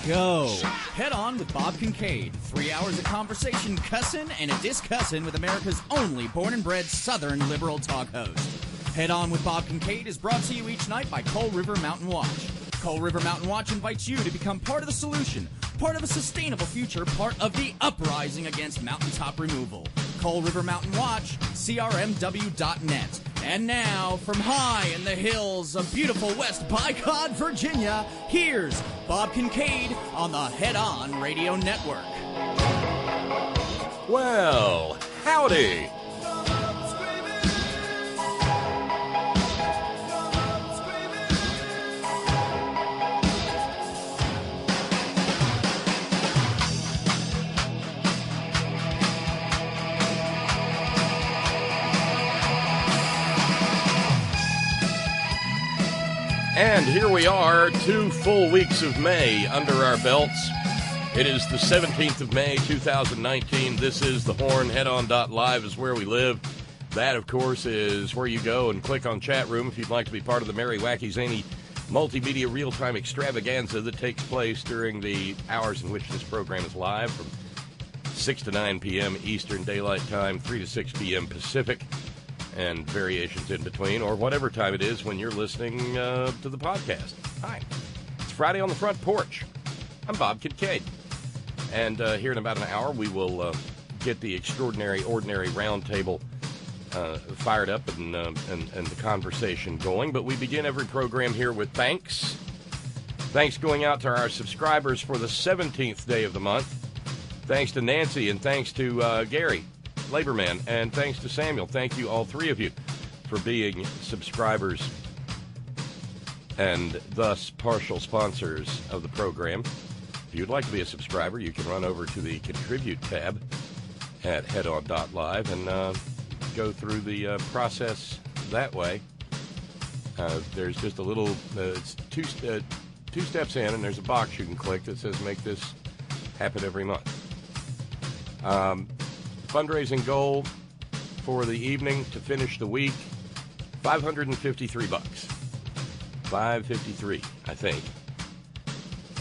go. Head On with Bob Kincaid. 3 hours of conversation, cussin', and a discussin' with America's only born and bred Southern liberal talk host. Head On with Bob Kincaid is brought to you each night by Coal River Mountain Watch. Coal River Mountain Watch invites you to become part of the solution, part of a sustainable future, part of the uprising against mountaintop removal. Coal River Mountain Watch, crmw.net. And now, from high in the hills of beautiful West Bicod, Virginia, here's Bob Kincaid on the Head On Radio Network. Well, howdy. And here we are, 2 full weeks of May under our belts. It is the 17th of May, 2019. This is The Horn. Headon.live is where we live. That, of course, is where you go and click on chat room if you'd like to be part of the merry, wacky, zany, multimedia real-time extravaganza that takes place during the hours in which this program is live from 6 to 9 p.m. Eastern Daylight Time, 3 to 6 p.m. Pacific, and variations in between, or whatever time it is when you're listening to the podcast. Hi, it's Friday on the Front Porch. I'm Bob Kincaid, and here in about an hour we will get the Extraordinary Ordinary Roundtable fired up and the conversation going. But we begin every program here with thanks. Thanks going out to our subscribers for the 17th day of the month. Thanks to Nancy, and thanks to Gary Laborman, and thanks to Samuel. Thank you, all three of you, for being subscribers and thus partial sponsors of the program. If you'd like to be a subscriber, you can run over to the Contribute tab at headon.live and go through the process that way. There's just a little, it's two steps in, and there's a box you can click that says make this happen every month. Fundraising goal for the evening to finish the week, $553. $553, I think.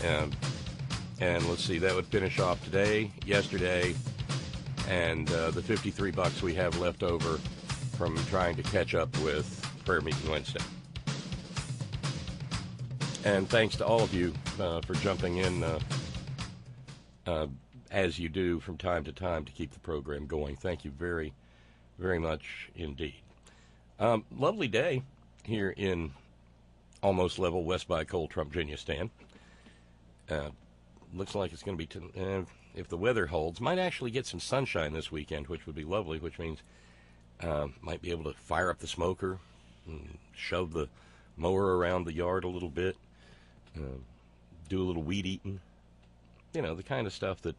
And let's see, that would finish off today, yesterday, and the $53 we have left over from trying to catch up with Prayer Meeting Wednesday. And thanks to all of you for jumping in as you do from time to time to keep the program going. Thank you very, very much indeed. Lovely day here in almost level West by Coal Trump Virginia stand. Looks like it's going to be, if the weather holds, might actually get some sunshine this weekend, which would be lovely, which means might be able to fire up the smoker and shove the mower around the yard a little bit, do a little weed eating, you know, the kind of stuff that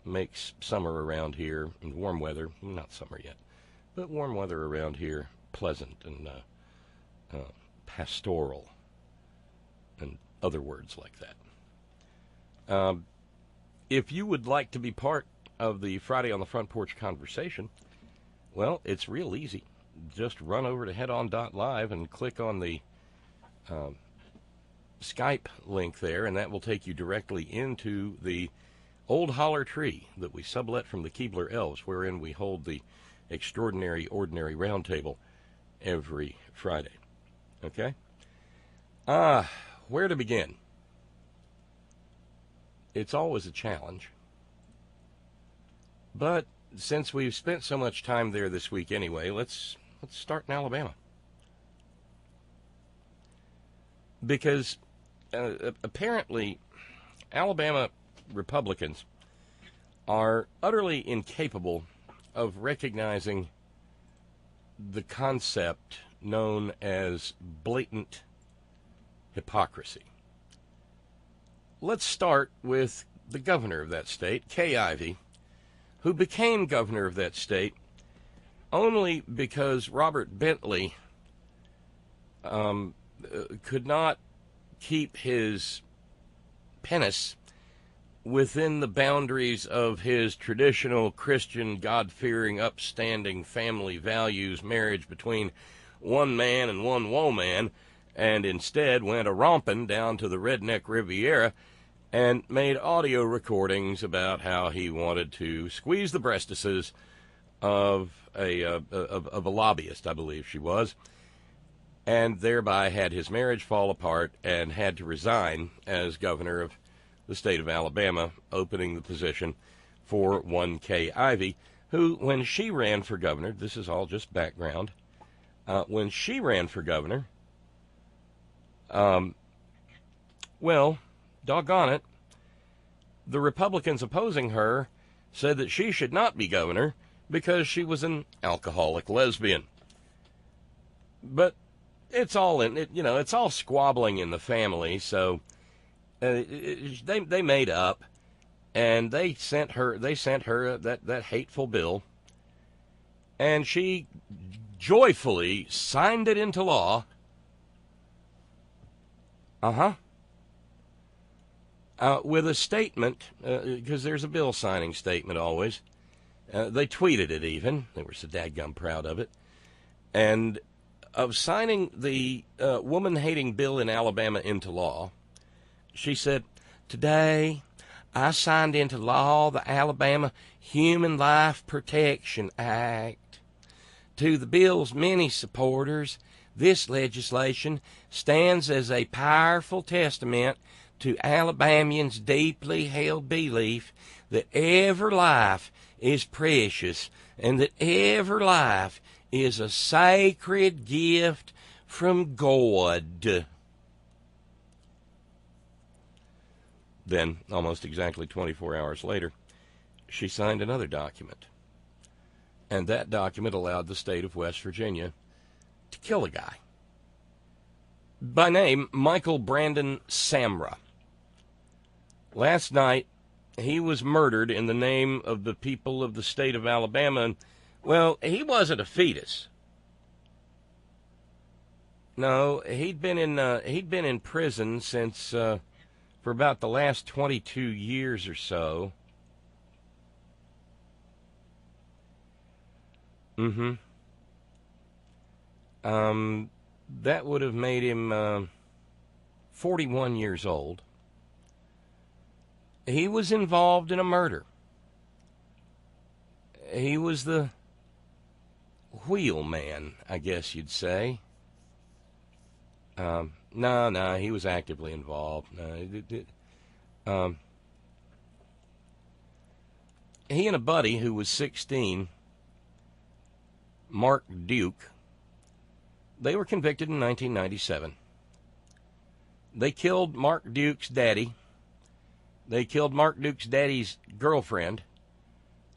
makes summer around here, and warm weather, not summer yet, but warm weather around here pleasant and pastoral and other words like that. If you would like to be part of the Friday on the Front Porch conversation, well, it's real easy. Just run over to headon.live and click on the Skype link there, and that will take you directly into the Old Holler Tree that we sublet from the Keebler Elves, wherein we hold the Extraordinary Ordinary Roundtable every Friday. Okay? Where to begin? It's always a challenge. But since we've spent so much time there this week anyway, let's start in Alabama. Because apparently Alabama Republicans are utterly incapable of recognizing the concept known as blatant hypocrisy. Let's start with the governor of that state, Kay Ivey, who became governor of that state only because Robert Bentley could not keep his penis within the boundaries of his traditional Christian, God-fearing, upstanding family values, marriage between one man and one woman, and instead went a-romping down to the redneck Riviera and made audio recordings about how he wanted to squeeze the breastises of a lobbyist, I believe she was, and thereby had his marriage fall apart and had to resign as governor of the state of Alabama, opening the position for one Kay Ivey, who, when she ran for governor, this is all just background, when she ran for governor, well, doggone it, the Republicans opposing her said that she should not be governor because she was an alcoholic lesbian. But it's all it's all squabbling in the family, so they made up, and they sent her that hateful bill, and she joyfully signed it into law. With a statement, because there's a bill signing statement always. They tweeted it even. They were so dadgum proud of it. And of signing the woman-hating bill in Alabama into law, she said, "Today, I signed into law the Alabama Human Life Protection Act. To the bill's many supporters, this legislation stands as a powerful testament to Alabamians' deeply held belief that every life is precious and that every life is a sacred gift from God." Then, almost exactly 24 hours later, she signed another document. And that document allowed the state of West Virginia to kill a guy by name Michael Brandon Samra. Last night, he was murdered in the name of the people of the state of Alabama. And, well, he wasn't a fetus. No, he'd been in prison since for about the last 22 years or so. That would have made him 41 years old. He was involved in a murder. He was the wheelman, I guess you'd say. No, he was actively involved. He and a buddy who was 16, Mark Duke, they were convicted in 1997. They killed Mark Duke's daddy. They killed Mark Duke's daddy's girlfriend,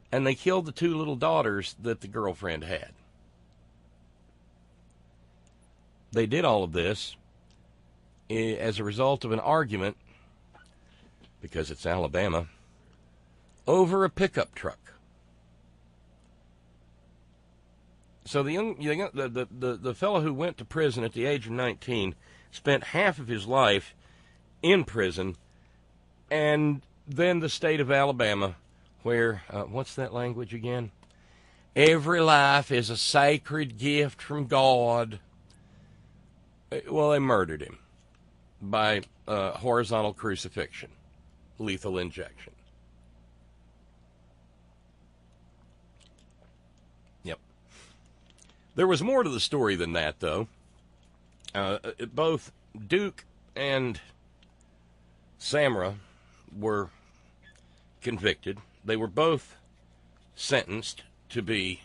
and they killed the two little daughters that the girlfriend had. They did all of this as a result of an argument, because it's Alabama, over a pickup truck. So the fellow who went to prison at the age of 19 spent half of his life in prison. And then the state of Alabama, where, what's that language again? Every life is a sacred gift from God. Well, they murdered him by horizontal crucifixion, lethal injection. Yep. There was more to the story than that, though. Both Duke and Samra were convicted. They were both sentenced to be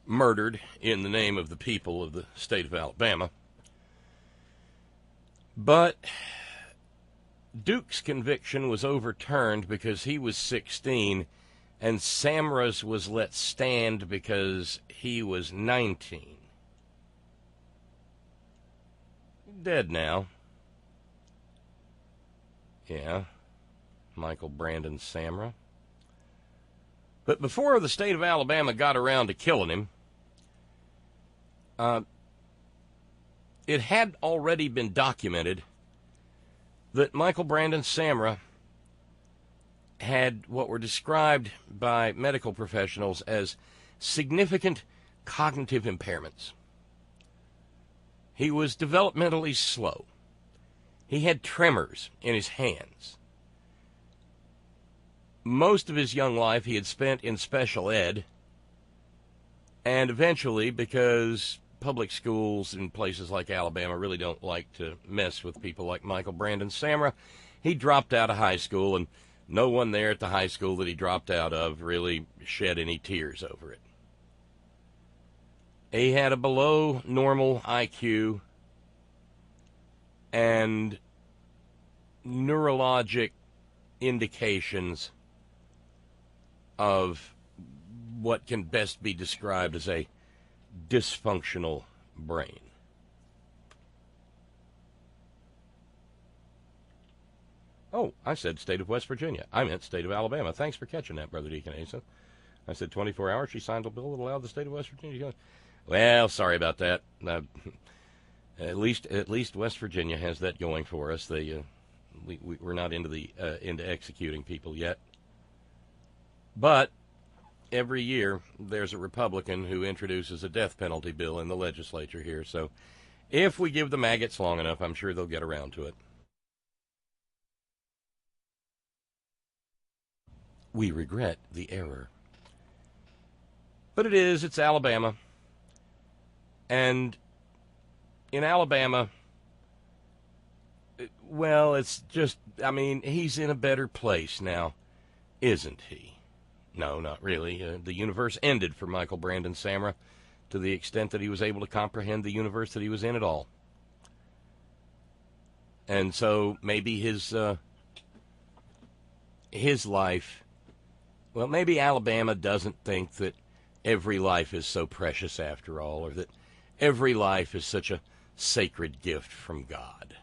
murdered in the name of the people of the state of Alabama. But Duke's conviction was overturned because he was 16, and Samra's was let stand because he was 19. Dead now. Yeah. Michael Brandon Samra. But before the state of Alabama got around to killing him, it had already been documented that Michael Brandon Samra had what were described by medical professionals as significant cognitive impairments. He was developmentally slow. He had tremors in his hands. Most of his young life he had spent in special ed, and eventually, because public schools in places like Alabama really don't like to mess with people like Michael Brandon Samra, he dropped out of high school, and no one there at the high school that he dropped out of really shed any tears over it. He had a below normal IQ and neurologic indications of what can best be described as a dysfunctional brain. Oh, I said state of West Virginia. I meant state of Alabama. Thanks for catching that, Brother Deacon Asa. I said 24 hours. She signed a bill that allowed the state of West Virginia to go. Well, sorry about that. At least West Virginia has that going for us. We're not into executing people yet. But every year there's a Republican who introduces a death penalty bill in the legislature here. So if we give the maggots long enough, I'm sure they'll get around to it. We regret the error. But it's Alabama. And in Alabama, well, it's just, he's in a better place now, isn't he? No, not really. The universe ended for Michael Brandon Samra to the extent that he was able to comprehend the universe that he was in at all. And so maybe his life, well, maybe Alabama doesn't think that every life is so precious after all, or that every life is such a sacred gift from God.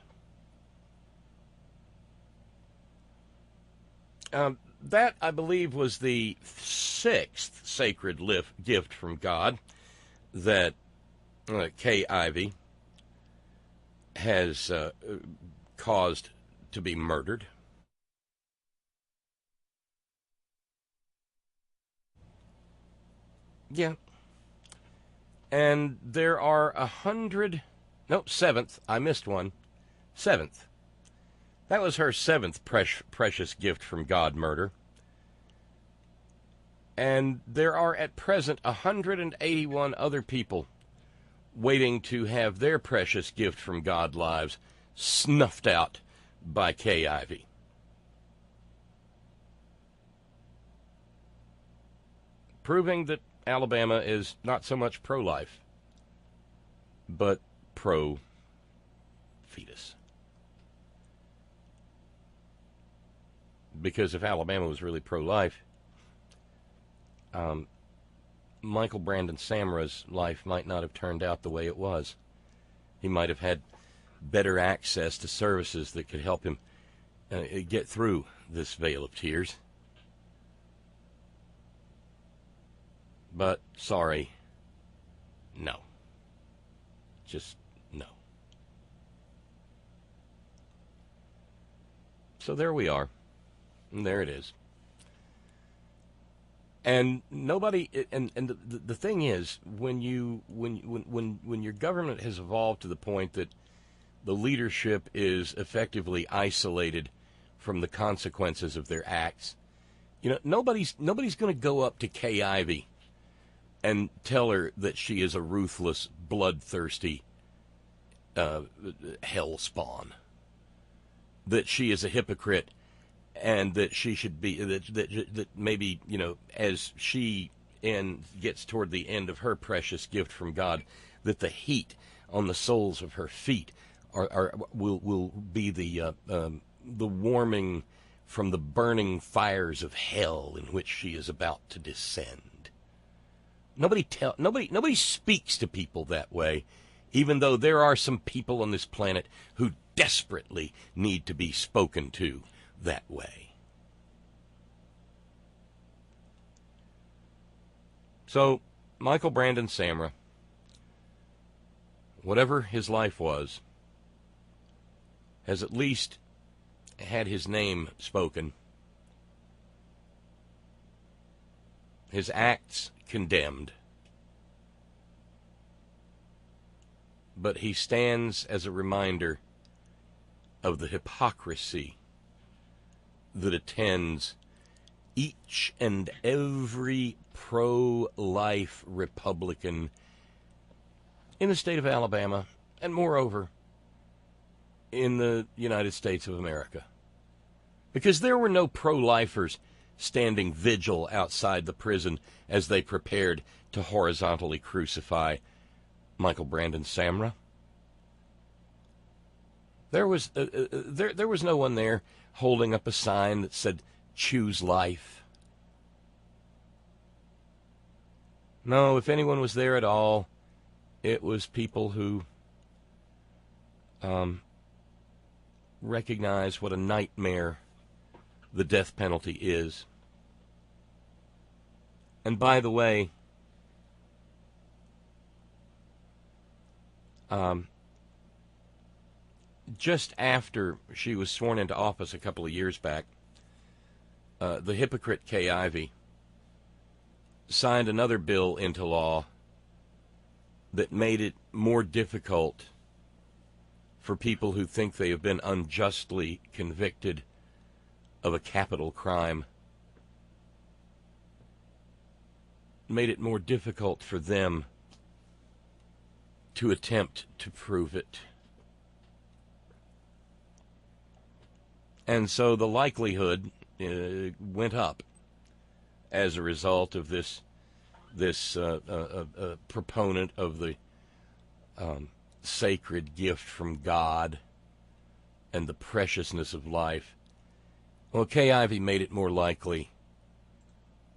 That, I believe, was the 6th sacred gift from God that Kay Ivey has caused to be murdered. Yeah. And there are 7th. I missed one. 7th. That was her 7th precious gift from God murder. And there are at present 181 other people waiting to have their precious gift from God lives snuffed out by Kay Ivey. Proving that Alabama is not so much pro-life, but pro-fetus. Because if Alabama was really pro-life, Michael Brandon Samra's life might not have turned out the way it was. He might have had better access to services that could help him get through this vale of tears. But, sorry, no. Just no. So there we are. And there it is. And nobody, and the thing is, when your government has evolved to the point that the leadership is effectively isolated from the consequences of their acts, nobody's going to go up to Kay Ivey and tell her that she is a ruthless, bloodthirsty hell spawn, that she is a hypocrite, and that she should be, that maybe, as she gets toward the end of her precious gift from God, that the heat on the soles of her feet will be the warming from the burning fires of hell in which she is about to descend. Nobody speaks to people that way, even though there are some people on this planet who desperately need to be spoken to that way. So, Michael Brandon Samra, whatever his life was, has at least had his name spoken, his acts condemned, but he stands as a reminder of the hypocrisy that attends each and every pro-life Republican in the state of Alabama, and moreover, in the United States of America. Because there were no pro-lifers standing vigil outside the prison as they prepared to horizontally crucify Michael Brandon Samra. There was no one there holding up a sign that said, "Choose life." No, if anyone was there at all, it was people who recognize what a nightmare the death penalty is. And by the way, just after she was sworn into office a couple of years back, the hypocrite Kay Ivey signed another bill into law that made it more difficult for people who think they have been unjustly convicted of a capital crime. Made it more difficult for them to attempt to prove it. And so the likelihood went up as a result of this proponent of the sacred gift from God and the preciousness of life. Well, Kay Ivey made it more likely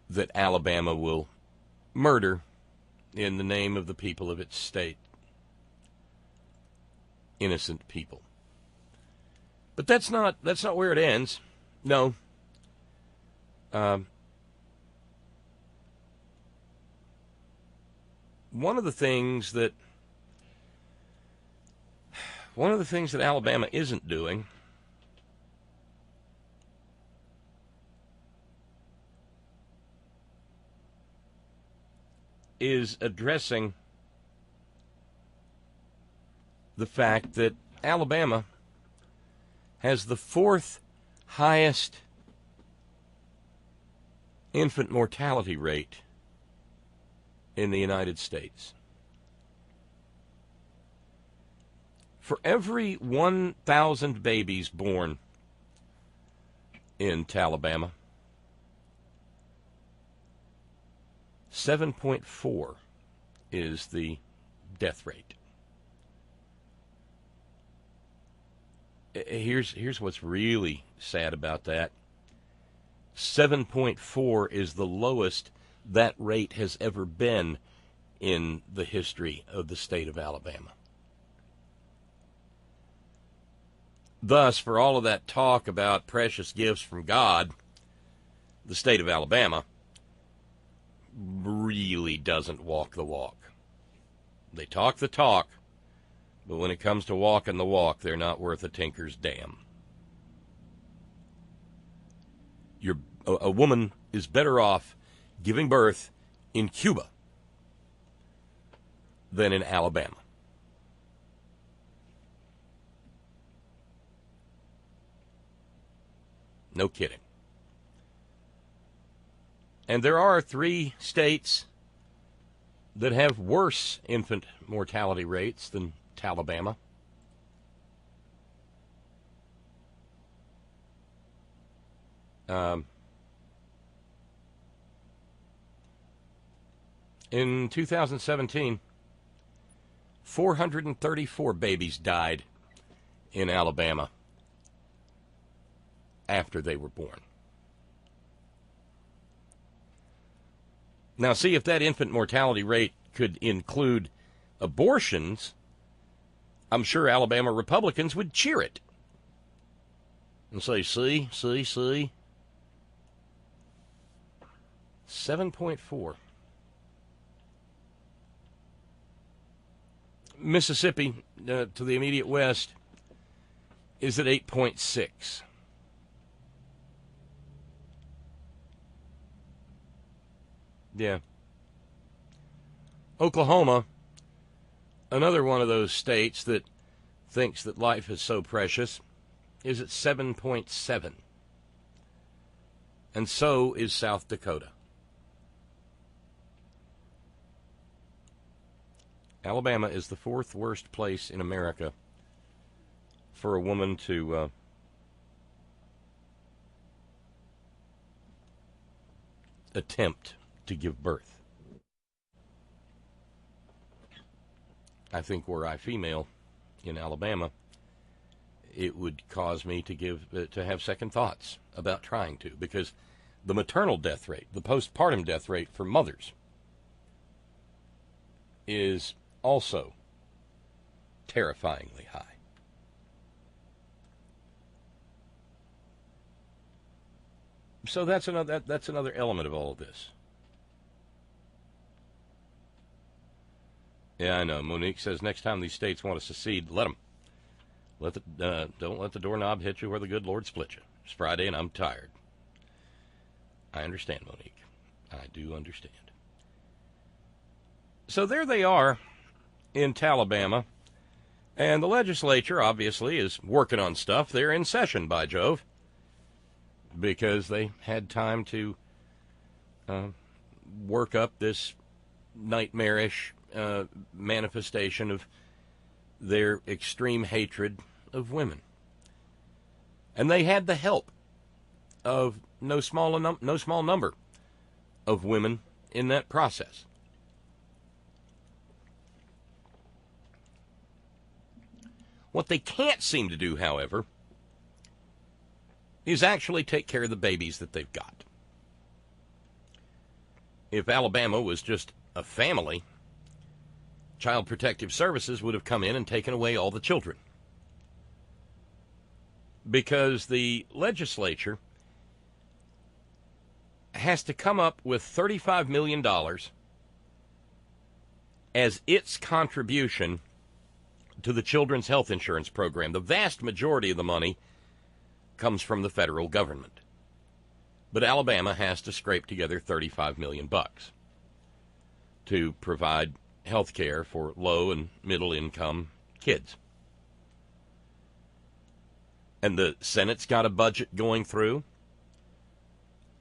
that Alabama will murder in the name of the people of its state. Innocent people. But that's not where it ends. No. One of the things that Alabama isn't doing is addressing the fact that Alabama has the fourth highest infant mortality rate in the United States. For every 1,000 babies born in Alabama, 7.4 is the death rate. Here's what's really sad about that. 7.4 is the lowest that rate has ever been in the history of the state of Alabama. Thus, for all of that talk about precious gifts from God, the state of Alabama really doesn't walk the walk. They talk the talk, but when it comes to walking the walk, they're not worth a tinker's damn. A woman is better off giving birth in Cuba than in Alabama. No kidding. And there are 3 states that have worse infant mortality rates than Alabama. In 2017, 434 babies died in Alabama after they were born. Now, see, if that infant mortality rate could include abortions, I'm sure Alabama Republicans would cheer it and say, see, 7.4. Mississippi, to the immediate west, is at 8.6. Yeah. Oklahoma, another one of those states that thinks that life is so precious, is at 7.7. And so is South Dakota. Alabama is the fourth worst place in America for a woman to attempt to give birth. I think were I female in Alabama, it would cause me to have second thoughts about trying to, because the maternal death rate, the postpartum death rate for mothers, is also terrifyingly high. So that's another element of all of this. Yeah, I know. Monique says next time these states want to secede, let them. Don't let the doorknob hit you where the good Lord split you. It's Friday and I'm tired. I understand, Monique. I do understand. So there they are in Alabama, and the legislature obviously is working on stuff. They're in session, by Jove, because they had time to work up this nightmarish manifestation of their extreme hatred of women. And they had the help of no small number of women in that process. What they can't seem to do, however, is actually take care of the babies that they've got. If Alabama was just a family, Child Protective Services would have come in and taken away all the children. Because the legislature has to come up with $35 million as its contribution to the Children's Health Insurance Program. The vast majority of the money comes from the federal government. But Alabama has to scrape together $35 million to provide health care for low and middle income kids. And the Senate's got a budget going through,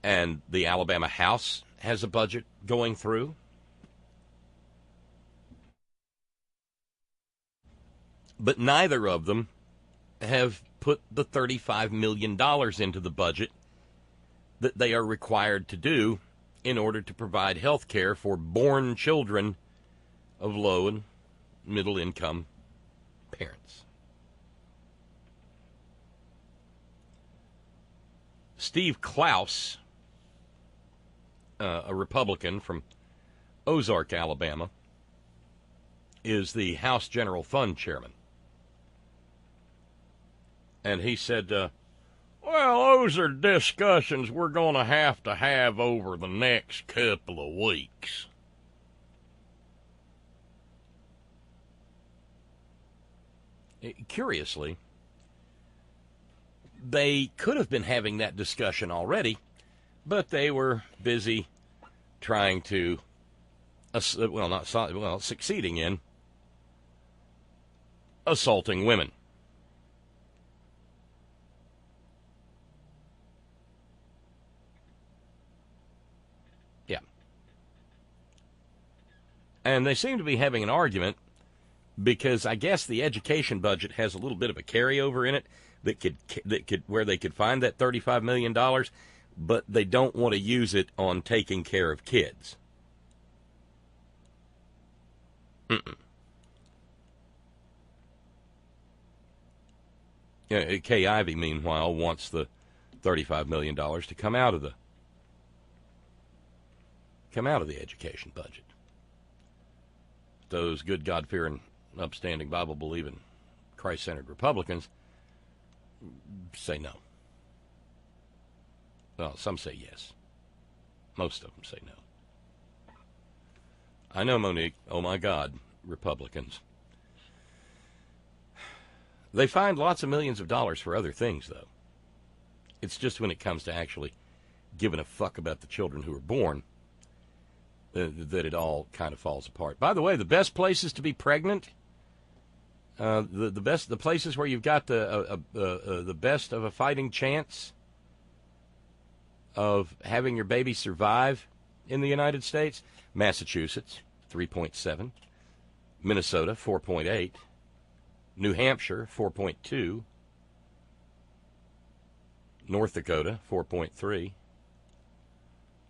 and the Alabama House has a budget going through. But neither of them have put the $35 million into the budget that they are required to do in order to provide health care for born children of low and middle income parents. Steve Klaus, a Republican from Ozark, Alabama, is the House General Fund chairman. And he said, well, those are discussions we're going to have over the next couple of weeks. Curiously, they could have been having that discussion already, but they were busy trying to, succeeding in assaulting women. Yeah. And they seem to be having an argument because I guess the education budget has a little bit of a carryover in it that could where they could find that $35 million, but they don't want to use it on taking care of kids. Yeah, Kay Ivey, meanwhile, wants the $35 million to come out of the education budget. Those good, God-fearing, upstanding, Bible-believing, Christ-centered Republicans say no. Well, some say yes. Most of them say no. I know, Monique. Oh, my God, Republicans. They find lots of millions of dollars for other things, though. It's just when it comes to actually giving a fuck about the children who are born that it all kind of falls apart. By the way, the best places to be pregnant, the places where you've got the best of a fighting chance of having your baby survive in the United States? Massachusetts, 3.7. Minnesota, 4.8. New Hampshire, 4.2. North Dakota, 4.3.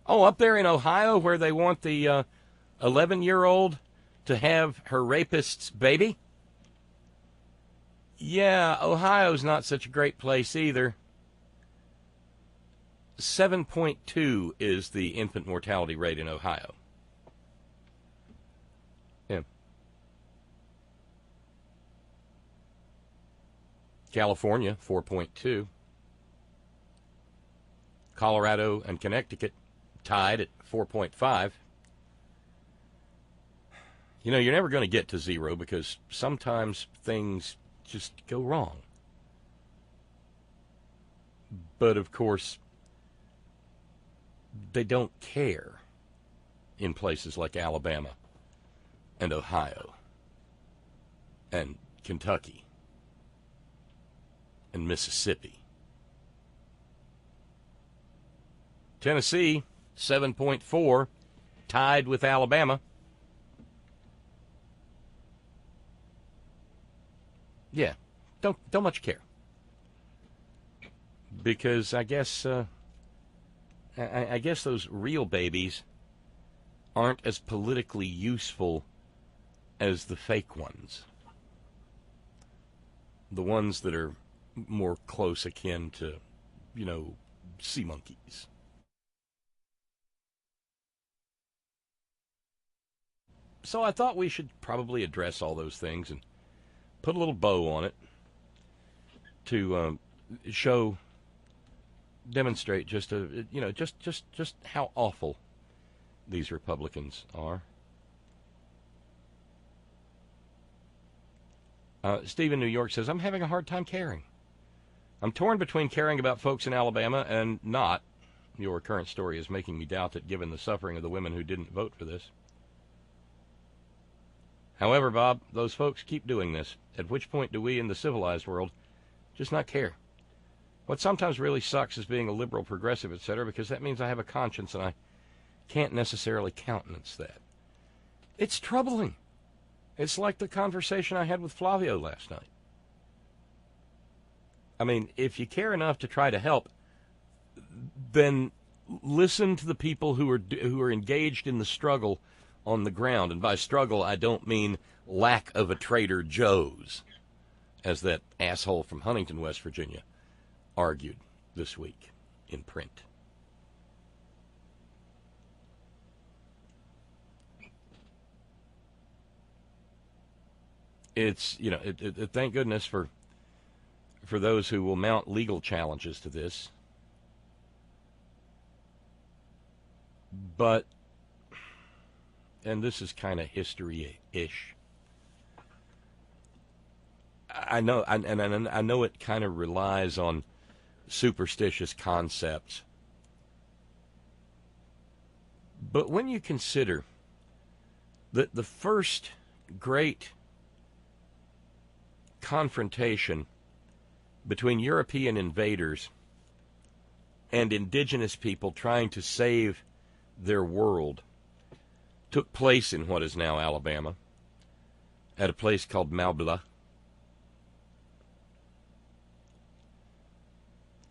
Oh, up there in Ohio where they want the 11-year-old to have her rapist's baby? Yeah, Ohio's not such a great place either. 7.2 is the infant mortality rate in Ohio. Yeah. California, 4.2. Colorado and Connecticut tied at 4.5. You know, you're never going to get to zero because sometimes things just go wrong. But, of course, they don't care in places like Alabama and Ohio and Kentucky and Mississippi. Tennessee, 7.4, tied with Alabama. Yeah, don't much care. Because I guess those real babies aren't as politically useful as the fake ones. The ones that are more close akin to, sea monkeys. So I thought we should probably address all those things and put a little bow on it to demonstrate just how awful these Republicans are. Steve in New York says, I'm having a hard time caring. I'm torn between caring about folks in Alabama and not. Your current story is making me doubt that given the suffering of the women who didn't vote for this. However, Bob, those folks keep doing this, at which point do we in the civilized world just not care? What sometimes really sucks is being a liberal, progressive, etc., because that means I have a conscience and I can't necessarily countenance that. It's troubling. It's like the conversation I had with Flavio last night. I mean, if you care enough to try to help, then listen to the people who are engaged in the struggle on the ground. And by struggle, I don't mean lack of a Trader Joe's, as that asshole from Huntington, West Virginia, argued this week in print. It's, thank goodness for those who will mount legal challenges to this. But, and this is kind of history-ish, I know, and I know it kind of relies on superstitious concepts. But when you consider that the first great confrontation between European invaders and indigenous people trying to save their world took place in what is now Alabama, at a place called Maubla,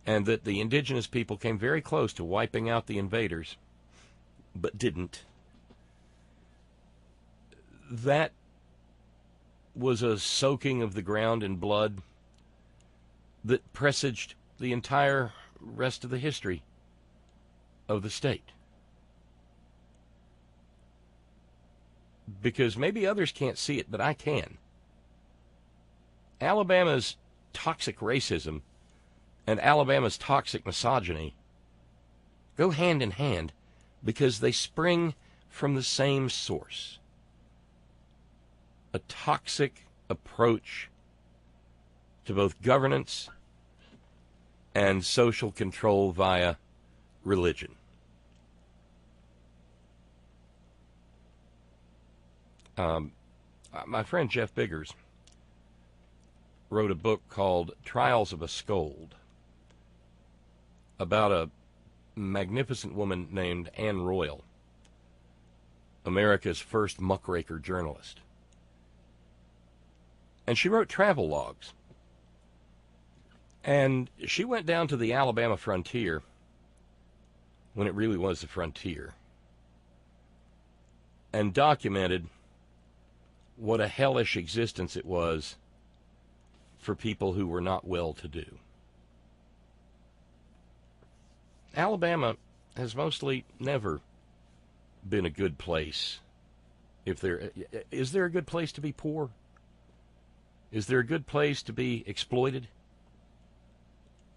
and that the indigenous people came very close to wiping out the invaders, but didn't. That was a soaking of the ground in blood that presaged the entire rest of the history of the state. Because maybe others can't see it, but I can. Alabama's toxic racism and Alabama's toxic misogyny go hand in hand because they spring from the same source. A toxic approach to both governance and social control via religion. My friend Jeff Biggers wrote a book called Trials of a Scold about a magnificent woman named Anne Royal, America's first muckraker journalist. And she wrote travel logs. And she went down to the Alabama frontier when it really was the frontier and documented what a hellish existence it was for people who were not well-to-do. Alabama has mostly never been a good place. Is there a good place to be poor? Is there a good place to be exploited,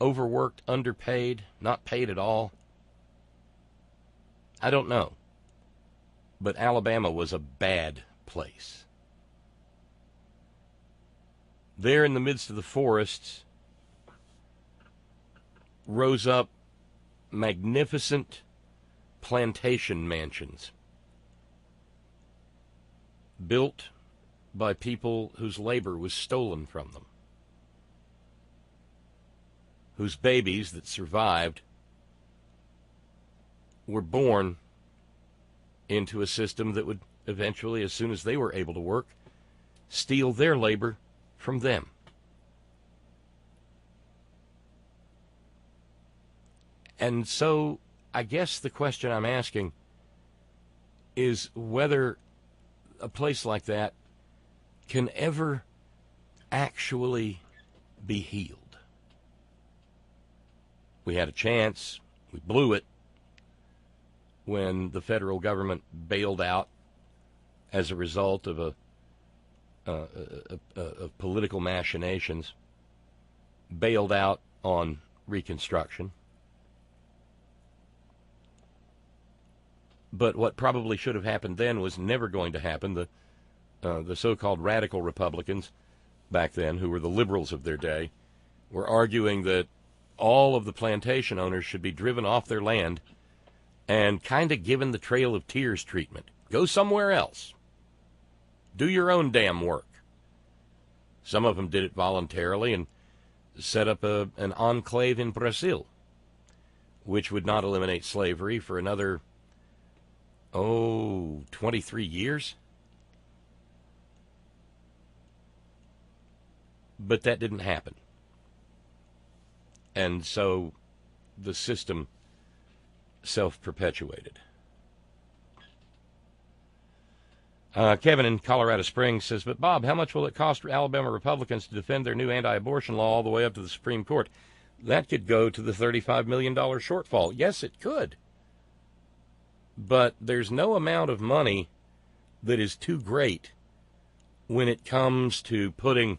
overworked, underpaid, not paid at all? I don't know. But Alabama was a bad place. There in the midst of the forests rose up magnificent plantation mansions built by people whose labor was stolen from them, whose babies that survived were born into a system that would eventually, as soon as they were able to work, steal their labor from them. And so I guess the question I'm asking is whether a place like that can ever actually be healed. We had a chance. We blew it when the federal government bailed out as a result of of political machinations, bailed out on Reconstruction. But what probably should have happened then was never going to happen. The so-called radical Republicans back then, who were the liberals of their day, were arguing that all of the plantation owners should be driven off their land and kind of given the Trail of Tears treatment. Go somewhere else. Do your own damn work. Some of them did it voluntarily and set up an enclave in Brazil, which would not eliminate slavery for another 23 years. But that didn't happen. And so the system self-perpetuated. Kevin in Colorado Springs says, but Bob, how much will it cost Alabama Republicans to defend their new anti-abortion law all the way up to the Supreme Court? That could go to the $35 million shortfall. Yes, it could. But there's no amount of money that is too great when it comes to putting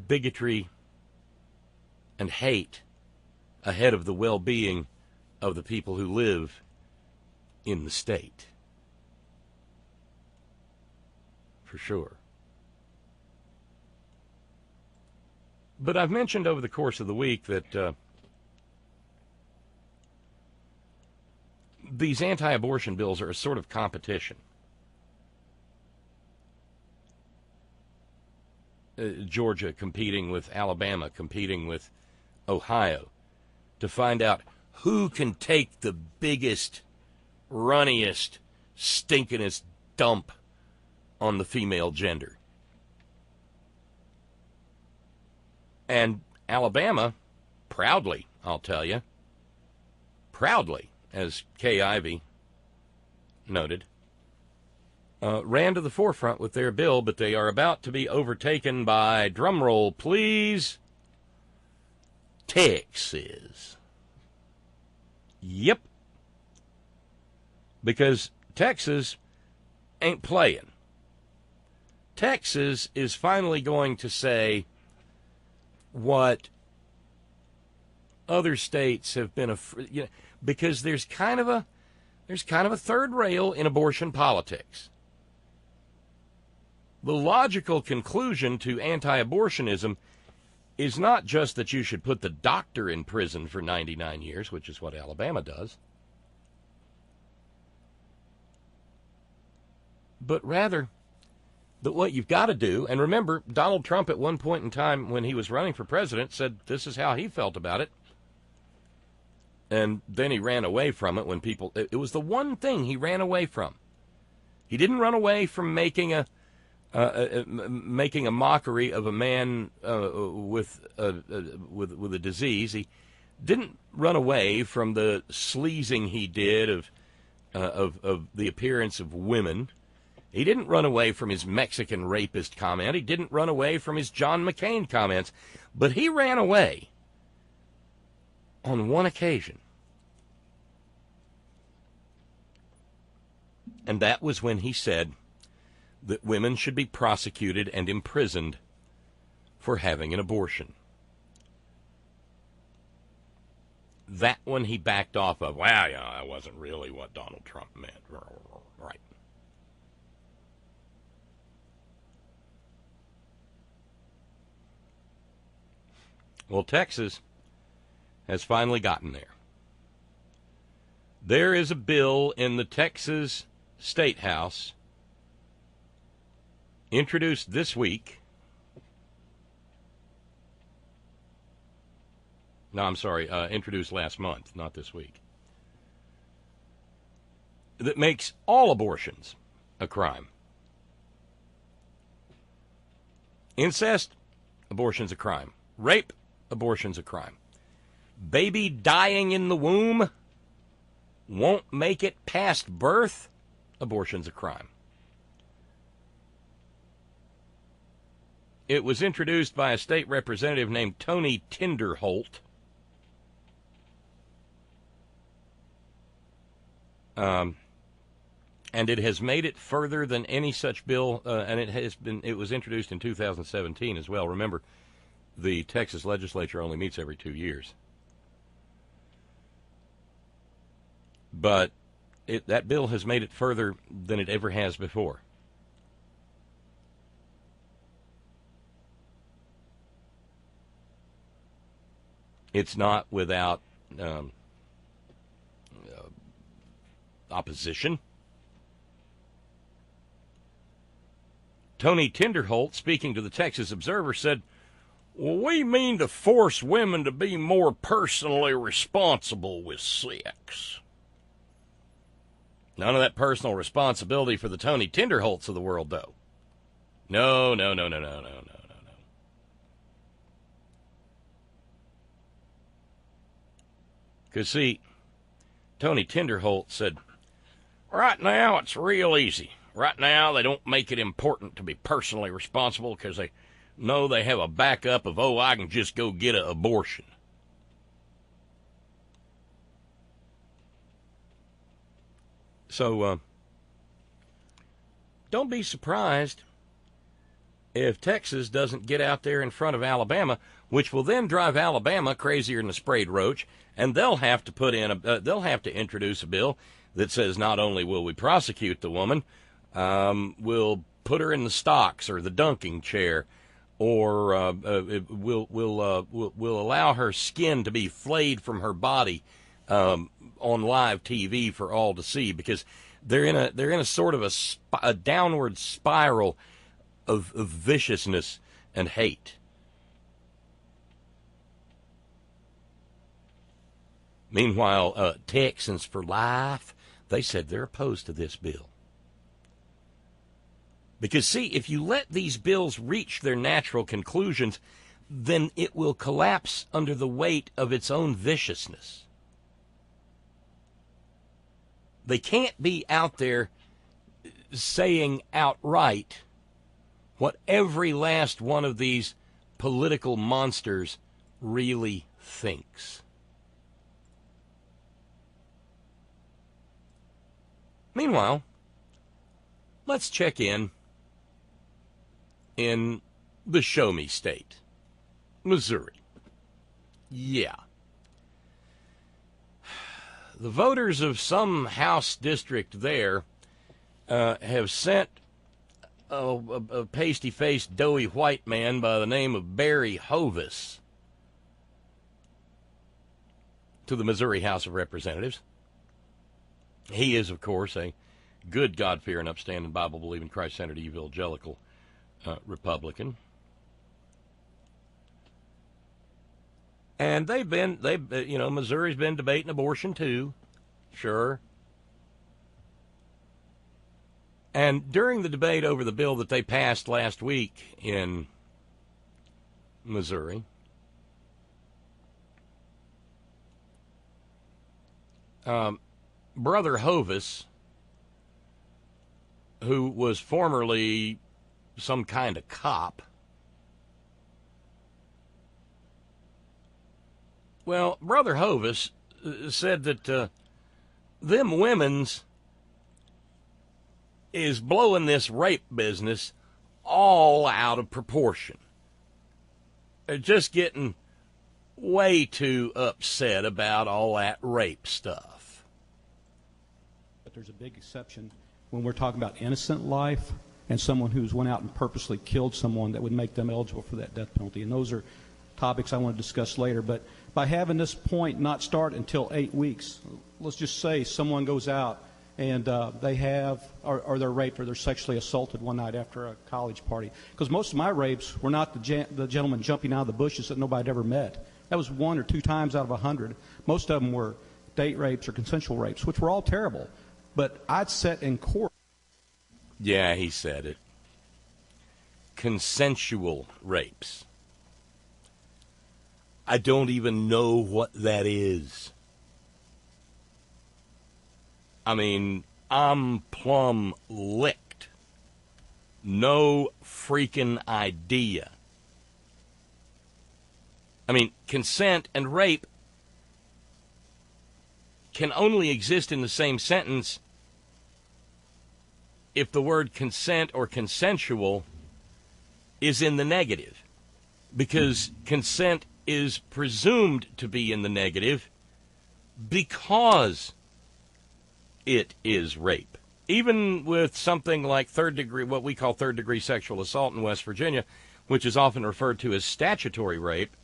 bigotry and hate ahead of the well-being of the people who live in the state. For sure. But I've mentioned over the course of the week that these anti-abortion bills are a sort of competition. Georgia competing with Alabama, competing with Ohio, to find out who can take the biggest, runniest, stinkingest dump on the female gender. And Alabama, proudly, I'll tell you, proudly, as Kay Ivey noted, ran to the forefront with their bill, but they are about to be overtaken by, drumroll please, Texas. Yep. Because Texas ain't playing. Texas is finally going to say what other states have been because there's kind of a third rail in abortion politics. The logical conclusion to anti-abortionism is not just that you should put the doctor in prison for 99 years, which is what Alabama does, but rather that what you've got to do, and remember, Donald Trump at one point in time when he was running for president said this is how he felt about it, And then he ran away from it when people... It was the one thing he ran away from. He didn't run away from making a mockery of a man with a disease. He didn't run away from the sleazing he did of the appearance of women. He didn't run away from his Mexican rapist comment. He didn't run away from his John McCain comments. But he ran away on one occasion. And that was when he said that women should be prosecuted and imprisoned for having an abortion. That one he backed off of. Well, yeah, that wasn't really what Donald Trump meant. Right. Well, Texas has finally gotten there. There is a bill in the Texas State House introduced this week. No, I'm sorry, introduced last month, not this week. That makes all abortions a crime. Incest, abortion's a crime. Rape, abortion's a crime. Baby dying in the womb won't make it past birth, abortion's a crime. It was introduced by a state representative named Tony Tinderholt. And it has made it further than any such bill, and it was introduced in 2017 as well. Remember, the Texas legislature only meets every 2 years. But that bill has made it further than it ever has before. It's not without opposition. Tony Tinderholt, speaking to the Texas Observer, said, "Well, we mean to force women to be more personally responsible with sex." None of that personal responsibility for the Tony Tinderholts of the world, though. No. Because, see, Tony Tinderholt said, right now it's real easy. Right now they don't make it important to be personally responsible because they know they have a backup of, I can just go get an abortion. So, don't be surprised if Texas doesn't get out there in front of Alabama, which will then drive Alabama crazier than a sprayed roach, and they'll have to introduce a bill that says not only will we prosecute the woman, we'll put her in the stocks or the dunking chair, or we'll allow her skin to be flayed from her body on live TV for all to see, because they're in a sort of a downward spiral of viciousness and hate. Meanwhile, Texans for Life, they said they're opposed to this bill. Because, see, if you let these bills reach their natural conclusions, then it will collapse under the weight of its own viciousness. They can't be out there saying outright what every last one of these political monsters really thinks. Meanwhile, let's check in the Show Me State, Missouri. Yeah. The voters of some House district there have sent a pasty-faced, doughy white man by the name of Barry Hovis to the Missouri House of Representatives. He is, of course, a good, God-fearing, upstanding, Bible-believing, Christ-centered, evangelical Republican. And Missouri's been debating abortion too, sure. And during the debate over the bill that they passed last week in Missouri, Brother Hovis, who was formerly some kind of cop, well, Brother Hovis said that them women's is blowing this rape business all out of proportion. They're just getting way too upset about all that rape stuff. But there's a big exception when we're talking about innocent life and someone who's went out and purposely killed someone that would make them eligible for that death penalty. And those are topics I want to discuss later. But by having this point not start until 8 weeks, let's just say someone goes out and they're raped or they're sexually assaulted one night after a college party. Because most of my rapes were not the gentleman jumping out of the bushes that nobody had ever met. That was 1 or 2 times out of 100. Most of them were date rapes or consensual rapes, which were all terrible. But I'd sit in court. Yeah, he said it. Consensual rapes. I don't even know what that is. I mean, I'm plumb licked. No freaking idea. I mean, consent and rape can only exist in the same sentence if the word consent or consensual is in the negative. Because consent is presumed to be in the negative because it is rape. Even with something like what we call third-degree sexual assault in West Virginia, which is often referred to as statutory rape,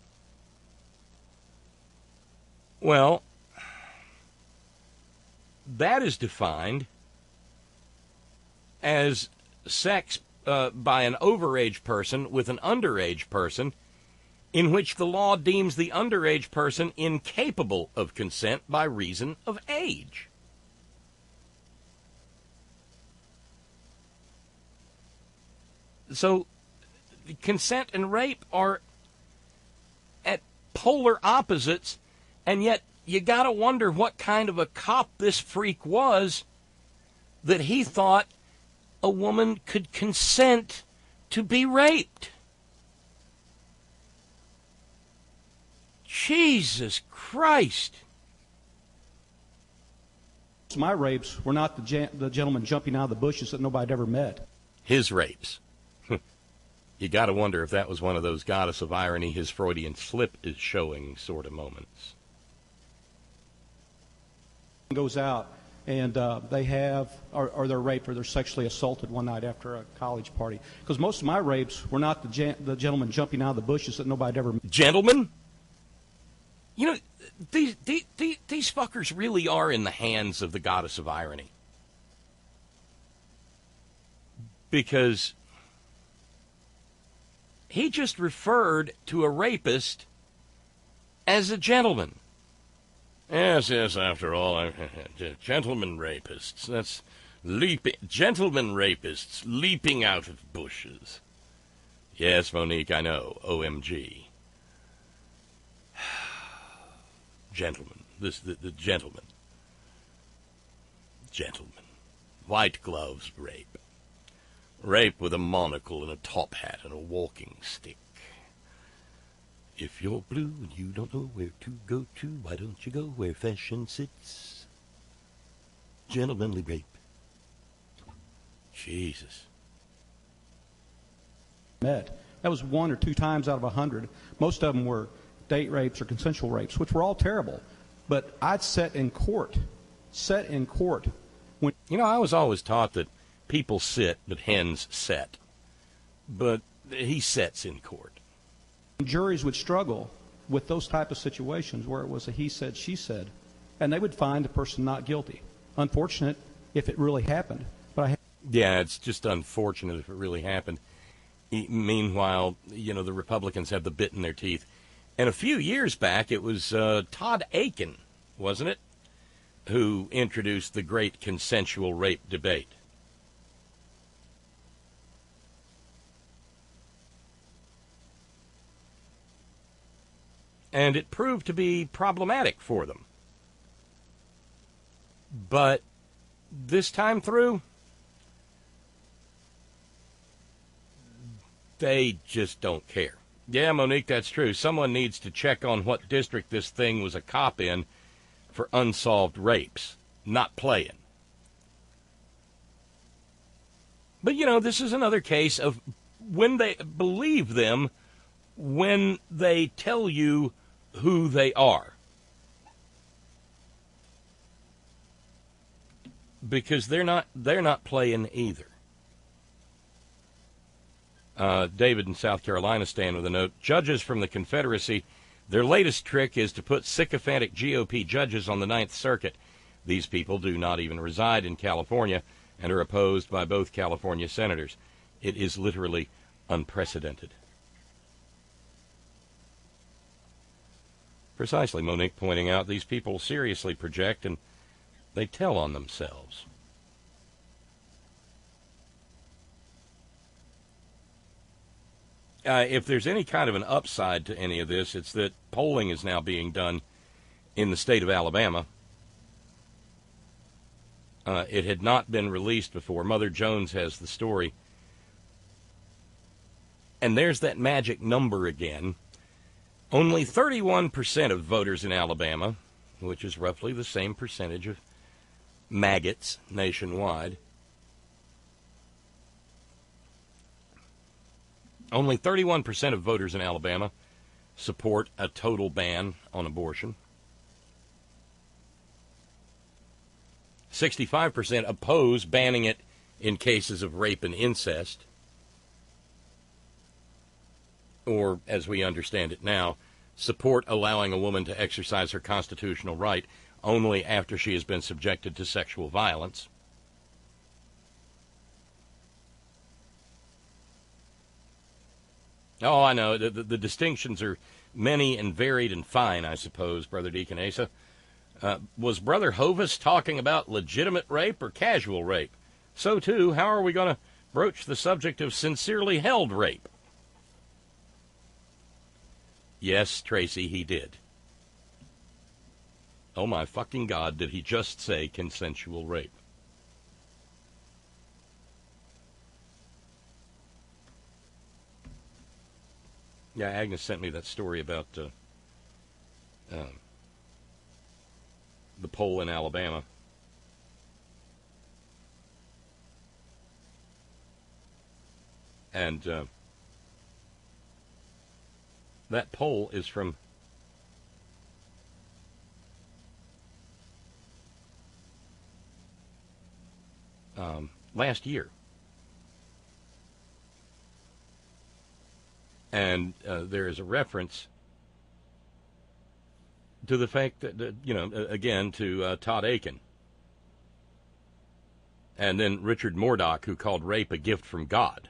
well, that is defined as sex by an overage person with an underage person in which the law deems the underage person incapable of consent by reason of age. So, consent and rape are at polar opposites, and yet you gotta wonder what kind of a cop this freak was that he thought a woman could consent to be raped. Jesus Christ. My rapes were not the gentleman jumping out of the bushes that nobody had ever met. His rapes. You got to wonder if that was one of those goddess of irony, his Freudian slip is showing sort of moments. Goes out and they're raped or they're sexually assaulted one night after a college party. Because most of my rapes were not the gentleman jumping out of the bushes that nobody had ever met. Gentlemen? You know, these fuckers really are in the hands of the goddess of irony. Because he just referred to a rapist as a gentleman. Yes, after all, gentlemen rapists. That's gentlemen rapists leaping out of bushes. Yes, Monique, I know. OMG. Gentlemen. The gentleman. Gentleman. White gloves rape. Rape with a monocle and a top hat and a walking stick. If you're blue and you don't know where to go to, why don't you go where fashion sits? Gentlemanly rape. Jesus. Met. That was 1 or 2 times out of 100. Most of them were date rapes or consensual rapes, which were all terrible. But I'd sit in court. When, I was always taught that people sit, but hens set. But he sets in court. Juries would struggle with those type of situations where it was a he said, she said, and they would find the person not guilty. Unfortunate if it really happened. Yeah, it's just unfortunate if it really happened. Meanwhile, the Republicans have the bit in their teeth. And a few years back, it was Todd Aiken, wasn't it, who introduced the great consensual rape debate. And it proved to be problematic for them. But this time through, they just don't care. Yeah, Monique, that's true. Someone needs to check on what district this thing was a cop in for unsolved rapes. Not playing. But, you know, this is another case of when they believe them, when they tell you who they are. Because they're not playing either. David in South Carolina staying with a note. Judges from the Confederacy, their latest trick is to put sycophantic GOP judges on the Ninth Circuit. These people do not even reside in California and are opposed by both California senators. It is literally unprecedented. Precisely, Monique pointing out, these people seriously project and they tell on themselves. If there's any kind of an upside to any of this, it's that polling is now being done in the state of Alabama. It had not been released before. Mother Jones has the story. And there's that magic number again. Only 31% of voters in Alabama, which is roughly the same percentage of maggots nationwide, only 31% of voters in Alabama support a total ban on abortion. 65% oppose banning it in cases of rape and incest, or, as we understand it now, support allowing a woman to exercise her constitutional right only after she has been subjected to sexual violence. Oh, I know. The distinctions are many and varied and fine, I suppose, Brother Deacon Asa. Was Brother Hovis talking about legitimate rape or casual rape? So, too, how are we going to broach the subject of sincerely held rape? Yes, Tracy, he did. Oh, my fucking God, did he just say consensual rape? Yeah, Agnes sent me that story about the poll in Alabama. And that poll is from last year. And there is a reference to the fact that, again, to Todd Aiken. And then Richard Murdoch, who called rape a gift from God.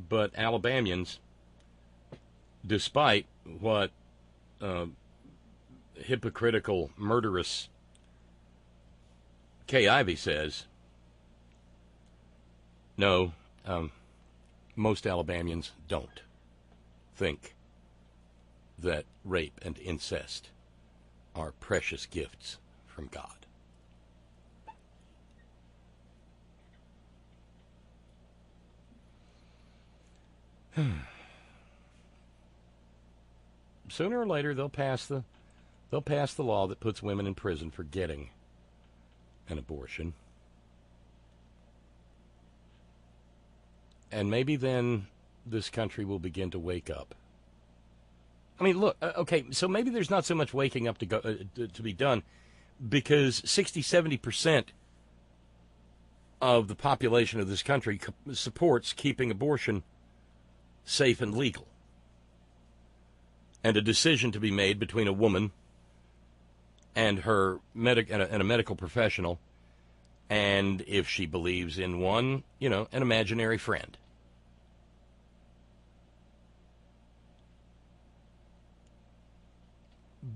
But Alabamians, despite what hypocritical, murderous Kay Ivey says, no, most Alabamians don't think that rape and incest are precious gifts from God. Sooner or later, they'll pass the law that puts women in prison for getting an abortion. And maybe then this country will begin to wake up. I mean, look, okay, so maybe there's not so much waking up to be done, because 60-70% of the population of this country supports keeping abortion safe and legal. And a decision to be made between a woman and her and a medical professional and if she believes in one, an imaginary friend.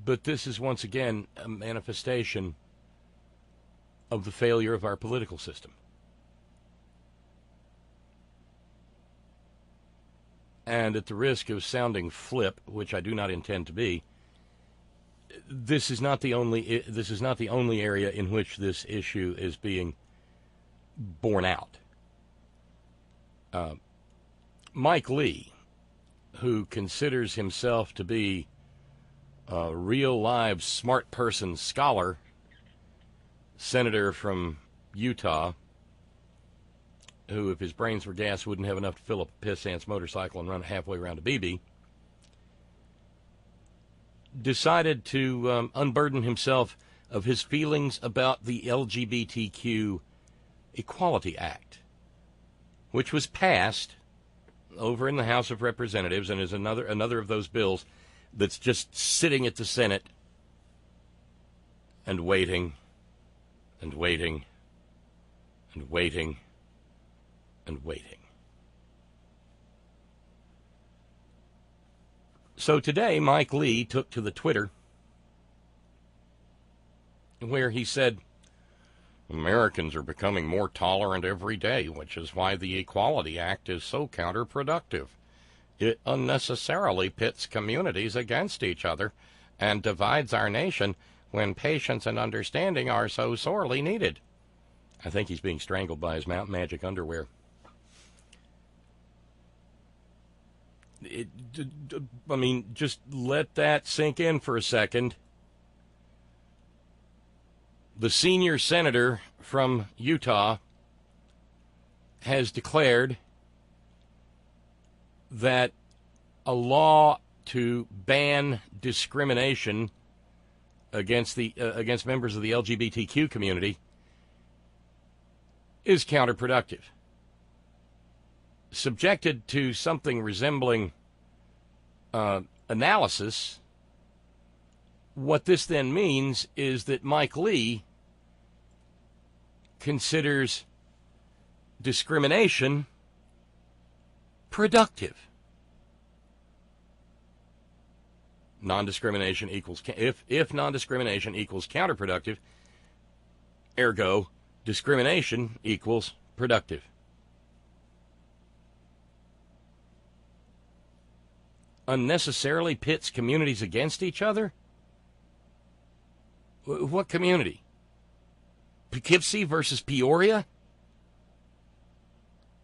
But this is once again a manifestation of the failure of our political system. And at the risk of sounding flip, which I do not intend to be, this is not the only area in which this issue is being borne out. Mike Lee, who considers himself to be a real live smart person scholar, senator from Utah, who, if his brains were gas, wouldn't have enough to fill up a pissant's motorcycle and run halfway around a BB, decided to unburden himself of his feelings about the LGBTQ Equality Act, which was passed over in the House of Representatives and is another of those bills that's just sitting at the Senate and waiting and waiting and waiting and waiting. So today, Mike Lee took to the Twitter where he said, Americans are becoming more tolerant every day, which is why the Equality Act is so counterproductive. It unnecessarily pits communities against each other and divides our nation when patience and understanding are so sorely needed. I think he's being strangled by his Mountain Magic underwear. Just let that sink in for a second. The senior senator from Utah has declared that a law to ban discrimination against members of the LGBTQ community is counterproductive. Subjected to something resembling analysis, what this then means is that Mike Lee considers discrimination productive. Non-discrimination equals, if non-discrimination equals counterproductive, ergo, discrimination equals productive. Unnecessarily pits communities against each other? What community? Poughkeepsie versus Peoria?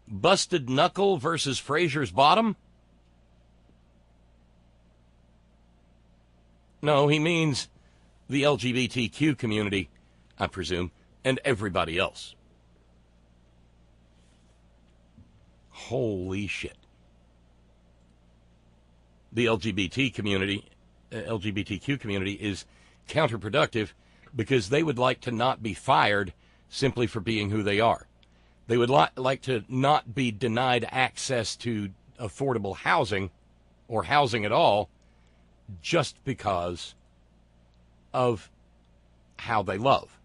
Busted Knuckle versus Fraser's Bottom? No, he means the LGBTQ community, I presume, and everybody else. Holy shit. The LGBTQ community is counterproductive because they would like to not be fired simply for being who they are. They would like to not be denied access to affordable housing or housing at all just because of how they love.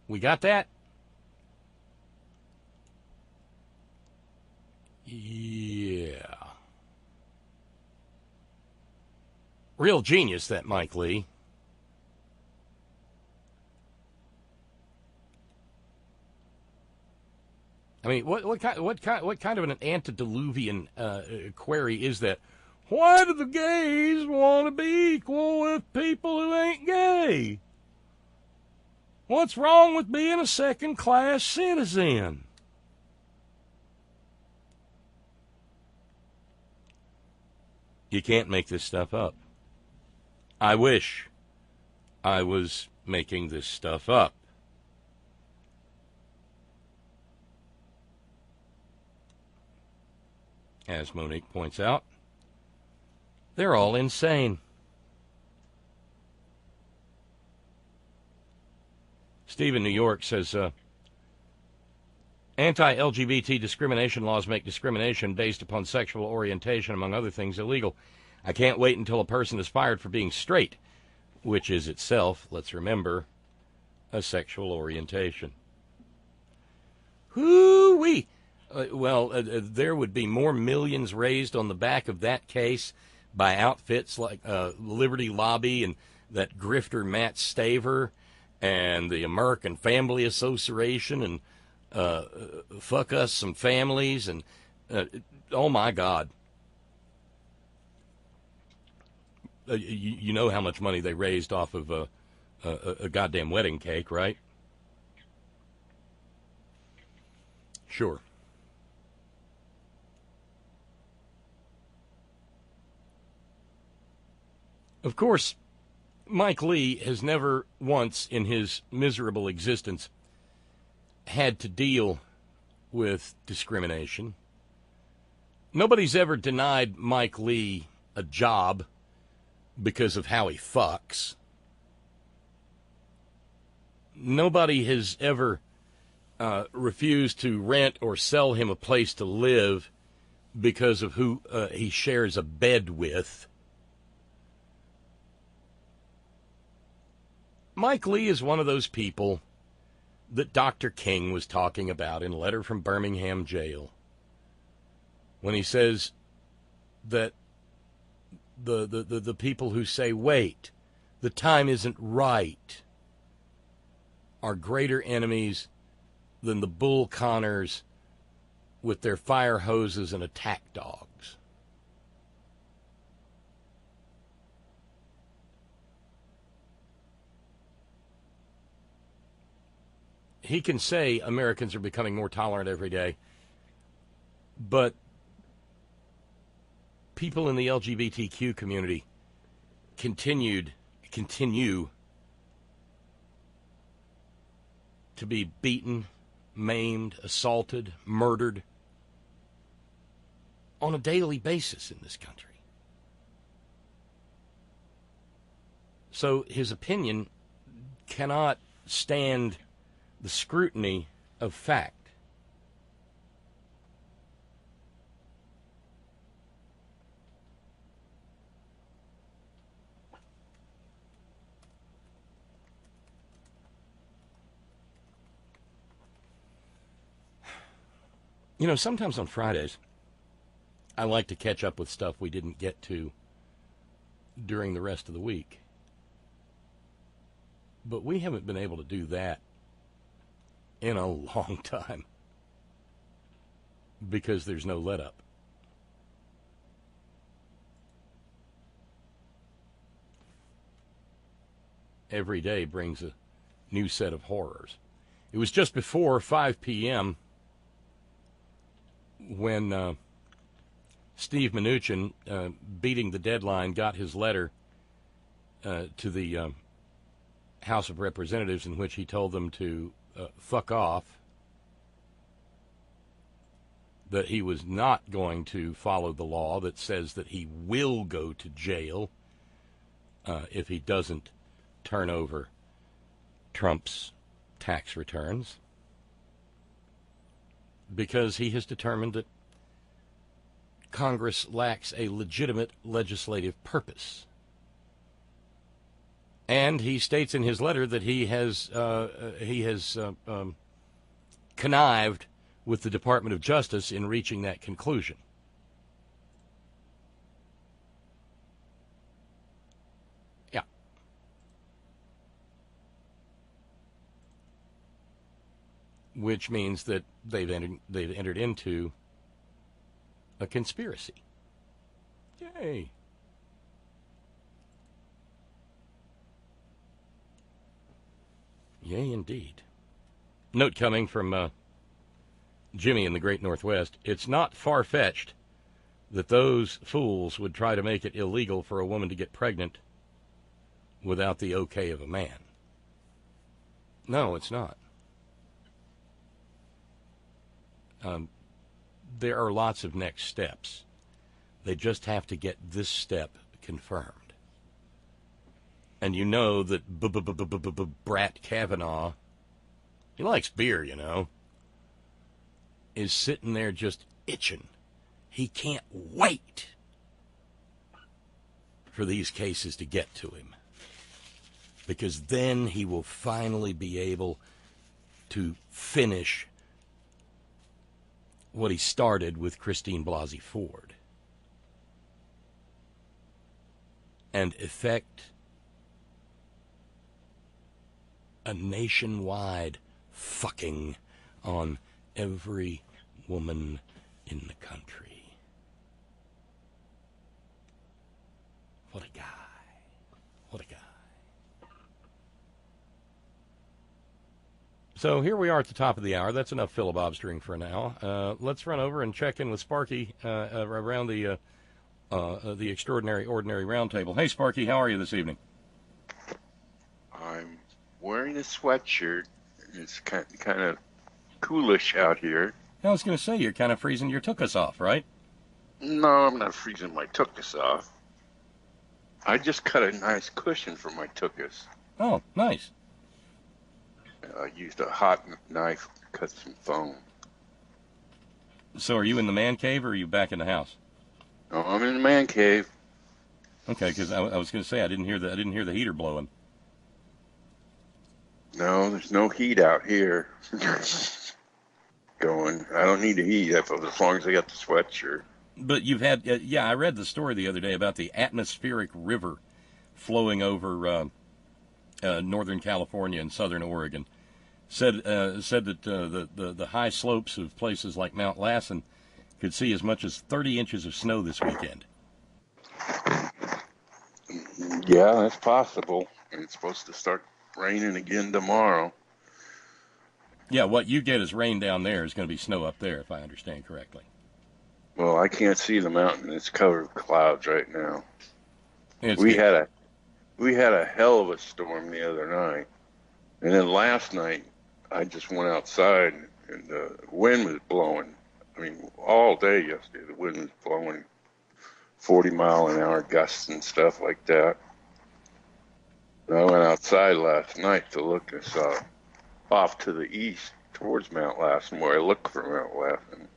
We got that? Yeah. Real genius, that Mike Lee. I mean, what kind of an antediluvian query is that? Why do the gays want to be equal with people who ain't gay? What's wrong with being a second-class citizen? You can't make this stuff up. I wish I was making this stuff up. As Monique points out, they're all insane. Steve in New York says, anti-LGBT discrimination laws make discrimination based upon sexual orientation, among other things, illegal. I can't wait until a person is fired for being straight. which is itself, let's remember, a sexual orientation. Whoo-wee! There would be more millions raised on the back of that case by outfits like Liberty Lobby and that grifter Matt Staver and the American Family Association and Fuck Us Some Families and oh my God. You know how much money they raised off of a goddamn wedding cake, right? Sure. Of course, Mike Lee has never once in his miserable existence had to deal with discrimination. Nobody's ever denied Mike Lee a job because of how he fucks. Nobody has ever refused to rent or sell him a place to live because of who he shares a bed with. Mike Lee is one of those people that Dr. King was talking about in Letter from Birmingham Jail when he says that the people who say, wait, the time isn't right, are greater enemies than the bull conners with their fire hoses and attack dogs. He can say Americans are becoming more tolerant every day, but people in the LGBTQ community continue to be beaten, maimed, assaulted, murdered on a daily basis in this country. So his opinion cannot stand the scrutiny of fact. You know, sometimes on Fridays, I like to catch up with stuff we didn't get to during the rest of the week. But we haven't been able to do that in a long time because there's no let up. Every day brings a new set of horrors. It was just before 5 p.m. when Steve Mnuchin, beating the deadline, got his letter to the House of Representatives in which he told them to fuck off, that he was not going to follow the law that says that he will go to jail if he doesn't turn over Trump's tax returns, because he has determined that Congress lacks a legitimate legislative purpose. And he states in his letter that he has connived with the Department of Justice in reaching that conclusion. Yeah. Which means that they've entered into a conspiracy. Yay. Yay, indeed. Note coming from Jimmy in the Great Northwest. It's not far-fetched that those fools would try to make it illegal for a woman to get pregnant without the okay of a man. No, it's not. There are lots of next steps. They just have to get this step confirmed. And you know that Brat Kavanaugh, he likes beer, you know, is sitting there just itching. He can't wait for these cases to get to him. because then he will finally be able to finish what he started with Christine Blasey Ford and effect a nationwide fucking on every woman in the country. What a guy. What a guy. So here we are at the top of the hour. That's enough filibustering for now. Let's run over and check in with Sparky around the Extraordinary Ordinary Roundtable. Hey, Sparky, how are you this evening? I'm wearing a sweatshirt. It's kind of coolish out here. I was going to say, you're kind of freezing your tuchus off, right? No, I'm not freezing my tuchus off. I just cut a nice cushion for my tuchus. Oh, nice. I used a hot knife to cut some foam. So are you in the man cave or are you back in the house? Oh, I'm in the man cave. Okay, because I was going to say I didn't hear the heater blowing. No, there's no heat out here. Going. I don't need the heat as long as I got the sweatshirt. But you've had, I read the story the other day about the atmospheric river flowing over northern California and southern Oregon. Said that the high slopes of places like Mount Lassen could see as much as 30 inches of snow this weekend. Yeah, that's possible. And it's supposed to start raining again tomorrow. Yeah, what you get as rain down there is going to be snow up there, if I understand correctly. Well, I can't see the mountain. It's covered with clouds right now. We had a hell of a storm the other night. And then last night, I just went outside and the wind was blowing. I mean, all day yesterday, the wind was blowing 40-mile-an-hour gusts and stuff like that. And I went outside last night to look and saw off to the east towards Mount Lassen, where I look for Mount Lassen.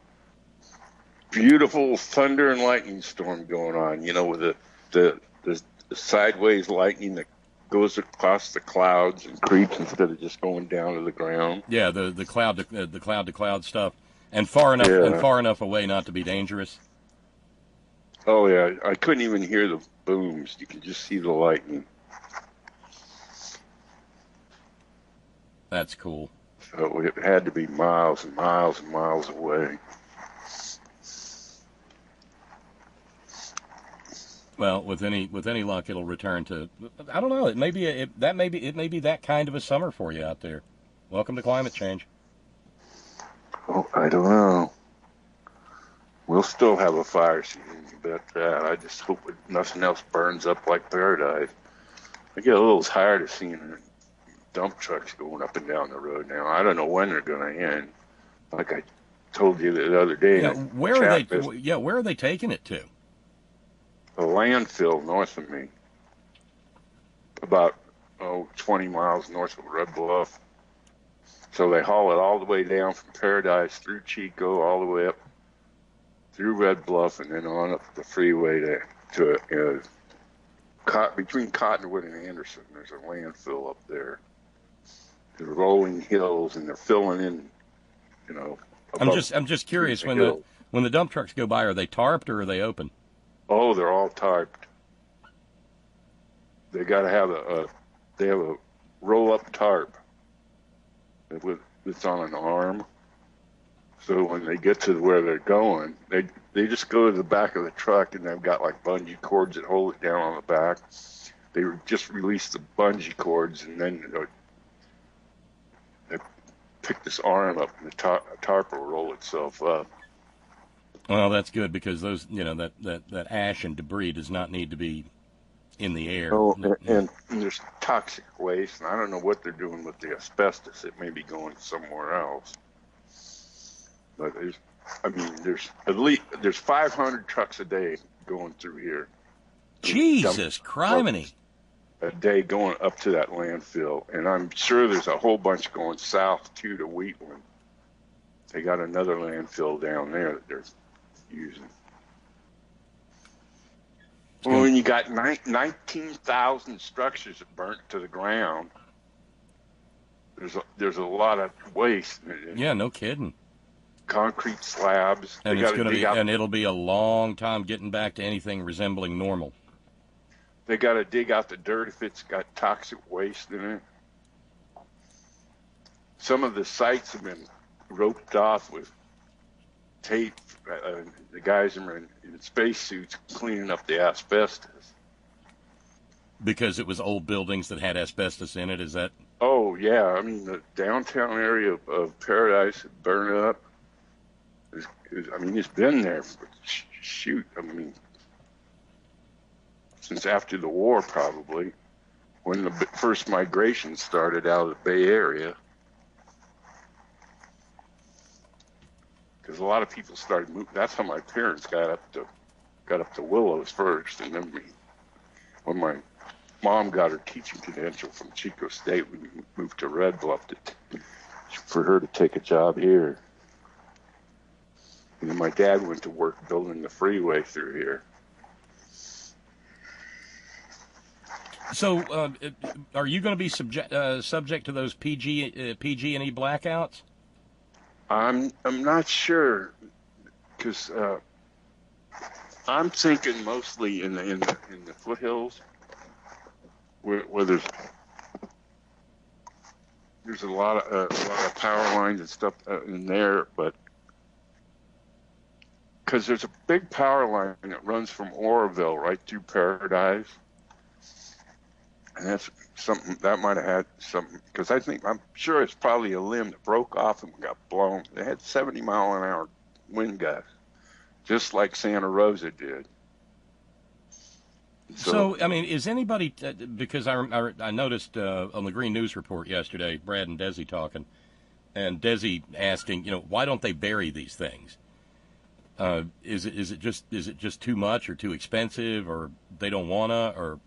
Beautiful thunder and lightning storm going on, with the sideways lightning that goes across the clouds and creeps instead of just going down to the ground. Yeah, the cloud to cloud stuff, and far enough away not to be dangerous. Oh yeah, I couldn't even hear the booms. You could just see the lightning. That's cool. So it had to be miles and miles and miles away. Well, with any luck, it'll return to. I don't know. It may be that kind of a summer for you out there. Welcome to climate change. Oh, I don't know. We'll still have a fire season, you bet that. I just hope nothing else burns up like paradise. I get a little tired of seeing dump trucks going up and down the road now. I don't know when they're going to end. Like I told you the other day. Yeah, where are they taking it to? A landfill north of me. About 20 miles north of Red Bluff. So they haul it all the way down from Paradise through Chico, all the way up through Red Bluff, and then on up the freeway to between Cottonwood and Anderson. There's a landfill up there. The rolling hills, and they're filling in, I'm just curious, when the dump trucks go by, are they tarped or are they open? Oh, they're all tarped. They got to have a roll-up tarp that's on an arm. So when they get to where they're going, they just go to the back of the truck, and they've got like bungee cords that hold it down on the back. They just release the bungee cords, and then they pick this arm up, and the tarp will roll itself up. Well, that's good, because those, that ash and debris does not need to be in the air. Oh, and there's toxic waste, and I don't know what they're doing with the asbestos. It may be going somewhere else. But there's 500 trucks a day going through here. Jesus criminy. A day going up to that landfill, and I'm sure there's a whole bunch going south too to Wheatland. They got another landfill down there that they're using. Well, when you got 19,000 structures burnt to the ground, there's a lot of waste. Yeah, no kidding. Concrete slabs. And it's going to be, and it'll be a long time getting back to anything resembling normal. They got to dig out the dirt if it's got toxic waste in it. Some of the sites have been roped off with tape. The guys are in spacesuits cleaning up the asbestos. Because it was old buildings that had asbestos in it, is that? Oh, yeah. I mean, the downtown area of Paradise had burned up. It's been there for, since after the war, probably, when the first migration started out of the Bay Area. Because a lot of people started moving. That's how my parents got up to Willows first, and then when my mom got her teaching credential from Chico State, we moved to Red Bluff for her to take a job here. And then my dad went to work building the freeway through here. So, are you going to be subject to those PG&E blackouts? I'm not sure, because I'm thinking mostly in the foothills, where there's a lot of power lines and stuff in there, but because there's a big power line that runs from Oroville right through Paradise. And that's something that might have had something, because I'm sure it's probably a limb that broke off and got blown. They had 70-mile-an-hour wind gusts, just like Santa Rosa did. So I mean, is anybody, because I noticed on the Green News Report yesterday, Brad and Desi talking, and Desi asking, why don't they bury these things? Is it just too much or too expensive, or they don't wanna, or?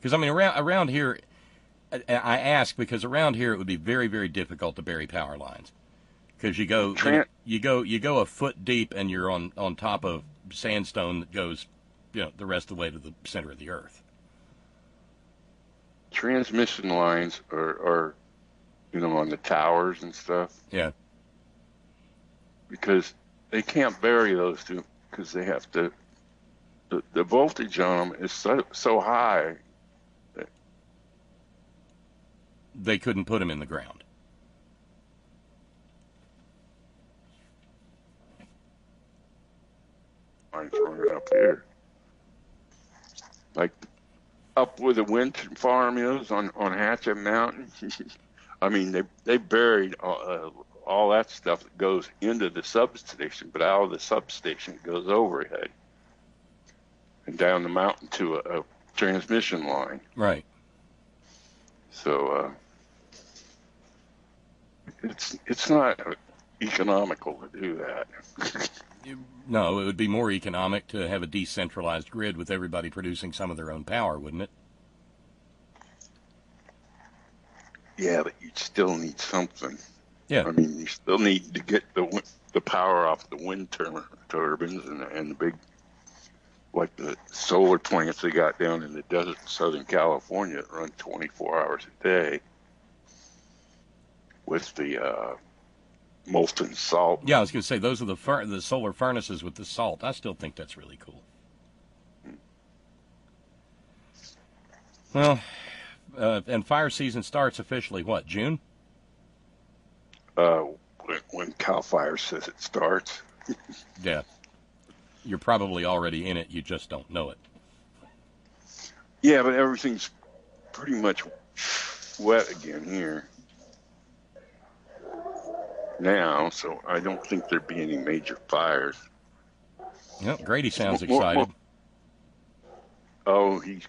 Because, I mean, around here, I ask because around here it would be very, very difficult to bury power lines. Because you go a foot deep and you're on top of sandstone that goes, the rest of the way to the center of the earth. Transmission lines are on the towers and stuff. Yeah. Because they can't bury those two, because they have to, the voltage on them is so high. They couldn't put them in the ground. I'm throwing it up here. Like up where the wind farm is on Hatchet Mountain. I mean, they buried all that stuff that goes into the substation, but out of the substation it goes overhead and down the mountain to a transmission line. Right. So it's not economical to do that. No, it would be more economic to have a decentralized grid with everybody producing some of their own power, wouldn't it? Yeah, but you'd still need something. Yeah. I mean, you still need to get the power off the wind turbines and the big, like the solar plants they got down in the desert in Southern California that run 24 hours a day with the molten salt. Yeah, I was going to say, those are the solar furnaces with the salt. I still think that's really cool. Well, and fire season starts officially, what, June? When CAL FIRE says it starts. Yeah. You're probably already in it, you just don't know it. Yeah, but everything's pretty much wet again here now, so I don't think there'd be any major fires. Yep, Grady sounds excited. Oh, he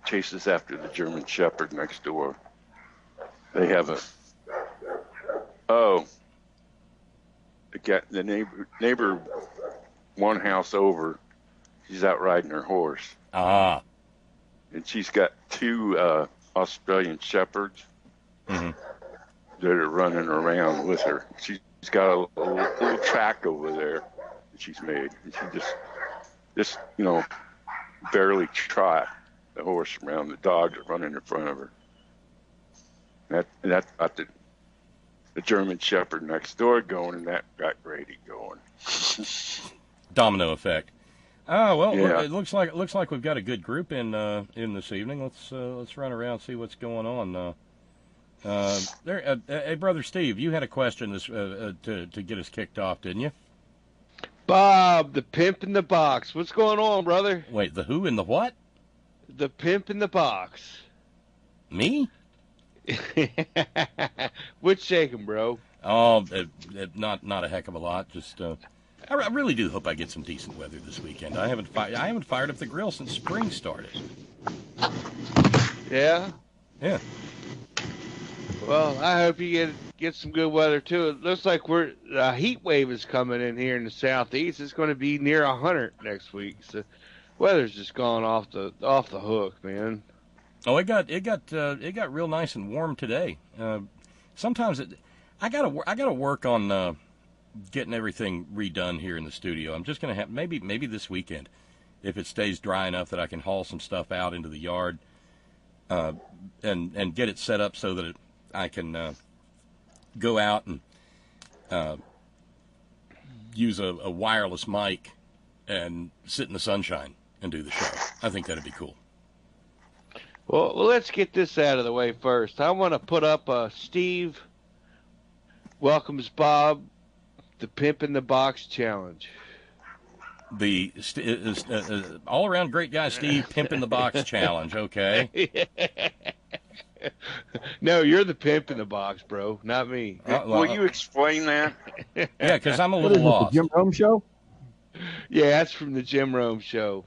chases after the German Shepherd next door. They have the neighbor one house over, she's out riding her horse. Ah. And she's got two Australian Shepherds that are running around with her. She's got a little track over there that she's made. And she just barely trot the horse around. The dogs are running in front of her. That got the German Shepherd next door going, and that got Grady going. Domino effect. Oh well, Yeah. it looks like we've got a good group in this evening. Let's run around and see what's going on. Hey, brother Steve, you had a question to get us kicked off, didn't you? Bob, the pimp in the box. What's going on, brother? Wait, the who and the what? The pimp in the box. Me? What's shaking, bro? Oh, not a heck of a lot. Just I really do hope I get some decent weather this weekend. I haven't fired up the grill since spring started. Yeah. Yeah. Well, I hope you get some good weather too. It looks like a heat wave is coming in here in the southeast. It's going to be near 100 next week. So, weather's just gone off the hook, man. Oh, it got real nice and warm today. Sometimes I gotta work on getting everything redone here in the studio. I'm just gonna have maybe this weekend, if it stays dry enough that I can haul some stuff out into the yard, and get it set up so that I can go out and use a wireless mic and sit in the sunshine and do the show. I think that'd be cool. Well, let's get this out of the way first. I want to put up Steve welcomes Bob, the Pimp in the Box challenge. The all-around great guy Steve Pimp in the Box challenge, okay? No, you're the Pimp in the Box, bro, not me. Will you explain that? Yeah, because I'm a little lost. The Jim Rome Show? Yeah, that's from the Jim Rome Show.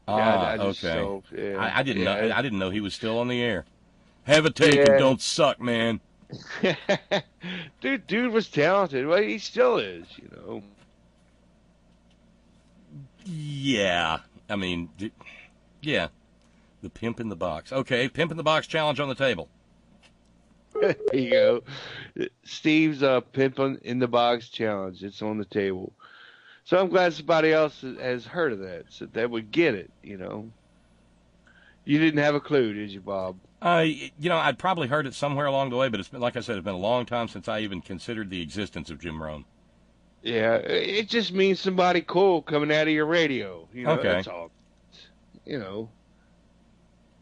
Okay. So, yeah, I didn't know. I didn't know he was still on the air. Have a take and don't suck, man. Dude was talented. Well, he still is, you know. Yeah, I mean, yeah, the Pimp in the Box. Okay, Pimp in the Box challenge on the table. There you go. Steve's Pimp in the Box challenge. It's on the table. So I'm glad somebody else has heard of that, so that would get it, you know. You didn't have a clue, did you, Bob? I'd probably heard it somewhere along the way, but it's been, like I said, it's been a long time since I even considered the existence of Jim Rome. Yeah, it just means somebody cool coming out of your radio. You know, okay. That's all. You know.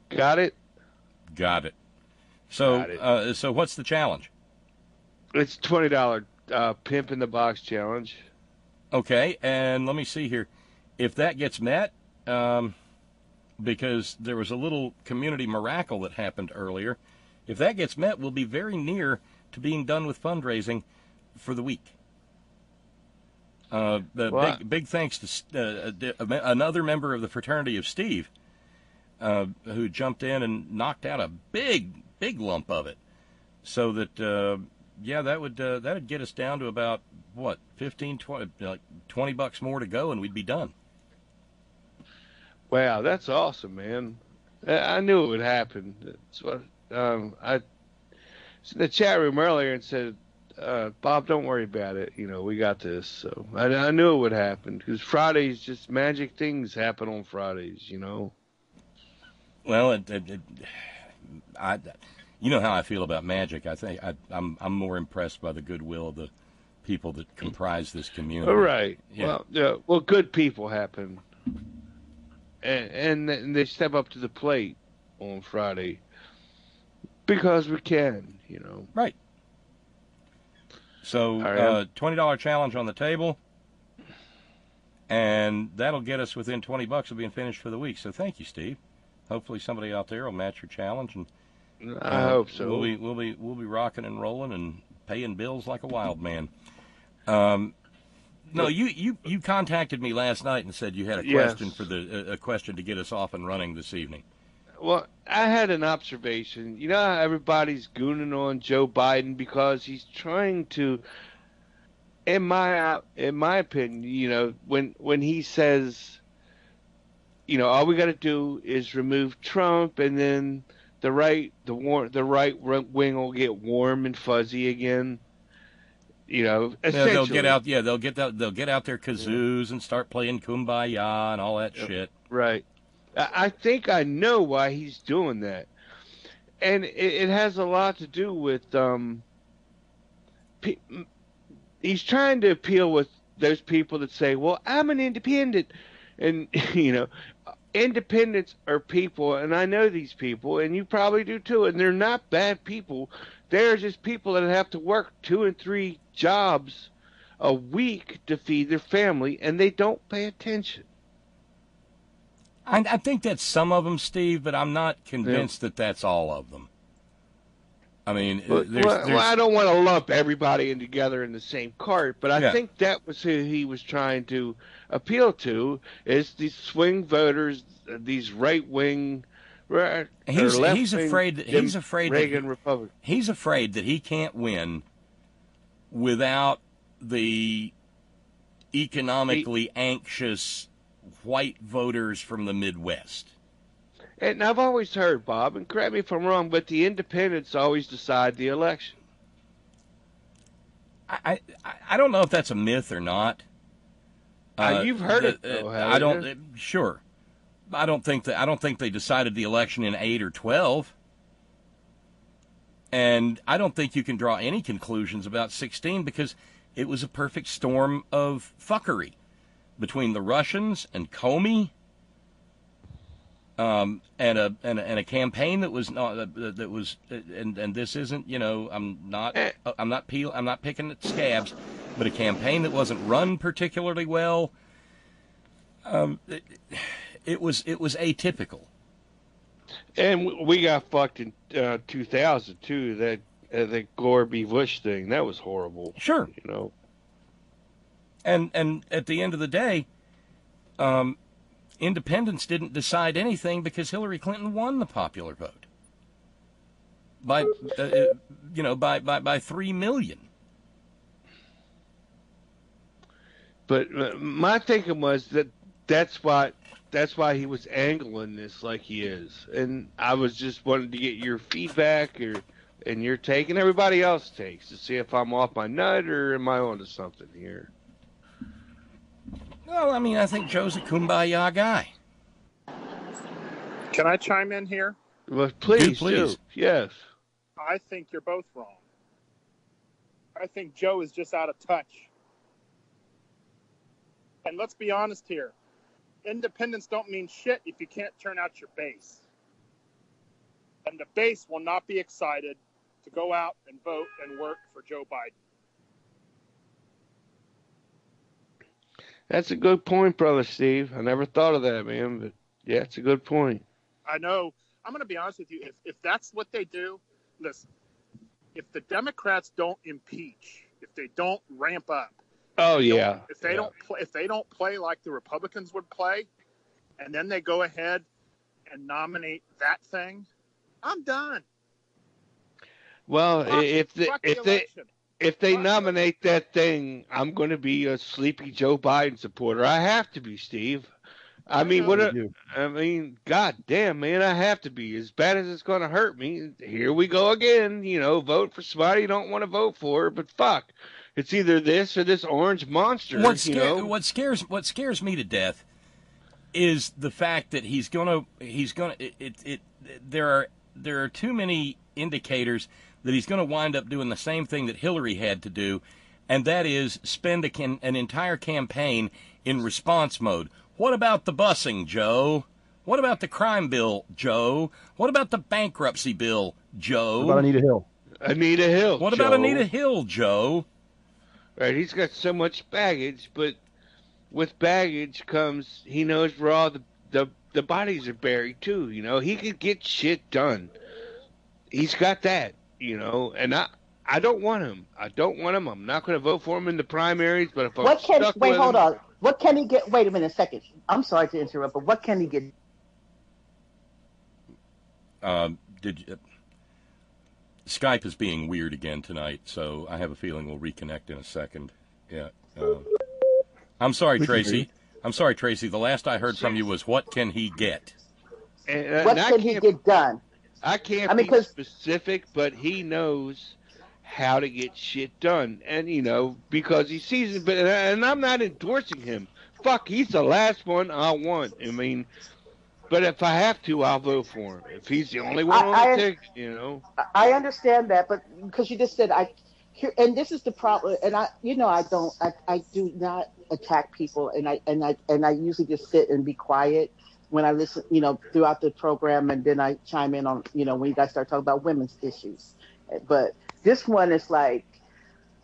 Got it? Got it. So, so what's the challenge? It's $20 Pimp in the Box challenge. Okay, and let me see here. If that gets met, because there was a little community miracle that happened earlier, if that gets met, we'll be very near to being done with fundraising for the week. Big thanks to another member of the fraternity of Steve, who jumped in and knocked out a big lump of it, so that that'd get us down to about what, 15, 20, like $20 more to go, and we'd be done. Wow, that's awesome, man. I knew it would happen. That's what I was in the chat room earlier and said, Bob, don't worry about it. You know, we got this. So I knew it would happen, because Fridays, just magic things happen on Fridays, you know. Well, you know how I feel about magic. I think I'm more impressed by the goodwill of the people that comprise this community. All right. Yeah. Well, good people happen, and they step up to the plate on Friday because we can, you know. Right. So, $20 challenge on the table, and that'll get us within $20 of being finished for the week. So, thank you, Steve. Hopefully, somebody out there will match your challenge, and I hope so. We'll be rocking and rolling and paying bills like a wild man. No, you contacted me last night and said you had a question a question to get us off and running this evening. Well, I had an observation. You know how everybody's gooning on Joe Biden because he's trying to, in my opinion, you know, when he says, you know, all we got to do is remove Trump, and then the right wing will get warm and fuzzy again. Essentially. They'll get out. Yeah, they'll get out their kazoos and start playing Kumbaya and all that shit. Right. I think I know why he's doing that, and it has a lot to do with he's trying to appeal with those people that say, "Well, I'm an independent," and independents are people, and I know these people, and you probably do too, and they're not bad people. They're just people that have to work 2 and 3 jobs a week to feed their family, and they don't pay attention. I think that's some of them, Steve, but I'm not convinced that that's all of them. I mean, I don't want to lump everybody in together in the same cart, but I think that was who he was trying to appeal to, is these swing voters, these right-wing... He's afraid Reagan Republican. He's afraid that he can't win without the economically anxious white voters from the Midwest. And I've always heard, Bob, and correct me if I'm wrong, but the independents always decide the election. I don't know if that's a myth or not. You've heard it, though, I don't. Sure. I don't think they decided the election in 8 or 12, and I don't think you can draw any conclusions about 16 because it was a perfect storm of fuckery between the Russians and Comey, and a campaign that was not and this isn't I'm not picking at scabs, but a campaign that wasn't run particularly well. It was atypical. And we got fucked in 2000 too. That Gore v. Bush thing, that was horrible. Sure, And at the end of the day, independents didn't decide anything because Hillary Clinton won the popular vote by 3 million. But my thinking was that's why he was angling this like he is, and I was just wanting to get your feedback and your take and everybody else's takes to see if I'm off my nut or am I onto something here. Well, I mean, I think Joe's a kumbaya guy. Can I chime in here? Well, please. Do. Yes. I think you're both wrong. I think Joe is just out of touch. And let's be honest here. Independents don't mean shit if you can't turn out your base. And the base will not be excited to go out and vote and work for Joe Biden. That's a good point, Brother Steve. I never thought of that, man, but yeah, it's a good point. I know. I'm going to be honest with you. If that's what they do, listen, if the Democrats don't impeach, if they don't ramp up, if they don't play like the Republicans would play, and then they go ahead and nominate that thing, I'm done. Well, if they nominate that thing, I'm going to be a sleepy Joe Biden supporter. I have to be, Steve. I mean, God damn, man, I have to be. As bad as it's going to hurt me, here we go again. Vote for somebody you don't want to vote for, but fuck. It's either this or this orange monster. What scares me to death is the fact that there are too many indicators that he's going to wind up doing the same thing that Hillary had to do, and that is spend an entire campaign in response mode. What about the busing, Joe? What about the crime bill, Joe? What about the bankruptcy bill, Joe? What about Anita Hill? Anita Hill. What about Anita Hill, Joe? Right, he's got so much baggage, but with baggage comes he knows where all the bodies are buried too. He could get shit done. He's got that, and I don't want him. I'm not going to vote for him in the primaries, but if hold on. What can he get? Wait a minute, a second. I'm sorry to interrupt, but what can he get? Skype is being weird again tonight, so I have a feeling we'll reconnect in a second. Yeah. I'm sorry, Tracy. The last I heard from you was, what can he get? What can he get done? I can't be specific, but he knows how to get shit done. And, because he sees it, and I'm not endorsing him. Fuck, he's the last one I want. I mean, but if I have to, I'll vote for him. If he's the only one on the ticket, I understand that, but because you just said and this is the problem, and I do not attack people, and I usually just sit and be quiet when I listen, throughout the program, and then I chime in on, when you guys start talking about women's issues. But this one is like,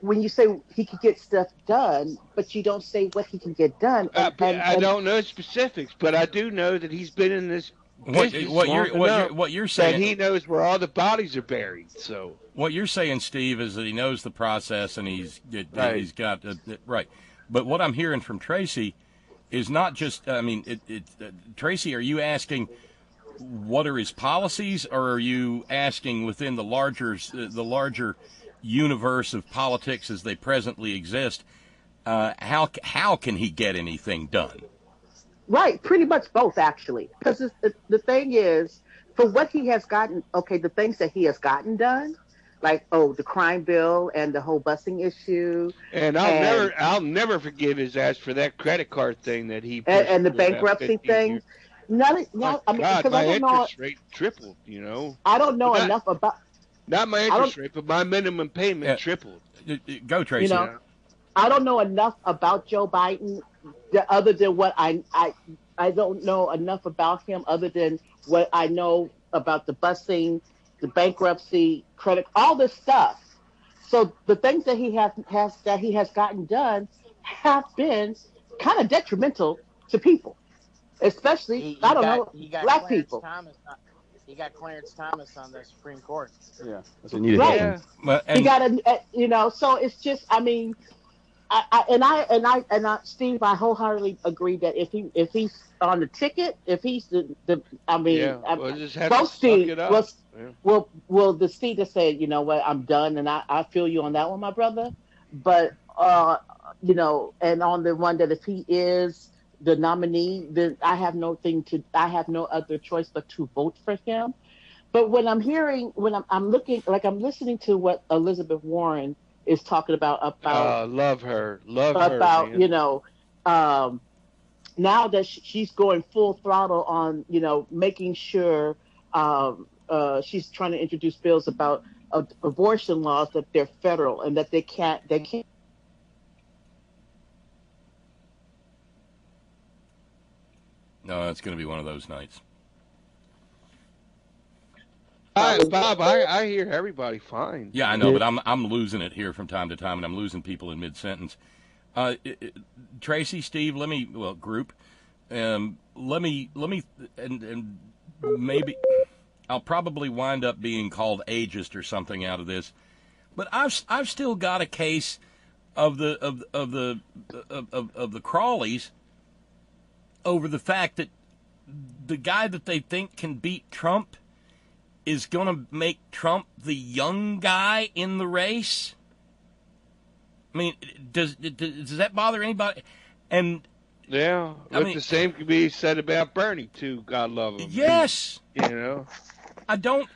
when you say he could get stuff done, but you don't say what he can get done. I don't know specifics, but I do know that he's been in this what you're saying, that he knows where all the bodies are buried. So what you're saying, Steve, is that he knows the process and he's got right. But what I'm hearing from Tracy is not just. I mean, Tracy, are you asking what are his policies, or are you asking within the larger universe of politics as they presently exist? How can he get anything done? Right, pretty much both, actually. Because the thing is, for what he has gotten, the things that he has gotten done, like the crime bill and the whole busing issue, and I'll never forgive his ass for that credit card thing that he pushed and the bankruptcy thing. My interest rate tripled. I don't know enough about. Not my interest rate, but my minimum payment tripled. Go, Tracy. I don't know enough about Joe Biden, other than what I don't know enough about him other than what I know about the busing, the bankruptcy, credit, all this stuff. So the things that he has gotten done have been kind of detrimental to people, especially black people. He got Clarence Thomas on the Supreme Court. Yeah, that's what needed. Right. Yeah. He got so it's just, I mean, Steve, I wholeheartedly agree that if he's on the ticket, if he's both Steve, the Steve that said, you know what, I'm done, and I feel you on that one, my brother. But and on the one that if he is the nominee, then I have no other choice but to vote for him. But when I'm hearing, I'm listening to what Elizabeth Warren is talking about love her, now that she's going full throttle on, making sure she's trying to introduce bills about abortion laws, that they're federal and that they can't. No, it's going to be one of those nights. Bob, I hear everybody fine. Yeah, I know, but I'm losing it here from time to time, and I'm losing people in mid-sentence. Tracy, Steve, group, and maybe I'll probably wind up being called ageist or something out of this, but I've still got a case of the Crawleys over the fact that the guy that they think can beat Trump is going to make Trump the young guy in the race. I mean, does that bother anybody? And yeah, the same could be said about Bernie too. God love him. Yes, I don't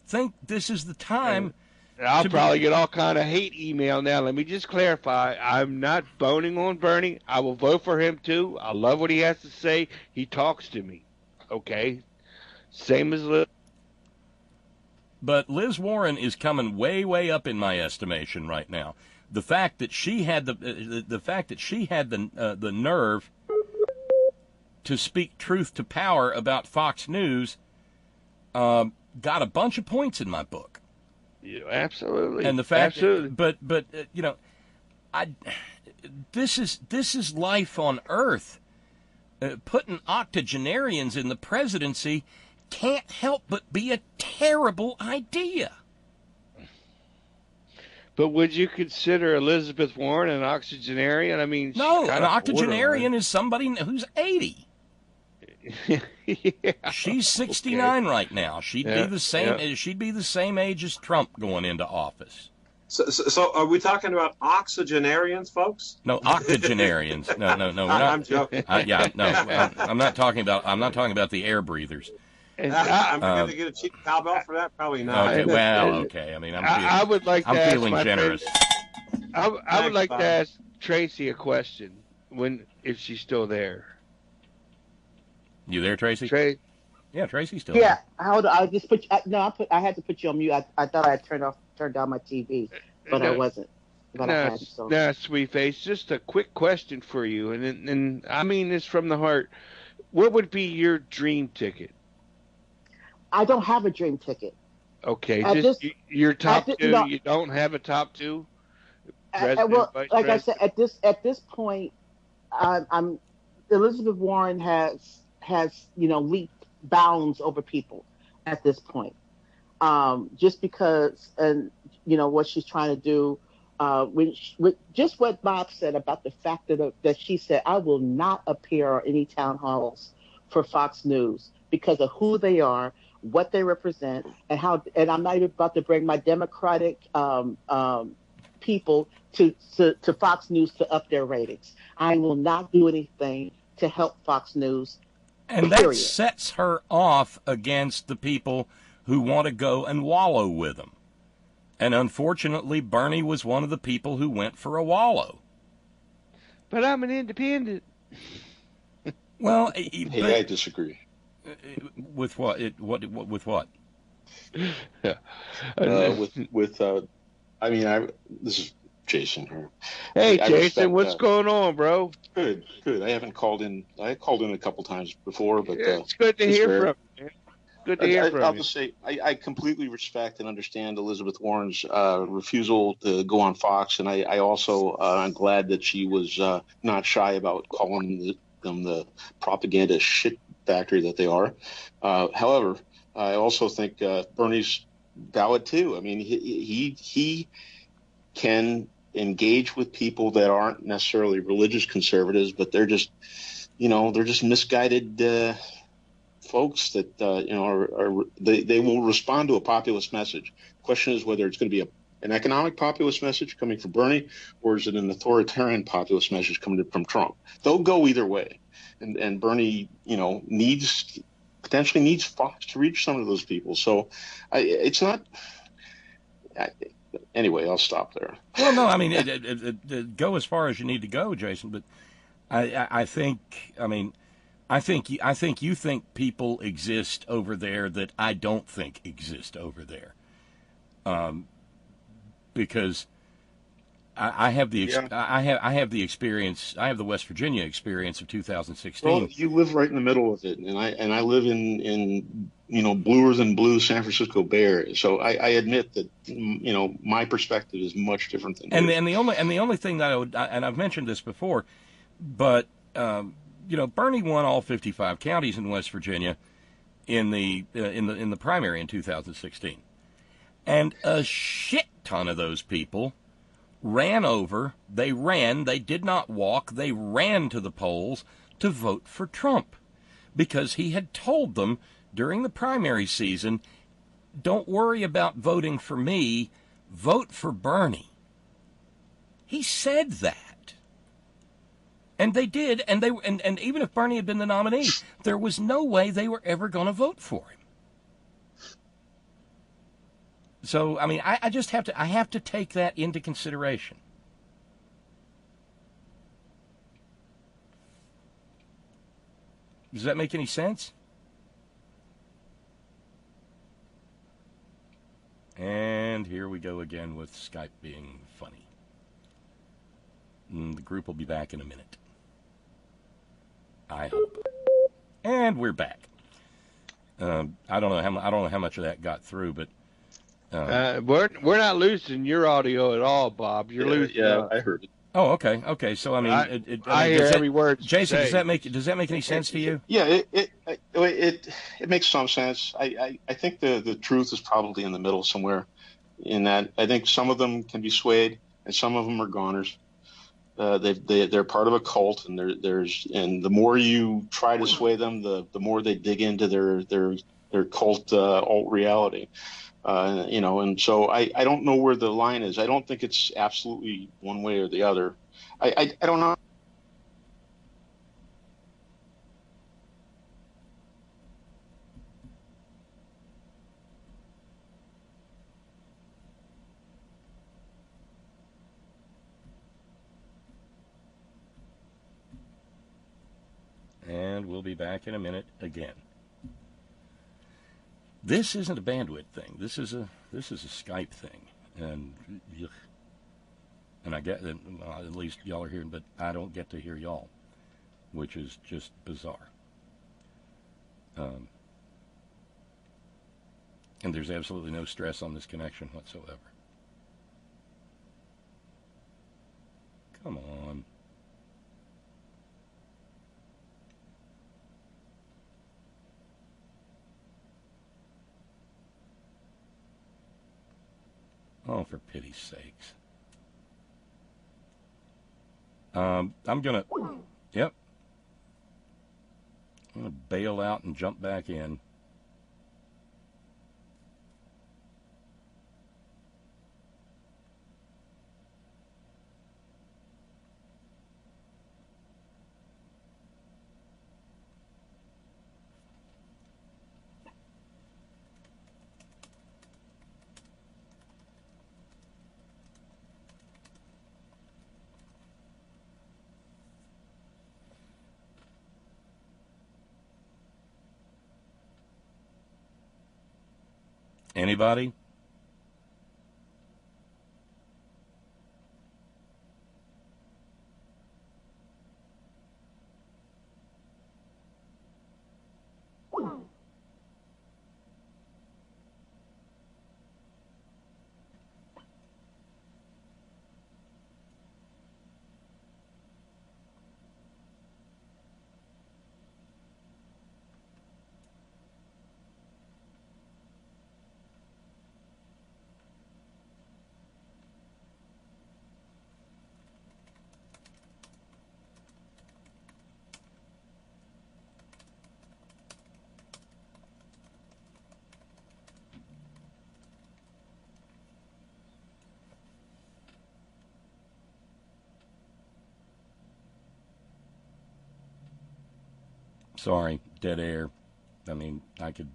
think this is the time. I'll probably get all kind of hate email now. Let me just clarify. I'm not boning on Bernie. I will vote for him too. I love what he has to say. He talks to me. Okay, same as Liz. But Liz Warren is coming way, way up in my estimation right now. The fact that she had the nerve to speak truth to power about Fox News got a bunch of points in my book. Yeah, absolutely. And the fact, but this is life on Earth. Putting octogenarians in the presidency can't help but be a terrible idea. But would you consider Elizabeth Warren an octogenarian? I mean, no, an octogenarian is somebody who's 80. Yeah. She's 69 right now. She'd be the same. Yeah. She'd be the same age as Trump going into office. So are we talking about octogenarians, folks? No, octogenarians. No. I'm joking. I'm not talking about the air breathers. I'm going to get a cheap cowbell for that. Probably not. Okay, well, okay. I mean, I would like to I'm ask feeling my generous. Friend, I would like Bob. to ask Tracy a question if she's still there. You there, Tracy? Yeah, Tracy's still there. there. Hold on. I just put I had to put you on mute. I thought I had turned down my TV, but I wasn't. But I had, so. Nah, sweet face. Just a quick question for you, and I mean this from the heart. What would be your dream ticket? I don't have a dream ticket. Okay, your top two. No, you don't have a top two. Well, like I said, at this point, I'm Elizabeth Warren has leaped bounds over people at this point. Just because, and what she's trying to do. Just what Bob said about the fact that she said, I will not appear on any town halls for Fox News because of who they are, what they represent, and I'm not even about to bring my Democratic people to Fox News to up their ratings. I will not do anything to help Fox News. And that sets her off against the people who want to go and wallow with them. And unfortunately, Bernie was one of the people who went for a wallow. But I'm an independent. Well, I disagree. With what? With what? This is Jason here. Hey, Jason, what's going on, bro? Good. I haven't called in. I called in a couple times before, but it's good to hear from you. Good to hear from you. I'll just say I completely respect and understand Elizabeth Warren's refusal to go on Fox, and I also I'm glad that she was not shy about calling them the propaganda shit factory that they are. However, I also think Bernie's valid too. I mean, he can engage with people that aren't necessarily religious conservatives, but they're just misguided. Folks that they will respond to a populist message. The question is whether it's going to be an economic populist message coming from Bernie, or is it an authoritarian populist message coming from Trump? They'll go either way, and Bernie, potentially needs Fox to reach some of those people. So it's not. Anyway, I'll stop there. Well, no, I mean, go as far as you need to go, Jason. But I think you think people exist over there that I don't think exist over there, because I have the experience. I have the West Virginia experience of 2016. Well, you live right in the middle of it, and I live in bluer than blue San Francisco Bay Area. So I admit that my perspective is much different than yours. And the only thing that I would, and I've mentioned this before, but. Bernie won all 55 counties in West Virginia in the primary in 2016, and a shit ton of those people they did not walk, they ran to the polls to vote for Trump, because he had told them during the primary season, don't worry about voting for me, vote for Bernie. He said that. And they did, and even if Bernie had been the nominee, there was no way they were ever going to vote for him. So, I mean, I just have to take that into consideration. Does that make any sense? And here we go again with Skype being funny. The group will be back in a minute. I hope. And we're back. I don't know how much of that got through, but we're not losing your audio at all, Bob. You're losing. Yeah, I heard it. Oh, okay. So I mean, I hear every word. Jason, does that make any sense to you? Yeah, it makes some sense. I think the truth is probably in the middle somewhere. In that, I think some of them can be swayed, and some of them are goners. They're part of a cult, and the more you try to sway them, the more they dig into their cult alt reality. And so I don't know where the line is. I don't think it's absolutely one way or the other. I don't know. and we'll be back in a minute again. This isn't a bandwidth thing. This is a Skype thing, and I get that, at least y'all are hearing, but I don't get to hear y'all, which is just bizarre. And there's absolutely no stress on this connection whatsoever. Come on. Oh, for pity's sakes. I'm going to bail out and jump back in. Anybody? Sorry, dead air. I mean, I could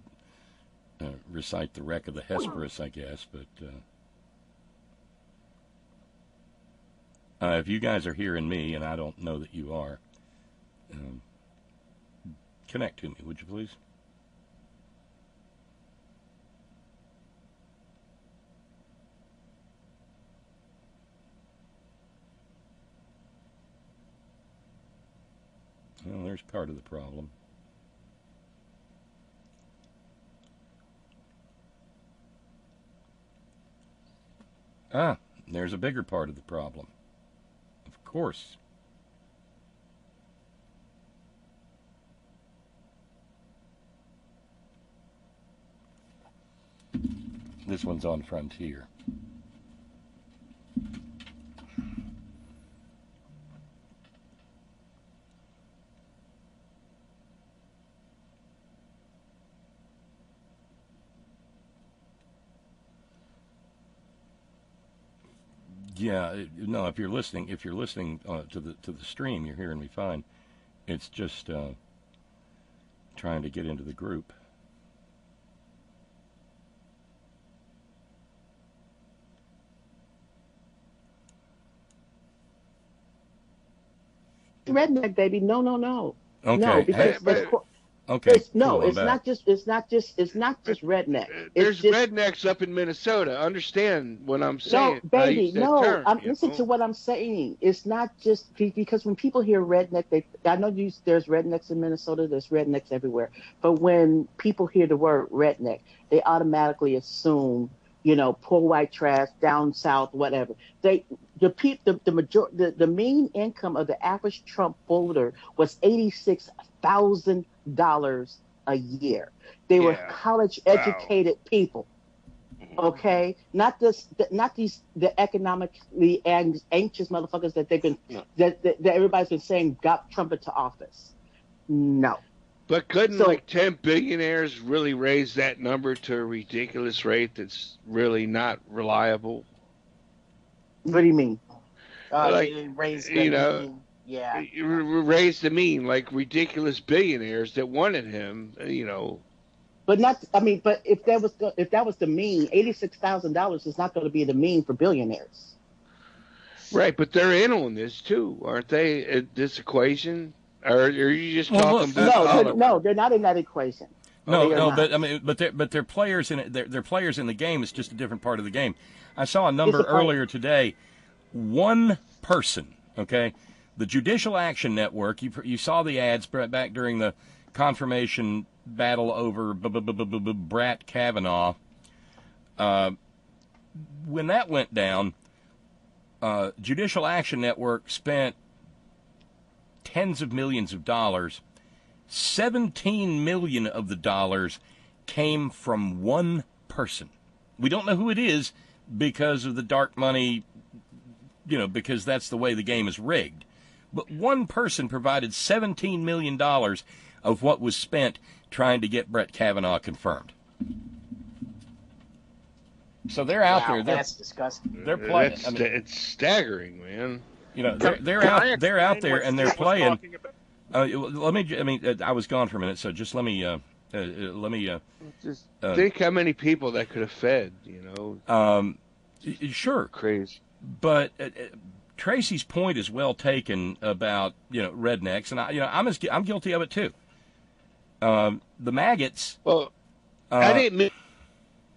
recite the wreck of the Hesperus, I guess, but if you guys are hearing me, and I don't know that you are, connect to me, would you please? Well, there's part of the problem. Ah, there's a bigger part of the problem. Of course. This one's on Frontier. Yeah, no. If you're listening to the stream, you're hearing me fine. It's just trying to get into the group. Redneck, baby. No. Okay. No, because okay. It's not just redneck. There's rednecks up in Minnesota. Understand what I'm saying? No, baby, no. Listen to what I'm saying. It's not just because when people hear redneck, I know there's rednecks in Minnesota. There's rednecks everywhere. But when people hear the word redneck, they automatically assume, poor white trash, down south, whatever. The mean income of the average Trump voter was $86,000 a year. They were college educated people. Okay, not the economically anxious motherfuckers that that everybody's been saying got Trump into office. No. But couldn't 10 billionaires really raise that number to a ridiculous rate that's really not reliable? What do you mean? Raise the mean. Yeah. Raise the mean, like ridiculous billionaires that wanted him, But but if that was the mean, $86,000 is not going to be the mean for billionaires. Right, but they're in on this too, aren't they? This equation. Or are you just talking? No, they're not in that equation. No, but I mean, but they're players in it. They're players in the game. It's just a different part of the game. I saw a number earlier today. One person, okay, the Judicial Action Network. You saw the ads back during the confirmation battle over Brett Kavanaugh. When that went down, Judicial Action Network spent tens of millions of dollars. 17 million of the dollars came from one person. We don't know who it is because of the dark money, because that's the way the game is rigged. But one person provided $17 million of what was spent trying to get Brett Kavanaugh confirmed. So they're out there. That's disgusting. They're playing. It's staggering, man. They're out there and they're playing. I was gone for a minute, so just let me just think how many people that could have fed, Sure. Crazy. But Tracy's point is well taken about, rednecks, and I'm guilty of it too. The maggots. Well, I didn't mean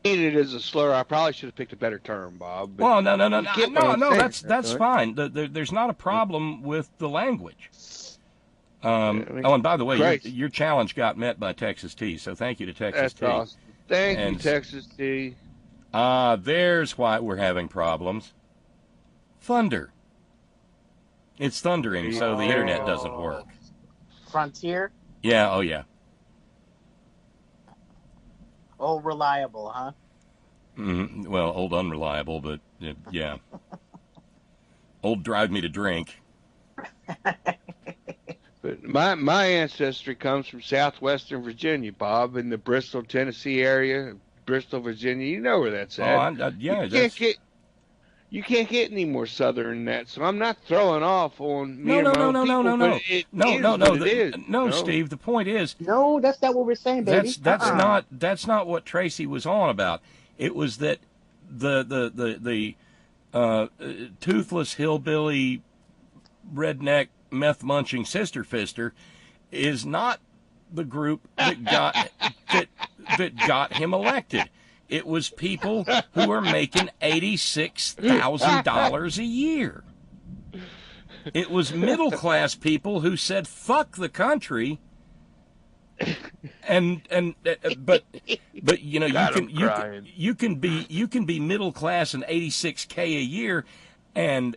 it as a slur. I probably should have picked a better term, Bob. Well, no. That's fine. There's not a problem with the language. And by the way, your challenge got met by Texas T, so thank you to Texas T. Awesome. Thank you, Texas T. There's why we're having problems. Thunder. It's thundering, so the internet doesn't work. Frontier? Yeah, oh yeah. Old reliable, huh? Mm-hmm. Well, old unreliable, but yeah. Old drive me to drink. But my ancestry comes from southwestern Virginia, Bob, in the Bristol, Tennessee area, Bristol, Virginia. You know where that's at. You can't get any more southern than that. So I'm not throwing off on me and my own people. No, Steve. The point is, no, that's not what we're saying, baby. That's not what Tracy was on about. It was that the toothless hillbilly redneck meth munching sister fister is not the group that got him elected. It was people who are making $86,000 a year. It was middle class people who said fuck the country. But you can be middle class and $86K a year and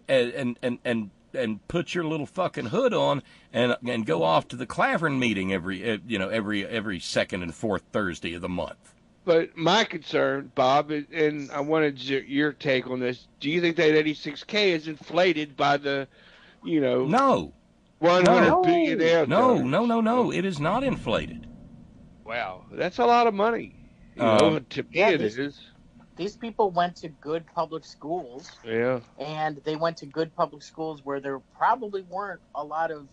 put your little fucking hood on and go off to the Clavern meeting every second and fourth Thursday of the month. But my concern, Bob, and I wanted your take on this. Do you think that 86K is inflated by the, no, 100 billionaire? No. It is not inflated. Wow, that's a lot of money. To me, it is. These people went to good public schools. Yeah. And they went to good public schools where there probably weren't a lot of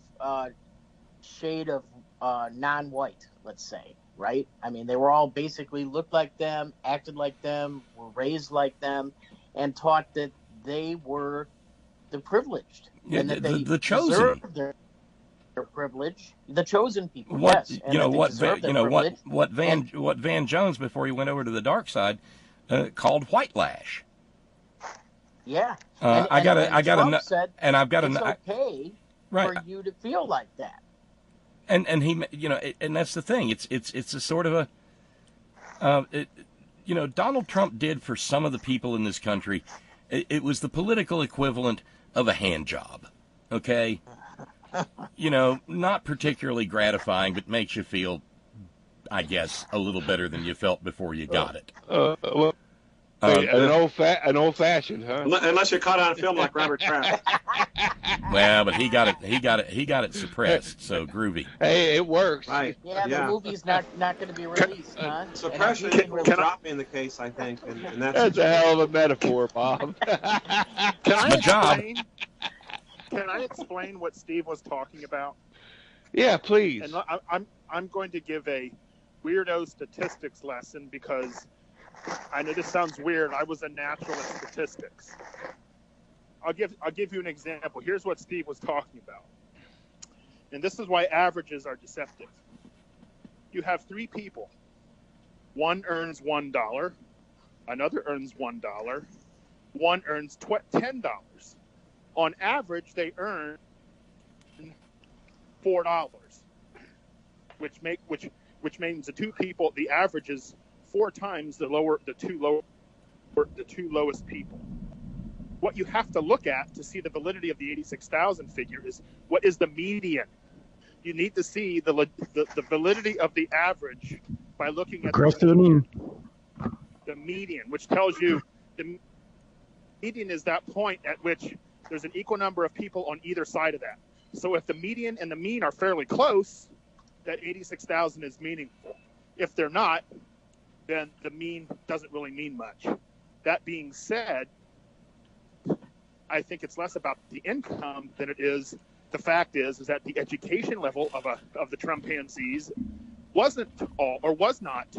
shade of non-white, let's say, right? I mean, they were all basically looked like them, acted like them, were raised like them, and taught that they were the privileged. Yeah, and that they the chosen. Their privilege, the chosen people. What yes, what Van Jones, before he went over to the dark side, called whitelash. Yeah, I've got it's okay for you to feel like that. And he, and that's the thing. It's a sort of a, Donald Trump did for some of the people in this country. It was the political equivalent of a hand job. Okay. Not particularly gratifying, but makes you feel, I guess, a little better than you felt before you got it. An old fashioned, huh? Unless you're caught on film like Robert Kraft. Well, but he got it suppressed. So groovy. Hey, it works. Right. Yeah, the movie's not going to be released, huh? Suppression will drop in the case, I think, and that's a hell of a metaphor, Bob. Can I explain what Steve was talking about? Yeah, please. And I'm going to give a weirdo statistics lesson because I know this sounds weird. I was a natural at statistics. I'll give you an example. Here's what Steve was talking about. and this is why averages are deceptive. You have three people. One earns $1, another earns $1, one earns $10. On average, they earn $4, which means the two people, the average is 4 times the two lowest people. What you have to look at to see the validity of the 86,000 figure is what is the median. You need to see the validity of the average by looking at the median, which tells you the median is that point at which there's an equal number of people on either side of that. So if the median and the mean are fairly close, that 86,000 is meaningful. If they're not, then the mean doesn't really mean much. That being said, I think it's less about the income than it is. The fact is that the education level of the Trumpanzees was not,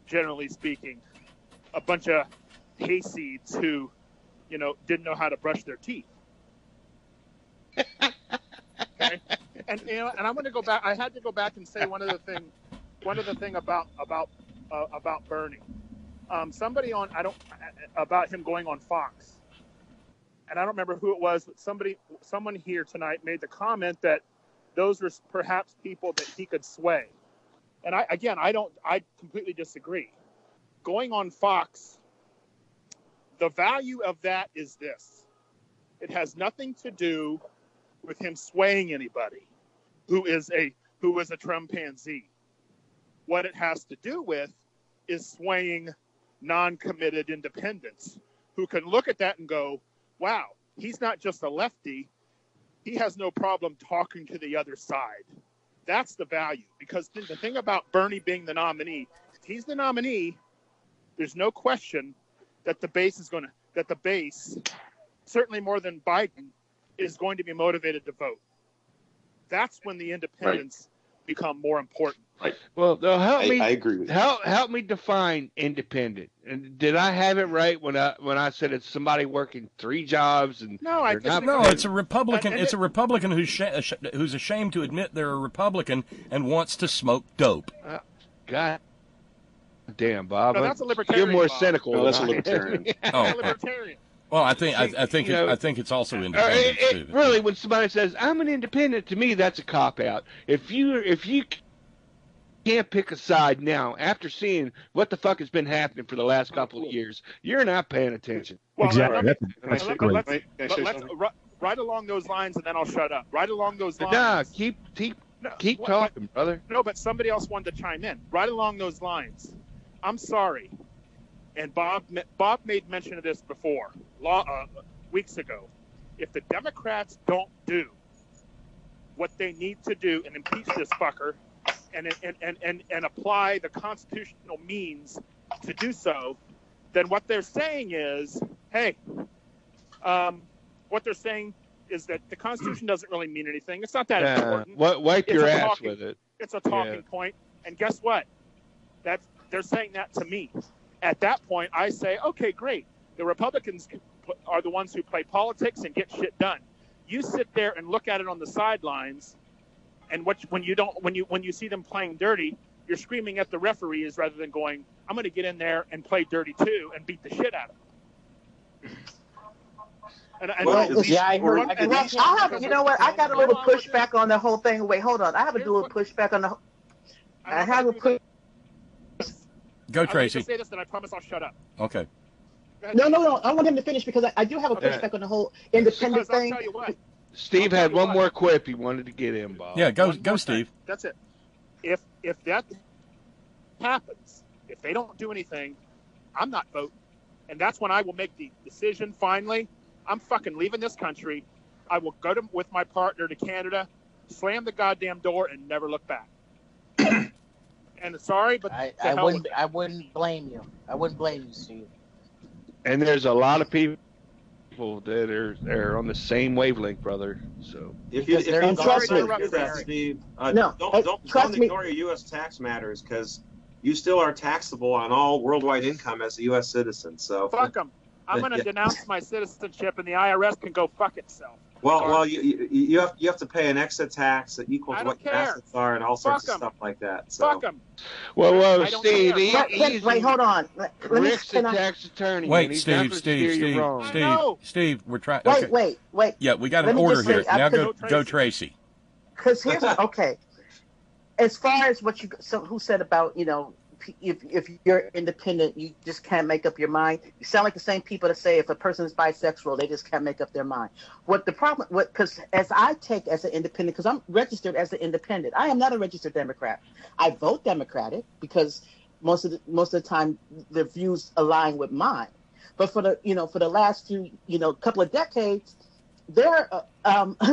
generally speaking, a bunch of hayseeds who, didn't know how to brush their teeth. Okay, and I'm going to go back. I had to go back and say one other thing about Bernie. Somebody about him going on Fox. And I don't remember who it was, but someone here tonight made the comment that those were perhaps people that he could sway. And I completely disagree. Going on Fox, the value of that is this. It has nothing to do with him swaying anybody who is a Trumpanzee. What it has to do with is swaying non-committed independents who can look at that and go, wow, he's not just a lefty. He has no problem talking to the other side. That's the value. Because the thing about Bernie being the nominee, if he's the nominee, there's no question that the base, certainly more than Biden, is going to be motivated to vote. That's when the independents become more important. Right. Well, I agree with you. Help me define independent. And did I have it right when I said it's somebody working 3 jobs? And no, it's a Republican. It's a Republican who's ashamed to admit they're a Republican and wants to smoke dope. God damn, Bob. No, that's a libertarian. You're more Bob. cynical. No, that's a libertarian. A libertarian. Well, I think it's also independent too. Really, when somebody says I'm an independent, to me that's a cop out. If you can't pick a side now after seeing what the fuck has been happening for the last couple of years, you're not paying attention. Well, exactly. Let's right along those lines, and then I'll shut up. Right along those lines. Nah, keep talking, brother. No, but somebody else wanted to chime in. Right along those lines. I'm sorry, and Bob made mention of this before, weeks ago. If the Democrats don't do what they need to do and impeach this fucker, and apply the constitutional means to do so, then what they're saying is, hey, what they're saying is that the Constitution doesn't really mean anything. It's not that important. Wipe your ass with it. It's a talking point. And guess what? They're saying that to me. At that point, I say, okay, great. The Republicans are the ones who play politics and get shit done. You sit there and look at it on the sidelines. And when you see them playing dirty, you're screaming at the referees rather than going, I'm going to get in there and play dirty too and beat the shit out of them. I heard. You know what? I got a little pushback on the whole thing. Wait, hold on. I have a little pushback on the. I have a push. Go, Tracy. I'm going to say this, and I promise I'll shut up. Okay. No. I want him to finish because I do have a pushback on the whole independent thing. I'll tell you what. Steve had one more quip he wanted to get in, Bob. Yeah, go, Steve. That's it. If that happens, if they don't do anything, I'm not voting. And that's when I will make the decision finally. I'm fucking leaving this country. I will go with my partner to Canada, slam the goddamn door, and never look back. And sorry, but I wouldn't blame you. I wouldn't blame you, Steve. And there's a lot of people that are on the same wavelength, brother. So if you trust me, Steve, don't ignore your U.S. tax matters because you still are taxable on all worldwide income as a U.S. citizen. So fuck them. I'm going to denounce my citizenship, and the IRS can go fuck itself. Well, you have to pay an extra tax that equals what your assets are and all sorts of stuff like that. So. Fuck them. Well, Steve, wait, hold on. Rick's the tax attorney. Wait, Steve, we're trying. Okay. Wait. Yeah, we got an order here. Now go Tracy. Because here's okay. As far as who said about if you're independent, you just can't make up your mind. You sound like the same people that say if a person is bisexual, they just can't make up their mind. Because as I take as an independent, because I'm registered as an independent, I am not a registered Democrat. I vote Democratic because most of the time their views align with mine. But for the last few couple of decades, their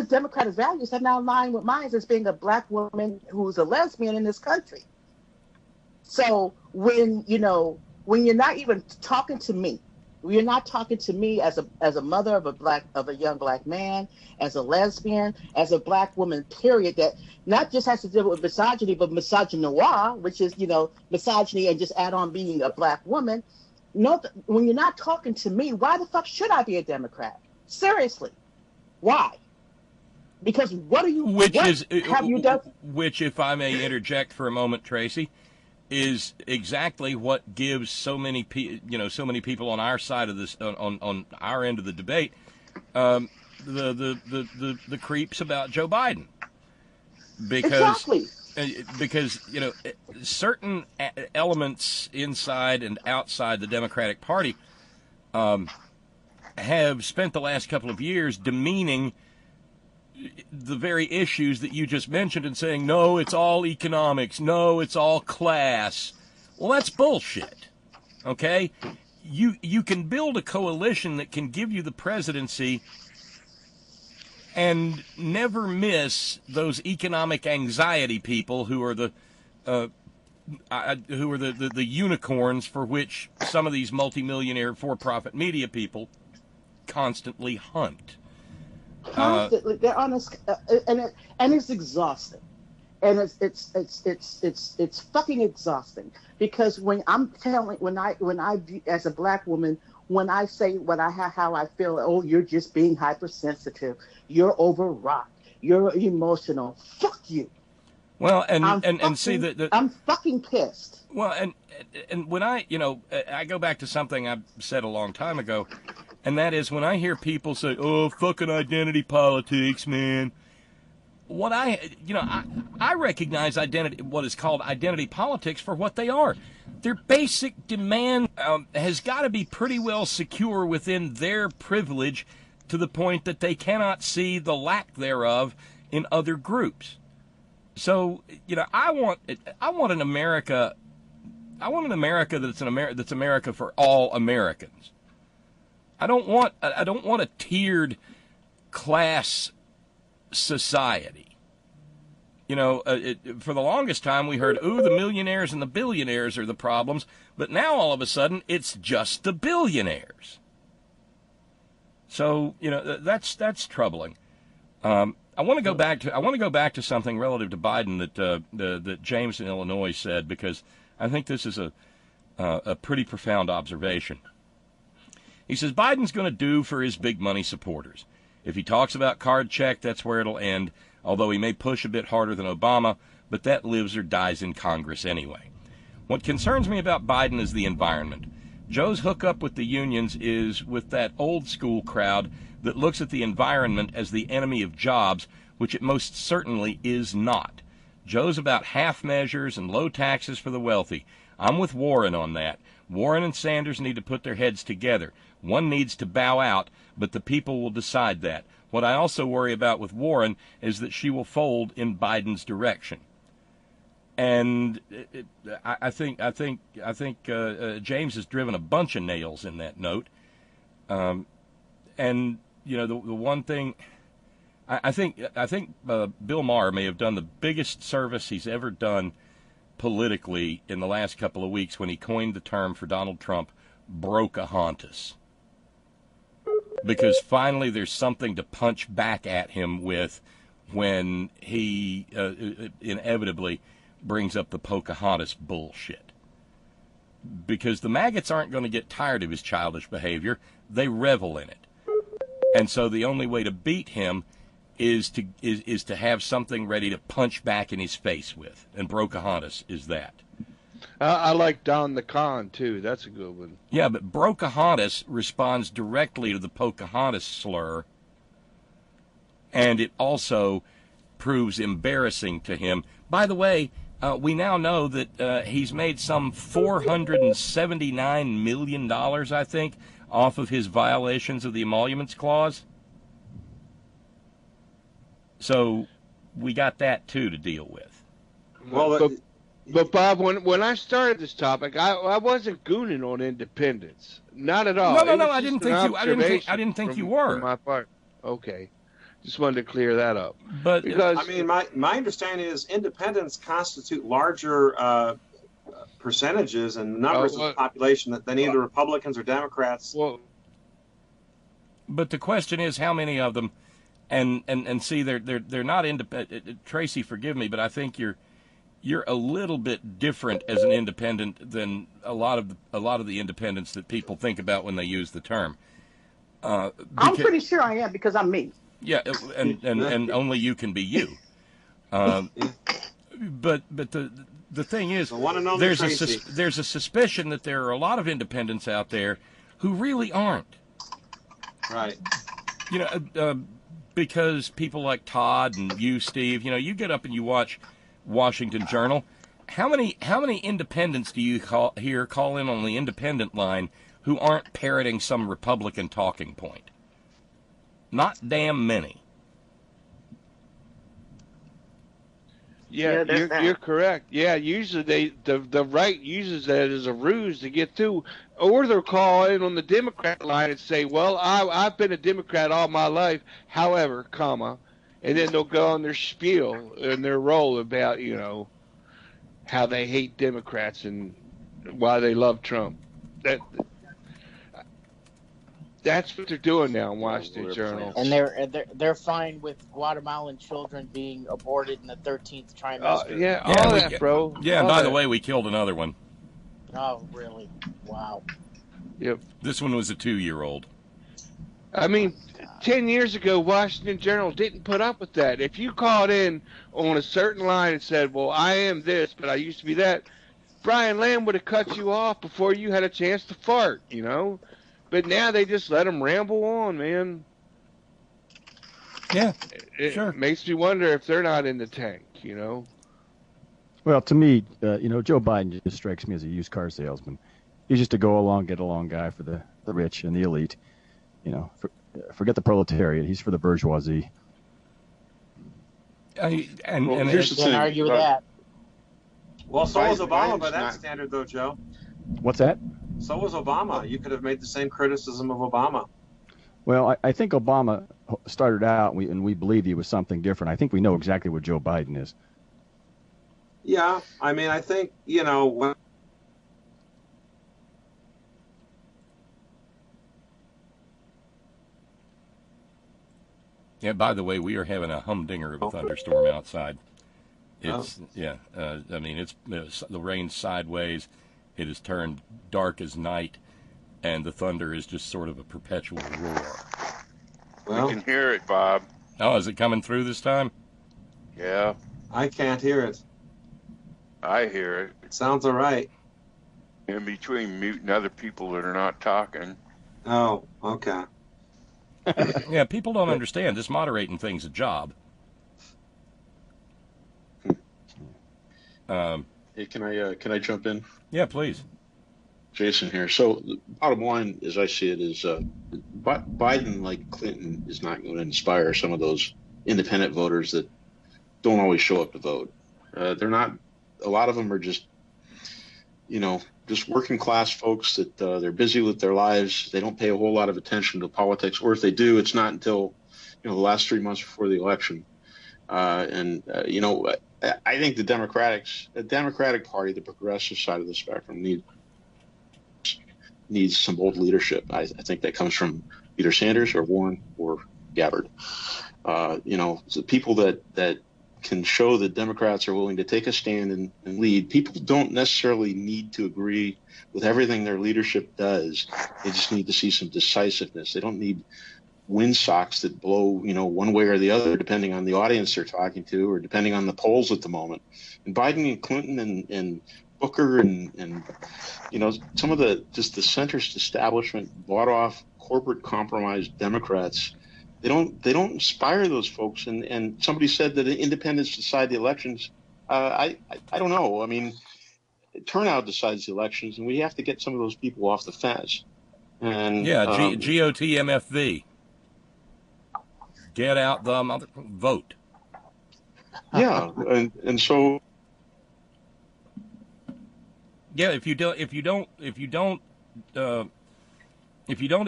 democratic values have now aligned with mine as being a black woman who's a lesbian in this country. So when you're not even talking to me, you're not talking to me as a mother of a young black man, as a lesbian, as a black woman, period, that not just has to deal with misogyny, but misogynoir, which is, misogyny and just add on being a black woman. No, when you're not talking to me, why the fuck should I be a Democrat? Seriously. Why? Because what have you done? Which, if I may interject for a moment, Tracy, is exactly what gives so many people on our side of this, on our end of the debate, the creeps about Joe Biden, because certain elements inside and outside the Democratic Party have spent the last couple of years demeaning the very issues that you just mentioned and saying, no, it's all economics, no, it's all class. Well, that's bullshit, okay? You can build a coalition that can give you the presidency and never miss those economic anxiety people who are the unicorns for which some of these multimillionaire for-profit media people constantly hunt. Constantly, they're on us, and it's exhausting, and it's fucking exhausting, because when I as a black woman, when I say how I feel, oh, you're just being hypersensitive, you're overwrought, you're emotional, fuck you. Well, see I'm fucking pissed. Well, and when I go back to something I said a long time ago. And that is when I hear people say, oh, fucking identity politics, man. I recognize what is called identity politics for what they are. Their basic demand has got to be pretty well secure within their privilege to the point that they cannot see the lack thereof in other groups. So, I want an America that's America for all Americans. I don't want a tiered class society. For the longest time we heard, ooh, the millionaires and the billionaires are the problems, but now all of a sudden it's just the billionaires. So that's troubling. I want to go back to something relative to Biden that James in Illinois said, because I think this is a pretty profound observation. He says Biden's going to do for his big money supporters. If he talks about card check, that's where it'll end, although he may push a bit harder than Obama, but that lives or dies in Congress anyway. What concerns me about Biden is the environment. Joe's hookup with the unions is with that old school crowd that looks at the environment as the enemy of jobs, which it most certainly is not. Joe's about half measures and low taxes for the wealthy. I'm with Warren on that. Warren and Sanders need to put their heads together. One needs to bow out, but the people will decide that. What I also worry about with Warren is that she will fold in Biden's direction. And I think James has driven a bunch of nails in that note. And the one thing, I think Bill Maher may have done the biggest service he's ever done politically in the last couple of weeks when he coined the term for Donald Trump, Brokahontas. Because finally there's something to punch back at him with when he inevitably brings up the Pocahontas bullshit. Because the maggots aren't going to get tired of his childish behavior. They revel in it. And so the only way to beat him is to have something ready to punch back in his face with. And Brocahontas is that. I like Don the Con, too. That's a good one. Yeah, but Brocahontas responds directly to the Pocahontas slur, and it also proves embarrassing to him. By the way, we now know that he's made some $479 million, I think, off of his violations of the Emoluments Clause. So we got that, too, to deal with. Well, but Bob, when I started this topic, I wasn't gooning on independence, not at all. No, I didn't think you were. From my part. Okay, just wanted to clear that up. But because I mean, my understanding is independents constitute larger percentages and numbers of the population than either Republicans or Democrats. Well, but the question is, how many of them? And see, they're not independent. Tracy, forgive me, but I think you're a little bit different as an independent than a lot of the independents that people think about when they use the term. I'm pretty sure I am because I'm me. Yeah, and only you can be you. But the thing is, there's a suspicion that there are a lot of independents out there who really aren't. Right. You know, because people like Todd and you, Steve, you get up and you watch Washington Journal. How many independents do you call in on the independent line who aren't parroting some Republican talking point? Not damn many. Yeah, you're correct. Yeah, usually the right uses that as a ruse to get through, or they'll call in on the Democrat line and say, "Well, I've been a Democrat all my life, however, comma," and then they'll go on their spiel and their role about how they hate Democrats and why they love Trump. That's what they're doing now in Washington Journal. And they're fine with Guatemalan children being aborted in the 13th trimester. All that, bro. Yeah, and by the way, we killed another one. Oh, really? Wow. Yep. This one was a 2-year-old. I mean, 10 years ago, Washington Journal didn't put up with that. If you called in on a certain line and said, "Well, I am this, but I used to be that," Brian Lamb would have cut you off before you had a chance to fart, But now they just let them ramble on, man. Yeah, sure. It makes me wonder if they're not in the tank, Well, to me, Joe Biden just strikes me as a used car salesman. He's just a get along guy for the rich and the elite. Forget the proletariat. He's for the bourgeoisie. And here's the thing. Can't argue with that. Well, so was Obama by that standard, though, Joe. What's that? So was Obama. You could have made the same criticism of Obama. Well, I think Obama started out, and we believed he was something different. I think we know exactly what Joe Biden is. Yeah, I mean, I think, when... Yeah, by the way, we are having a humdinger of a thunderstorm outside. It's, I mean, it's the rain's sideways. It has turned dark as night, and the thunder is just sort of a perpetual roar. Well, we can hear it, Bob. Oh, is it coming through this time? Yeah. I can't hear it. I hear it. It sounds all right. In between muting other people that are not talking. Oh, okay. Yeah, people don't understand. This moderating thing's a job. Hey, can I jump in? Yeah, please. Jason here. So the bottom line, as I see it, is Biden, like Clinton, is not going to inspire some of those independent voters that don't always show up to vote. They're not. A lot of them are just, just working class folks that they're busy with their lives. They don't pay a whole lot of attention to politics, or if they do, it's not until the last 3 months before the election. I think the Democratic Party, the progressive side of the spectrum, needs some bold leadership. I think that comes from either Sanders or Warren or Gabbard. So people that can show that Democrats are willing to take a stand and lead. People don't necessarily need to agree with everything their leadership does. They just need to see some decisiveness. They don't need windsocks that blow, one way or the other, depending on the audience they're talking to or depending on the polls at the moment. And Biden and Clinton and Booker and some of the centrist establishment bought off corporate compromised Democrats, they don't inspire those folks. And somebody said that independents decide the elections. I don't know. I mean, turnout decides the elections, and we have to get some of those people off the fence. And GOT MFV. Get out the vote. Yeah, and so. Yeah, if you don't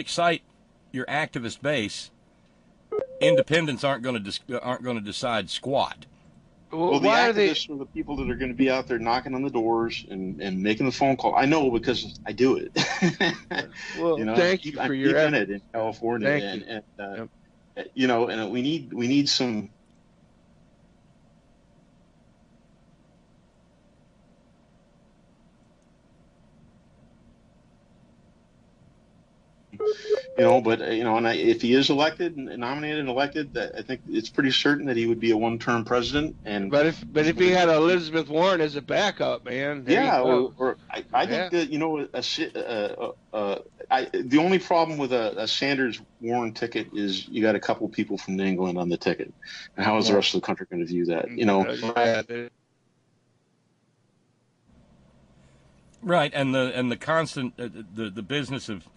excite your activist base, independents aren't going to decide squat. Well, the activists are the people that are going to be out there knocking on the doors and making the phone call. I know because I do it. Well, thank you for your effort. In California, and we need some. If he is elected and nominated and elected, I think it's pretty certain that he would be a one-term president. But if he had Elizabeth Warren as a backup, man. I think that the only problem with a Sanders Warren ticket is you got a couple people from England on the ticket, and how is the rest of the country going to view that? Right, and the constant the business of.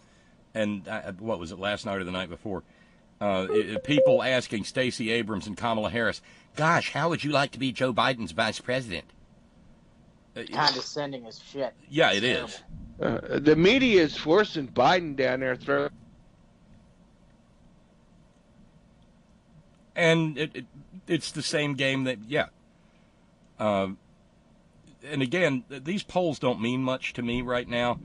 And what was it, last night or the night before? People asking Stacey Abrams and Kamala Harris, gosh, how would you like to be Joe Biden's vice president? Condescending as shit. Yeah, it is. The media is forcing Biden down their throat. And it's the same game that, and again, these polls don't mean much to me right now.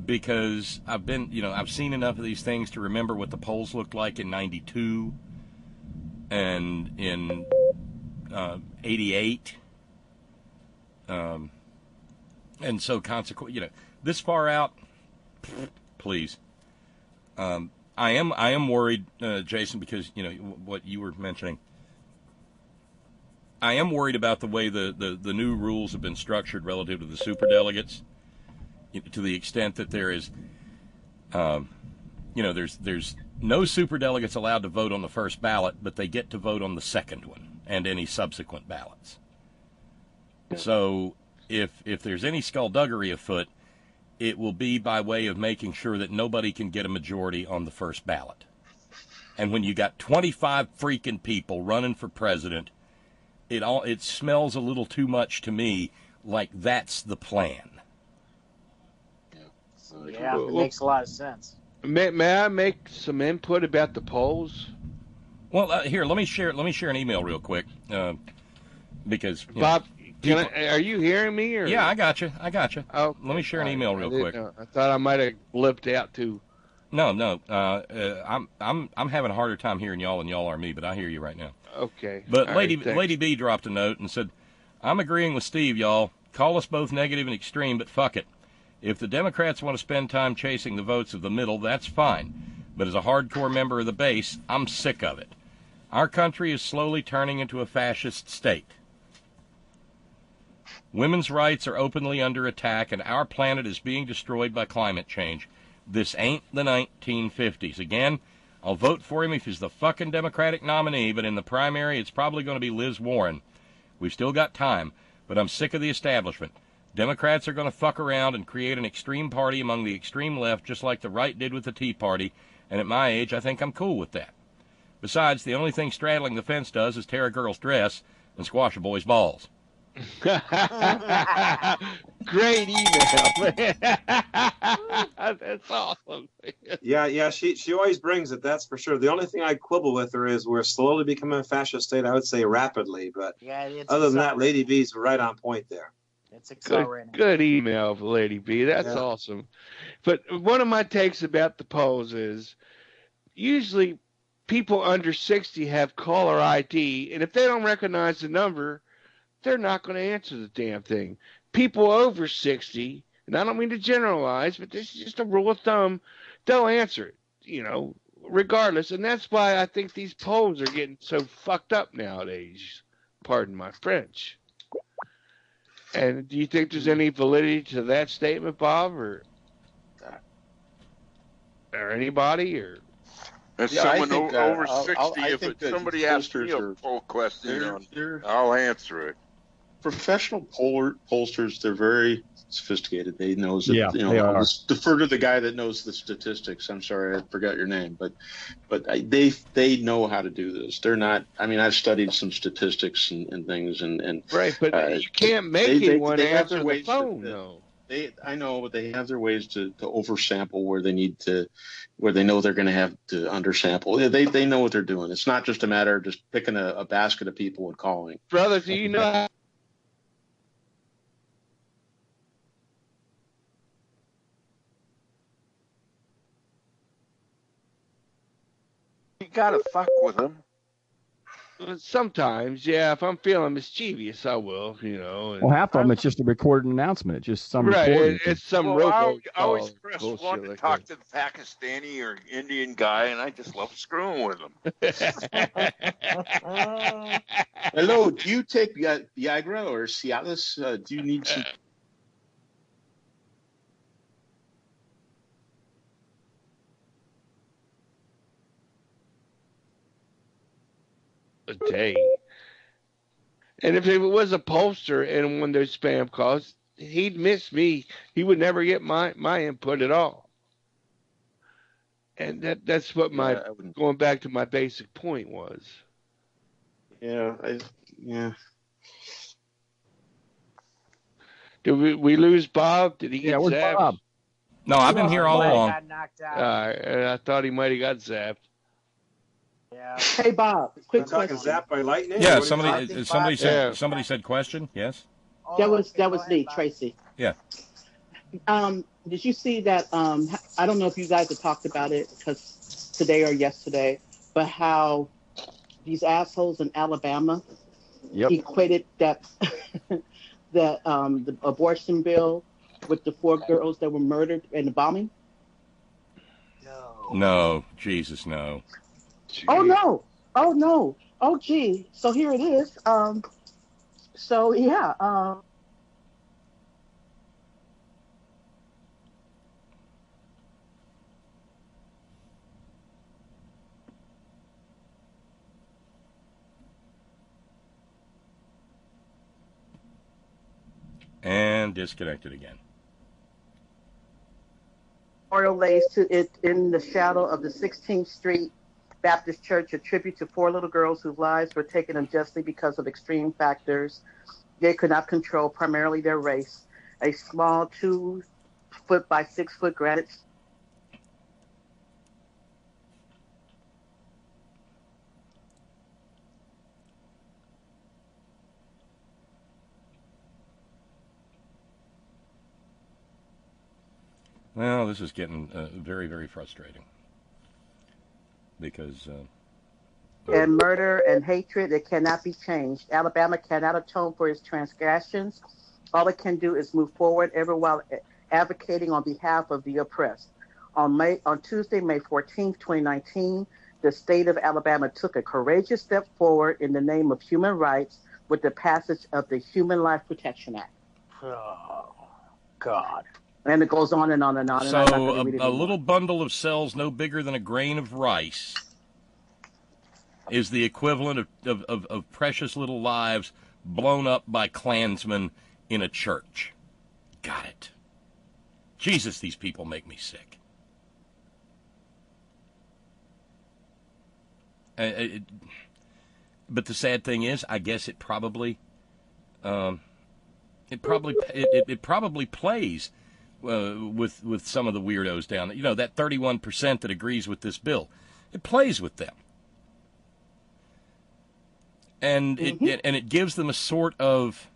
Because I've seen enough of these things to remember what the polls looked like in '92 and in '88, and so consequently, this far out, please. I am worried, Jason, because what you were mentioning. I am worried about the way the new rules have been structured relative to the superdelegates. To the extent that there is, there's no superdelegates allowed to vote on the first ballot, but they get to vote on the second one and any subsequent ballots. So if there's any skullduggery afoot, it will be by way of making sure that nobody can get a majority on the first ballot. And when you got 25 freaking people running for president, it smells a little too much to me like that's the plan. Yeah, it makes a lot of sense. May I make some input about the polls? Well, here, let me share an email real quick, because Bob, are you hearing me? Or? Yeah, I got you. Oh, let me share an email real quick. I thought I might have blipped out too. No. I'm having a harder time hearing y'all than y'all are me, but I hear you right now. Okay. But Lady B dropped a note and said, "I'm agreeing with Steve, y'all. Call us both negative and extreme, but fuck it. If the Democrats want to spend time chasing the votes of the middle, that's fine. But as a hardcore member of the base, I'm sick of it. Our country is slowly turning into a fascist state. Women's rights are openly under attack, and our planet is being destroyed by climate change. This ain't the 1950s. Again, I'll vote for him if he's the fucking Democratic nominee, but in the primary, it's probably going to be Liz Warren. We've still got time, but I'm sick of the establishment. Democrats are going to fuck around and create an extreme party among the extreme left, just like the right did with the Tea Party, and at my age, I think I'm cool with that. Besides, the only thing straddling the fence does is tear a girl's dress and squash a boy's balls." Great email, man. That's awesome. Yeah, she always brings it, that's for sure. The only thing I quibble with her is we're slowly becoming a fascist state. I would say rapidly, but other than that, Lady B's right on point there. It's accelerating. Good email, Lady B. That's awesome. But one of my takes about the polls is usually people under 60 have caller ID, and if they don't recognize the number, they're not going to answer the damn thing. People over 60, and I don't mean to generalize, but this is just a rule of thumb, they'll answer it, regardless. And that's why I think these polls are getting so fucked up nowadays. Pardon my French. And do you think there's any validity to that statement, Bob, or anybody, or? As someone over 60, if somebody asks me a poll question, I'll answer it. Professional pollsters, they're very sophisticated. They know that, they are. I'll just defer to the guy that knows the statistics. I'm sorry, I forgot your name, but they know how to do this. They're not. I mean, I've studied some statistics and things, and right, but you can't make anyone answer the phone, though. I know, but they have their ways to oversample where they need to, where they know they're going to have to undersample. They know what they're doing. It's not just a matter of just picking a basket of people and calling. Brother, do you know? You gotta fuck with them. Sometimes, yeah. If I'm feeling mischievous, I will, Well, half of them, it's just a recorded announcement. It's just some recording. It's some I always press one to talk to the Pakistani or Indian guy, and I just love screwing with them. Hello, do you take Viagra or Cialis? Do you need some... A day. And if it was a pollster and one of those spam calls, he'd miss me. He would never get my input at all. And that's what going back to my basic point was. Yeah. Did we lose Bob? Did he get where's zapped? Bob? No, I've been here all along. Got knocked out. I thought he might have got zapped. Yeah. Hey, Bob, quick Talking question. zapped by lightning? Yeah, What is it? somebody said question. Yes. That was me, Tracy. Yeah. Did you see that? I don't know if you guys have talked about it because today or yesterday, but how these assholes in Alabama equated that the abortion bill with the 4 girls that were murdered in the bombing? No, Jesus, no. Jeez. Oh no! Oh gee! So here it is. So yeah. And disconnected again. Memorial lays to it in the shadow of the 16th Street Baptist Church, a tribute to 4 little girls whose lives were taken unjustly because of extreme factors they could not control, primarily their race. A small 2-foot by 6-foot granite. Well, this is getting very, very frustrating. Because... and murder and hatred, it cannot be changed. Alabama cannot atone for its transgressions. All it can do is move forward, ever while advocating on behalf of the oppressed. On Tuesday, May 14th, 2019, the state of Alabama took a courageous step forward in the name of human rights with the passage of the Human Life Protection Act. Oh, God. And it goes on and on and on. So a little bundle of cells no bigger than a grain of rice is the equivalent of precious little lives blown up by Klansmen in a church. Got it. Jesus, these people make me sick. But the sad thing is, I guess it probably plays with some of the weirdos down there. You know, that 31% that agrees with this bill, it plays with them. And it gives them a sort of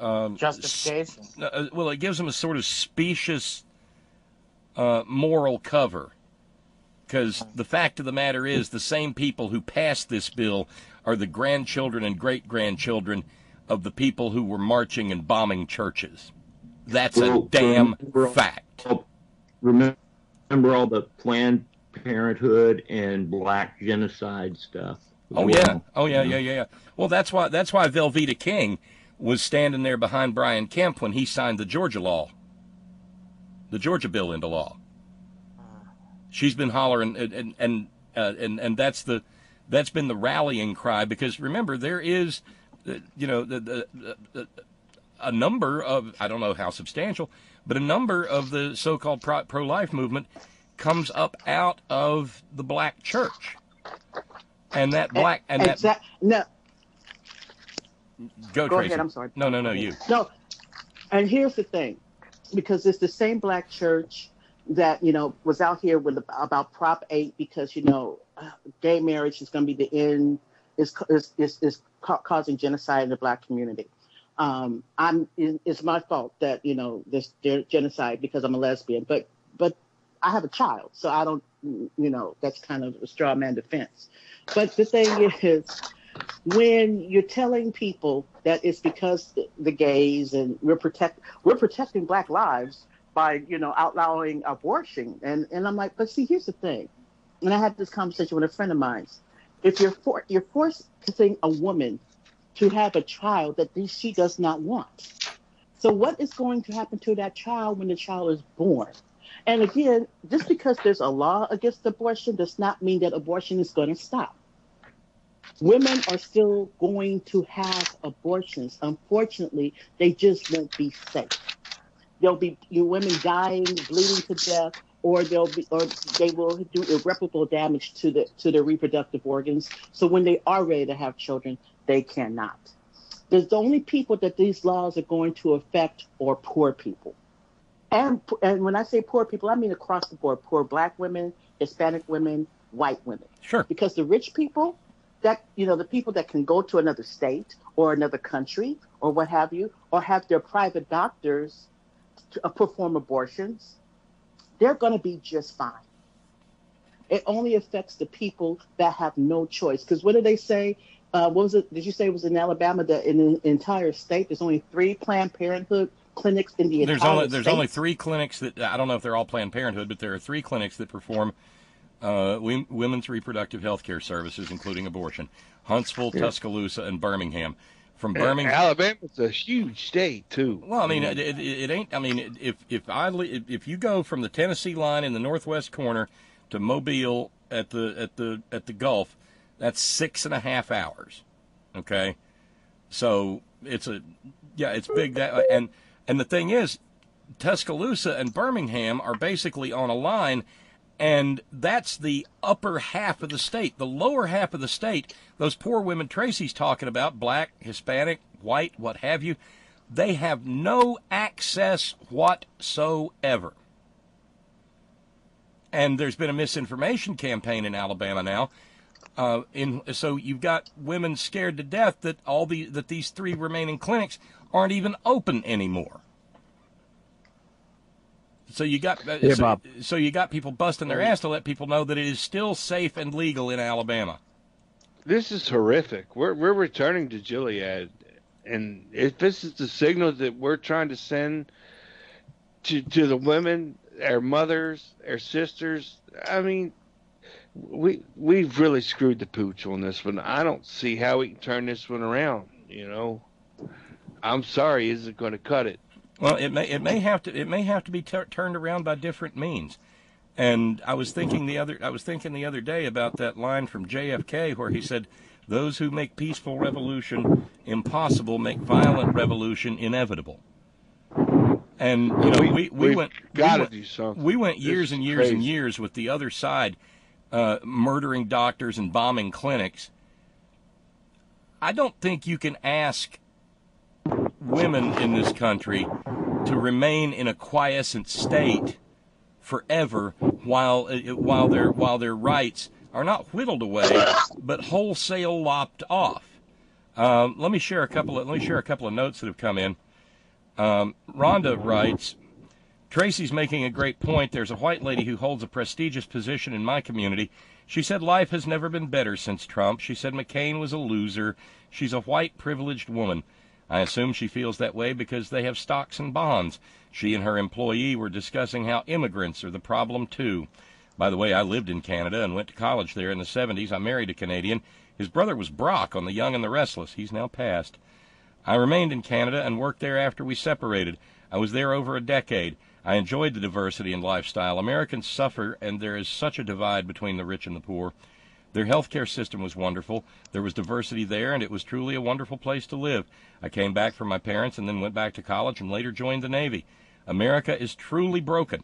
justification. It gives them a sort of specious moral cover Because the fact of the matter is, the same people who passed this bill are the grandchildren and great-grandchildren of the people who were marching and bombing churches. That's a damn fact. Remember all the Planned Parenthood and black genocide stuff. Oh yeah. Well, that's why Velveeta King was standing there behind Brian Kemp when he signed the Georgia bill into law. She's been hollering, and that's been the rallying cry, because remember, there is, a number of, I don't know how substantial, but a number of the so-called pro-life movement comes up out of the black church, and that black and that. No. Go Tracy. Ahead. I'm sorry. No, you. No, and here's the thing, because it's the same black church that was out here with about Prop 8, because gay marriage is going to be the end, is causing genocide in the black community. It's my fault that there's genocide because I'm a lesbian, but I have a child, so I don't, that's kind of a straw man defense. But the thing is, when you're telling people that it's because the gays and we're protecting black lives by outlawing abortion, and I'm like, but see, here's the thing, and I had this conversation with a friend of mine. If you're forcing a woman to have a child that she does not want, so what is going to happen to that child when the child is born? And again, just because there's a law against abortion does not mean that abortion is going to stop. Women are still going to have abortions. Unfortunately, they just won't be safe. There'll be women dying, bleeding to death, or they will do irreparable damage to their reproductive organs. So when they are ready to have children, they cannot. The only people that these laws are going to affect are poor people. And when I say poor people, I mean across the board: poor black women, Hispanic women, white women. Sure. Because the rich people, that the people that can go to another state or another country or what have you, or have their private doctors to perform abortions, they're going to be just fine. It only affects the people that have no choice. Because what did they say? What was it? Did you say it was in Alabama that in the entire state there's only 3 Planned Parenthood clinics in the entire state? There's only 3 clinics that, I don't know if they're all Planned Parenthood, but there are 3 clinics that perform women's reproductive health care services, including abortion: Huntsville, Tuscaloosa, and Birmingham. From Birmingham, Alabama's a huge state too. Well, I mean, it ain't. I mean, if you go from the Tennessee line in the northwest corner to Mobile at the Gulf, that's 6.5 hours. Okay, so it's big. And the thing is, Tuscaloosa and Birmingham are basically on a line. And that's the upper half of the state. The lower half of the state, those poor women Tracy's talking about, black, Hispanic, white, what have you, they have no access whatsoever. And there's been a misinformation campaign in Alabama now. So you've got women scared to death that that these 3 remaining clinics aren't even open anymore. So you got so you got people busting their ass to let people know that it is still safe and legal in Alabama. This is horrific. We're returning to Gilead, and if this is the signal that we're trying to send to the women, our mothers, our sisters, I mean, we've really screwed the pooch on this one. I don't see how we can turn this one around. I'm sorry, isn't going to cut it. Well, it may have to be turned around by different means. And I was thinking the other day about that line from JFK where he said, "Those who make peaceful revolution impossible make violent revolution inevitable." And we went years and years and years with the other side, murdering doctors and bombing clinics. I don't think you can ask women in this country to remain in a quiescent state forever while their rights are not whittled away but wholesale lopped off. Let me share a couple of notes that have come in. Rhonda writes, Tracy's making a great point. There's a white lady who holds a prestigious position in my community. She said life has never been better since Trump. She said McCain was a loser. She's a white, privileged woman. I assume she feels that way because they have stocks and bonds. She and her employee were discussing how immigrants are the problem, too. By the way, I lived in Canada and went to college there in the 70s. I married a Canadian. His brother was Brock on The Young and the Restless. He's now passed. I remained in Canada and worked there after we separated. I was there over a decade. I enjoyed the diversity and lifestyle. Americans suffer, and there is such a divide between the rich and the poor. Their healthcare system was wonderful. There was diversity there, and it was truly a wonderful place to live. I came back from my parents and then went back to college and later joined the Navy. America is truly broken.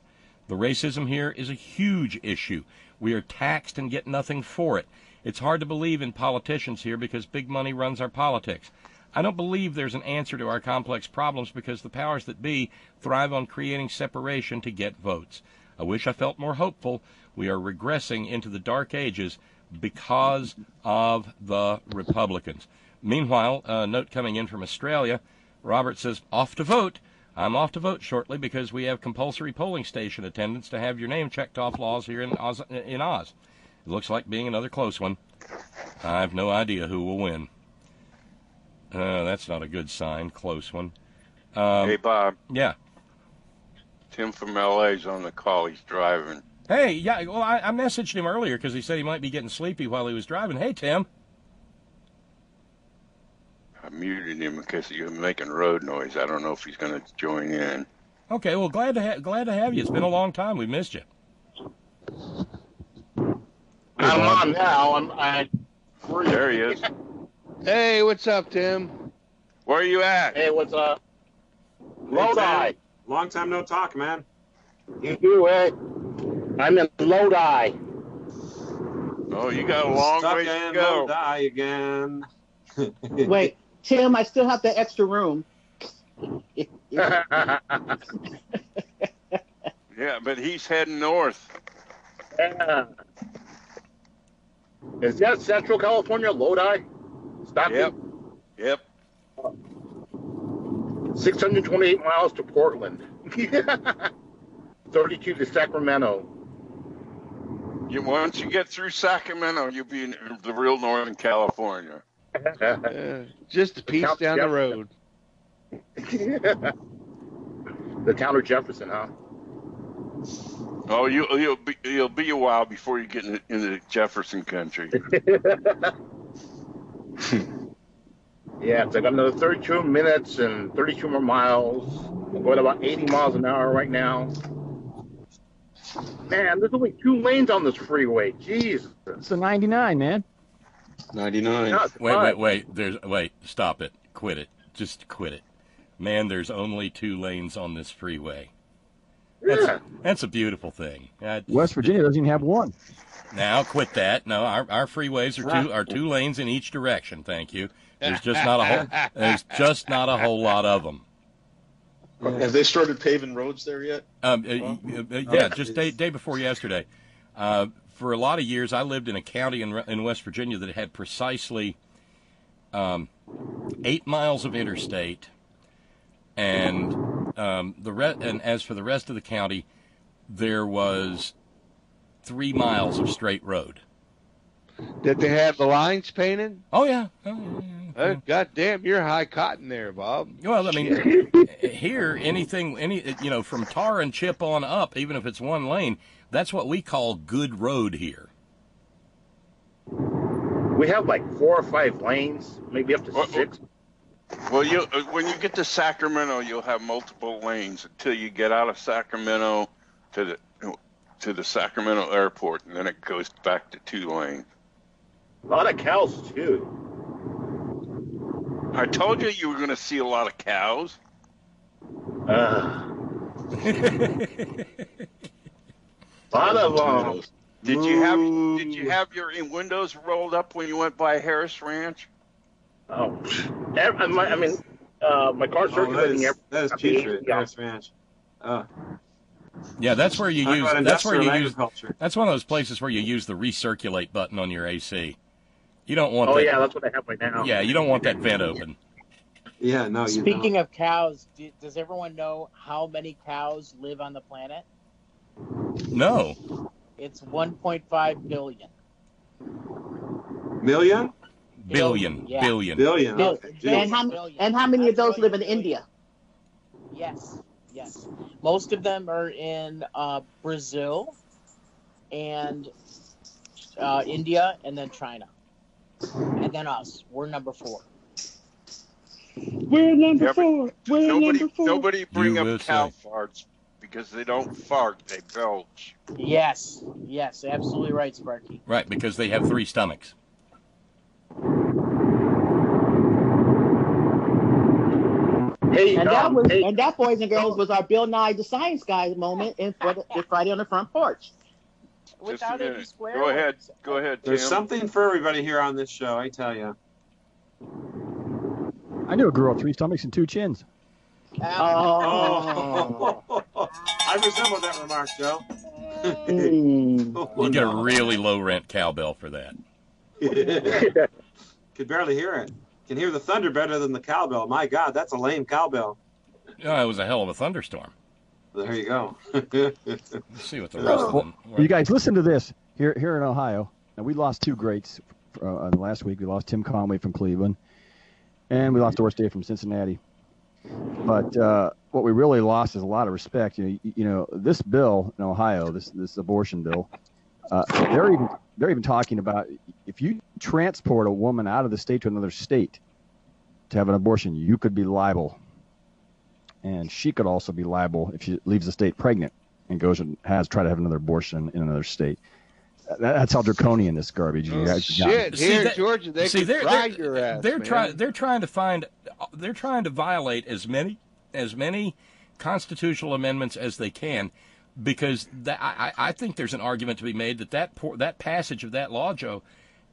The racism here is a huge issue. We are taxed and get nothing for it. It's hard to believe in politicians here because big money runs our politics. I don't believe there's an answer to our complex problems because the powers that be thrive on creating separation to get votes. I wish I felt more hopeful. We are regressing into the dark ages because of the Republicans. Meanwhile, a note coming in from Australia, Robert says, off to vote. I'm off to vote shortly because we have compulsory polling station attendance to have your name checked off laws here in Oz. It looks like being another close one. I have no idea who will win. That's not a good sign. Close one. Hey, Bob. Yeah. Tim from L.A.'s on the call. He's driving. Hey, yeah. Well, I messaged him earlier because he said he might be getting sleepy while he was driving. Hey, Tim. I muted him because he was making road noise. I don't know if he's going to join in. Okay. Well, glad to have you. It's been a long time. We missed you. I'm on now. I'm free. There he is. Hey, what's up, Tim? Where are you at? Hey, what's up? Lodi. Long time no talk, man. You do it. I'm in Lodi. Oh, you got a long way to go. Lodi again. Wait, Tim, I still have the extra room. Yeah, but he's heading north. Is that Central California, Lodi? Stop. Yep. 628 miles to Portland. 32 to Sacramento. Once you get through Sacramento, you'll be in the real Northern California. Just a piece down the road. The town of Jefferson, huh? Oh, you'll be a while before you get into Jefferson country. Yeah, it's like another 32 minutes and 32 more miles. I'm going about 80 miles an hour right now. Man, there's only 2 lanes on this freeway. Jeez. It's a 99, man. 99. Wait, stop it. Quit it. Just quit it. Man, there's only 2 lanes on this freeway. That's a beautiful thing. West Virginia doesn't even have one. Now, quit that. No, our freeways are 2 lanes in each direction, thank you. There's just not a whole lot of them. Have they started paving roads there yet? Yeah, just day before yesterday. For a lot of years, I lived in a county in West Virginia that had precisely 8 miles of interstate, and as for the rest of the county, there was 3 miles of straight road. Did they have the lines painted? Oh yeah. God damn, you're high cotton there, Bob. Well, I mean, here from tar and chip on up, even if it's 1 lane, that's what we call good road here. We have like 4 or 5 lanes, maybe up to 6. Well, when you get to Sacramento, you'll have multiple lanes until you get out of Sacramento to the Sacramento airport, and then it goes back to 2 lanes. A lot of cows too. I told you were going to see a lot of cows. A lot of them. Did you have your windows rolled up when you went by Harris Ranch? Oh, I mean, my car's circulating. That is putrid, Harris Ranch. Yeah, that's where you use. That's one of those places where you use the recirculate button on your AC. You don't want. Yeah, that's what I have right now. Yeah, you don't want that vent open. Yeah, no. Speaking of cows, does everyone know how many cows live on the planet? No. It's 1.5 billion. Million? Billion. Yeah. Billion. Okay. And how many of those live in India? Yes. Most of them are in Brazil and India, and then China, and then us. We're number 4. We're number 4. Nobody bring up cow farts because they don't fart; they belch. Yes, absolutely right, Sparky. Right, because they have 3 stomachs. Hey, and that, boys and girls, was our Bill Nye the Science Guy moment in Friday on the Front Porch. Without any swear Go ahead. There's Tim. something for everybody here on this show, I tell you. I knew a girl with 3 stomachs and 2 chins. Oh. I resemble that remark, Joe. You get a really low-rent cowbell for that. Could barely hear it. Can hear the thunder better than the cowbell. My God, that's a lame cowbell. Yeah, it was a hell of a thunderstorm. There you go. Let's see what the rest of them were. You guys, listen to this. Here in Ohio, and we lost 2 greats last week. We lost Tim Conway from Cleveland, and we lost Doris Day from Cincinnati. But what we really lost is a lot of respect. You know, this bill in Ohio, this abortion bill, they're even talking about if you transport a woman out of the state to another state to have an abortion, you could be liable. And she could also be liable if she leaves the state pregnant and goes and try to have another abortion in another state. That's how draconian this garbage is. Shit, here in Georgia, they can drag your ass. They're trying to violate as many constitutional amendments as they can, because I think there's an argument to be made that passage of that law, Joe,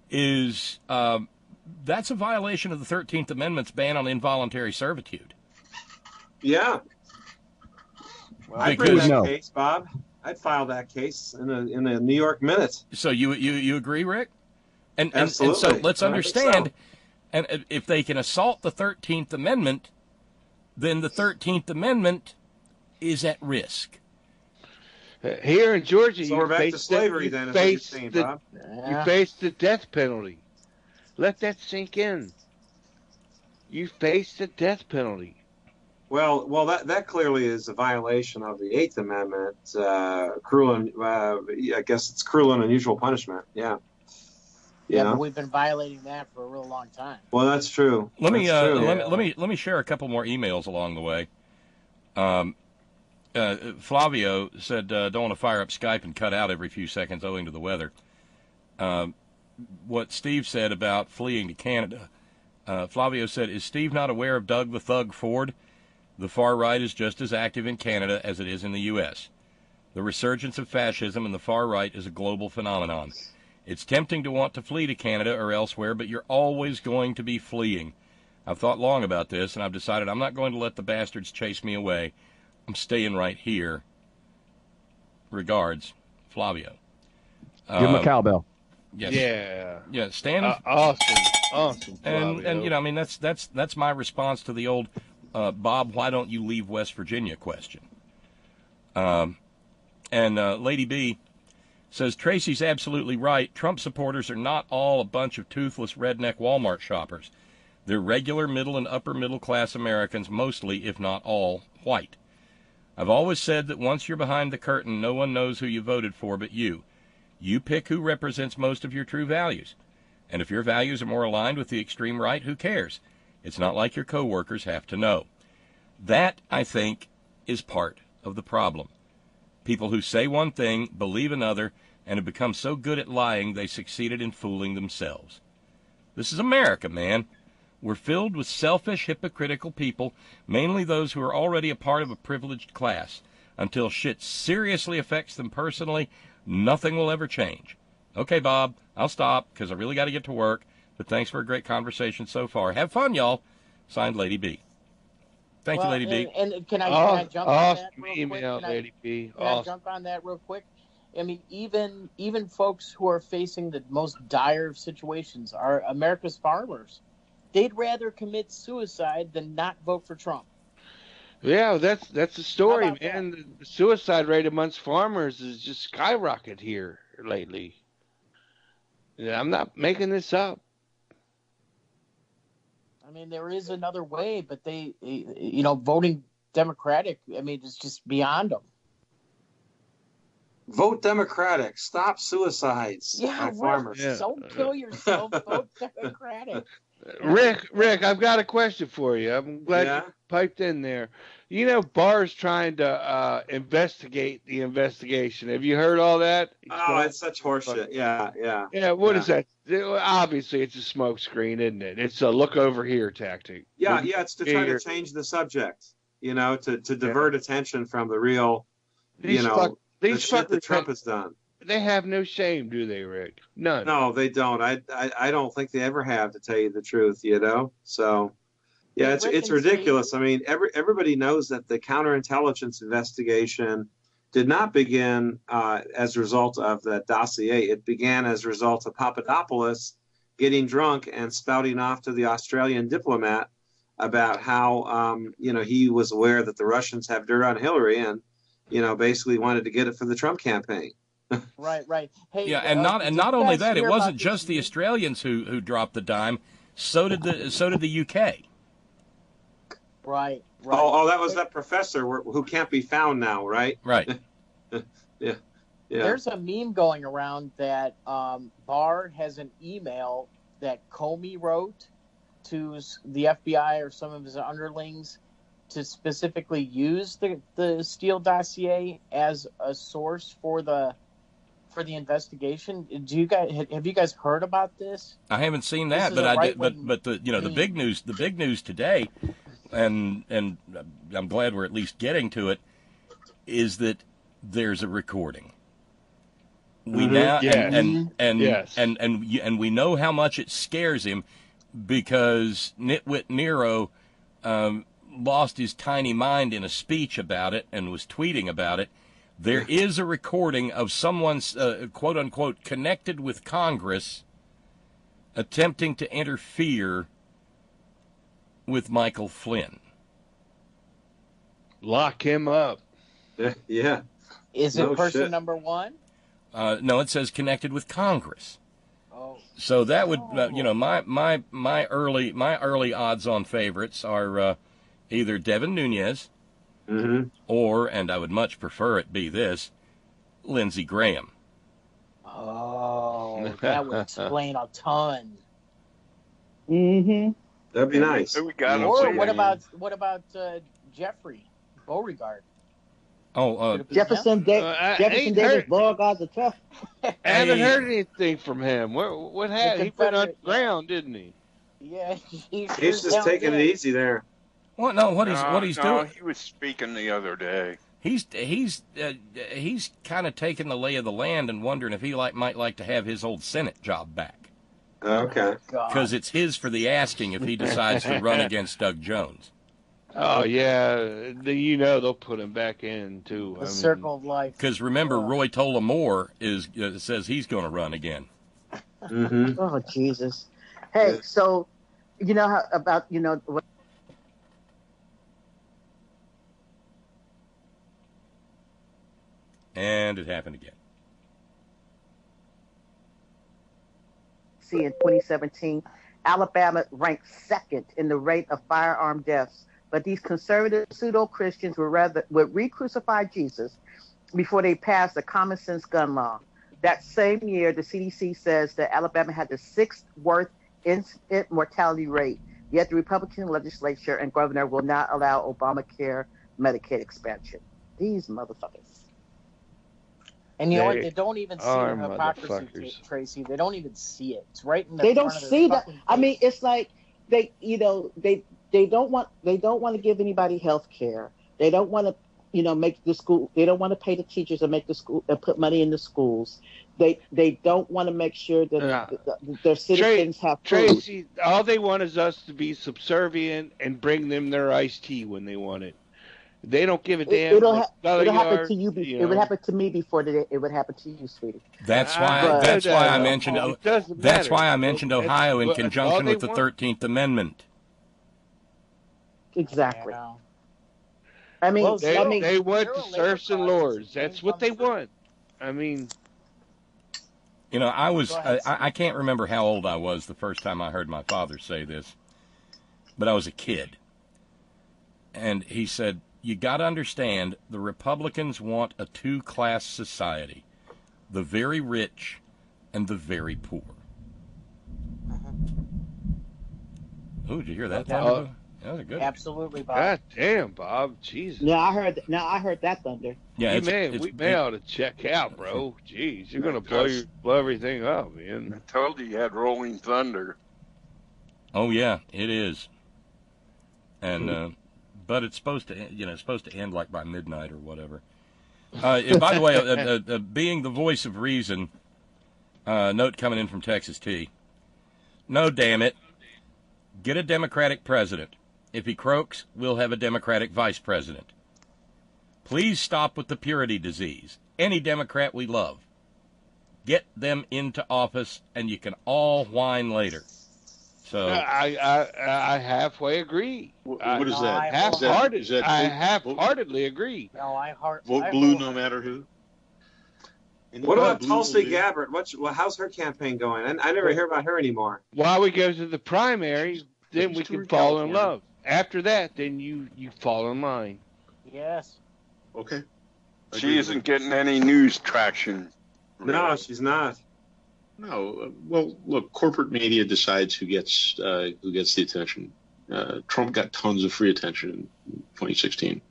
is that's a violation of the 13th Amendment's ban on involuntary servitude. Yeah. Well, I'd bring that case, Bob. I'd file that case in a New York Minute. So you agree, Rick? And Absolutely. And so let's understand, and if they can assault the 13th Amendment, then the 13th Amendment is at risk. Here in Georgia, so we're back to slavery then, you face the death penalty. Let that sink in. You face the death penalty. Well, that clearly is a violation of the 8th Amendment. I guess it's cruel and unusual punishment. Yeah. Yeah, but we've been violating that for a real long time. Well, that's true. Let me share a couple more emails along the way. Flavio said, don't want to fire up Skype and cut out every few seconds owing to the weather. What Steve said about fleeing to Canada. Flavio said, is Steve not aware of Doug the Thug Ford? The far right is just as active in Canada as it is in the U.S. The resurgence of fascism in the far right is a global phenomenon. It's tempting to want to flee to Canada or elsewhere, but you're always going to be fleeing. I've thought long about this, and I've decided I'm not going to let the bastards chase me away. I'm staying right here. Regards, Flavio. Give him a cowbell. Yes. Yeah. Stan. Awesome. And you know, I mean, that's my response to the old Bob, why don't you leave West Virginia question. Lady B says, Tracy's absolutely right. Trump supporters are not all a bunch of toothless redneck Walmart shoppers. They're regular middle and upper middle class Americans, mostly, if not all, white. I've always said that once you're behind the curtain, no one knows who you voted for but you. You pick who represents most of your true values. And if your values are more aligned with the extreme right, who cares? It's not like your coworkers have to know. That, I think, is part of the problem. People who say one thing, believe another, and have become so good at lying they succeeded in fooling themselves. This is America, man. We're filled with selfish, hypocritical people, mainly those who are already a part of a privileged class. Until shit seriously affects them personally, nothing will ever change. Okay, Bob, I'll stop because I really got to get to work, but thanks for a great conversation so far. Have fun, y'all. Signed, Lady B. Thank you, Lady B. And can I jump on that real email, quick? Lady B. Can I jump on that real quick? I mean, even folks who are facing the most dire of situations are America's farmers. they'd rather commit suicide than not vote for Trump. Yeah, that's the story, man. The suicide rate amongst farmers is just skyrocketed here lately. Yeah, I'm not making this up. I mean, there is another way, but voting Democratic, I mean, it's just beyond them. Vote Democratic. Stop suicides by farmers. Yeah. Don't kill yourself. Vote Democratic. Rick, I've got a question for you. I'm glad you piped in there. You know, Barr's trying to investigate the investigation. Have you heard all that? It's such horseshit. Yeah. Yeah, what is that? Obviously, it's a smoke screen, isn't it? It's a look over here tactic. Yeah, it's to try to change the subject, to divert attention from the real, the shit that Trump has done. They have no shame, do they, Rick? None. No, they don't. I don't think they ever have, to tell you the truth, So, yeah, it's ridiculous. I mean, everybody knows that the counterintelligence investigation did not begin as a result of the dossier. It began as a result of Papadopoulos getting drunk and spouting off to the Australian diplomat about how, he was aware that the Russians have dirt on Hillary and, basically wanted to get it for the Trump campaign. Right. Hey, yeah, and not only that, it wasn't just the Australians who dropped the dime. So did the UK. Right. Oh, that was that professor who can't be found now, right? Right. Yeah. There's a meme going around that Barr has an email that Comey wrote to the FBI or some of his underlings to specifically use the Steele dossier as a source for the investigation. Have you guys heard about this? I haven't seen that, but I did. But the big news today, and I'm glad we're at least getting to it, is that there's a recording. We now and we know how much it scares him because Nitwit Nero lost his tiny mind in a speech about it and was tweeting about it. There is a recording of someone's, quote unquote, connected with Congress attempting to interfere with Michael Flynn. Lock him up. Yeah. Is it person number one? No, it says connected with Congress. Oh. So that would, my early odds-on favorites are either Devin Nunes, or, and I would much prefer it be this, Lindsey Graham. Oh, that would explain a ton. That'd be nice. Or what about Jeffrey Beauregard? Jefferson Davis, Beauregard's a tough. I haven't heard anything from him. What happened? He went underground, didn't he? Yeah, he's just taking it easy there. Well, no, what he's doing? He was speaking the other day. He's kind of taking the lay of the land and wondering if he might like to have his old Senate job back. Okay. Because it's his for the asking if he decides to run against Doug Jones. Oh yeah, they'll put him back in too. The circle of life. Because remember, Roy Tola Moore says he's going to run again. Oh Jesus! Hey, so you know how about what. And it happened again. In 2017, Alabama ranked second in the rate of firearm deaths, but these conservative pseudo-Christians would re-crucify Jesus before they passed a common sense gun law. That same year, the CDC says that Alabama had the sixth worst infant mortality rate, yet the Republican legislature and governor will not allow Obamacare Medicaid expansion. These motherfuckers. And you know what? They don't even see the hypocrisy, Tracy. They don't even see it. It's right in the. They don't see that. I mean, it's like they don't want to give anybody health care. They don't want to, make the school. They don't want to pay the teachers and make the school and put money in the schools. They don't want to make sure that their citizens have food. Tracy, all they want is us to be subservient and bring them their iced tea when they want it. They don't give a damn. It'll happen to you. It would happen to me before it would happen to you, sweetie. That's why. That's why I mentioned. That's why I mentioned Ohio in conjunction with the 13th Amendment. Exactly. I mean, they want the serfs and lords. That's what they want. I mean, you know, I can't remember how old I was the first time I heard my father say this, but I was a kid, and he said, "You got to understand, the Republicans want a two-class society, the very rich and the very poor." Oh, did you hear that? That was a good. Absolutely, Bob. God damn, Bob, Jesus. Yeah, I heard that thunder. Yeah, we may ought to check out, bro. Jeez, you're gonna blow everything up, man. I told you had rolling thunder. Oh yeah, it is. And but it's supposed to end like by midnight or whatever. And by the way, being the voice of reason, note coming in from Texas T. No, damn it. Get a Democratic president. If he croaks, we'll have a Democratic vice president. Please stop with the purity disease. Any Democrat we love. Get them into office, and you can all whine later. So I halfway agree. What is that? I half-heartedly agree. No, vote blue no matter who. What about Tulsi Gabbard? How's her campaign going? I never hear about her anymore. While we go to the primary, then we can fall in love. After that, then you fall in line. Yes. Okay. She isn't getting any news traction. Really. No, she's not. No. Well, look, corporate media decides who gets the attention. Trump got tons of free attention in 2016.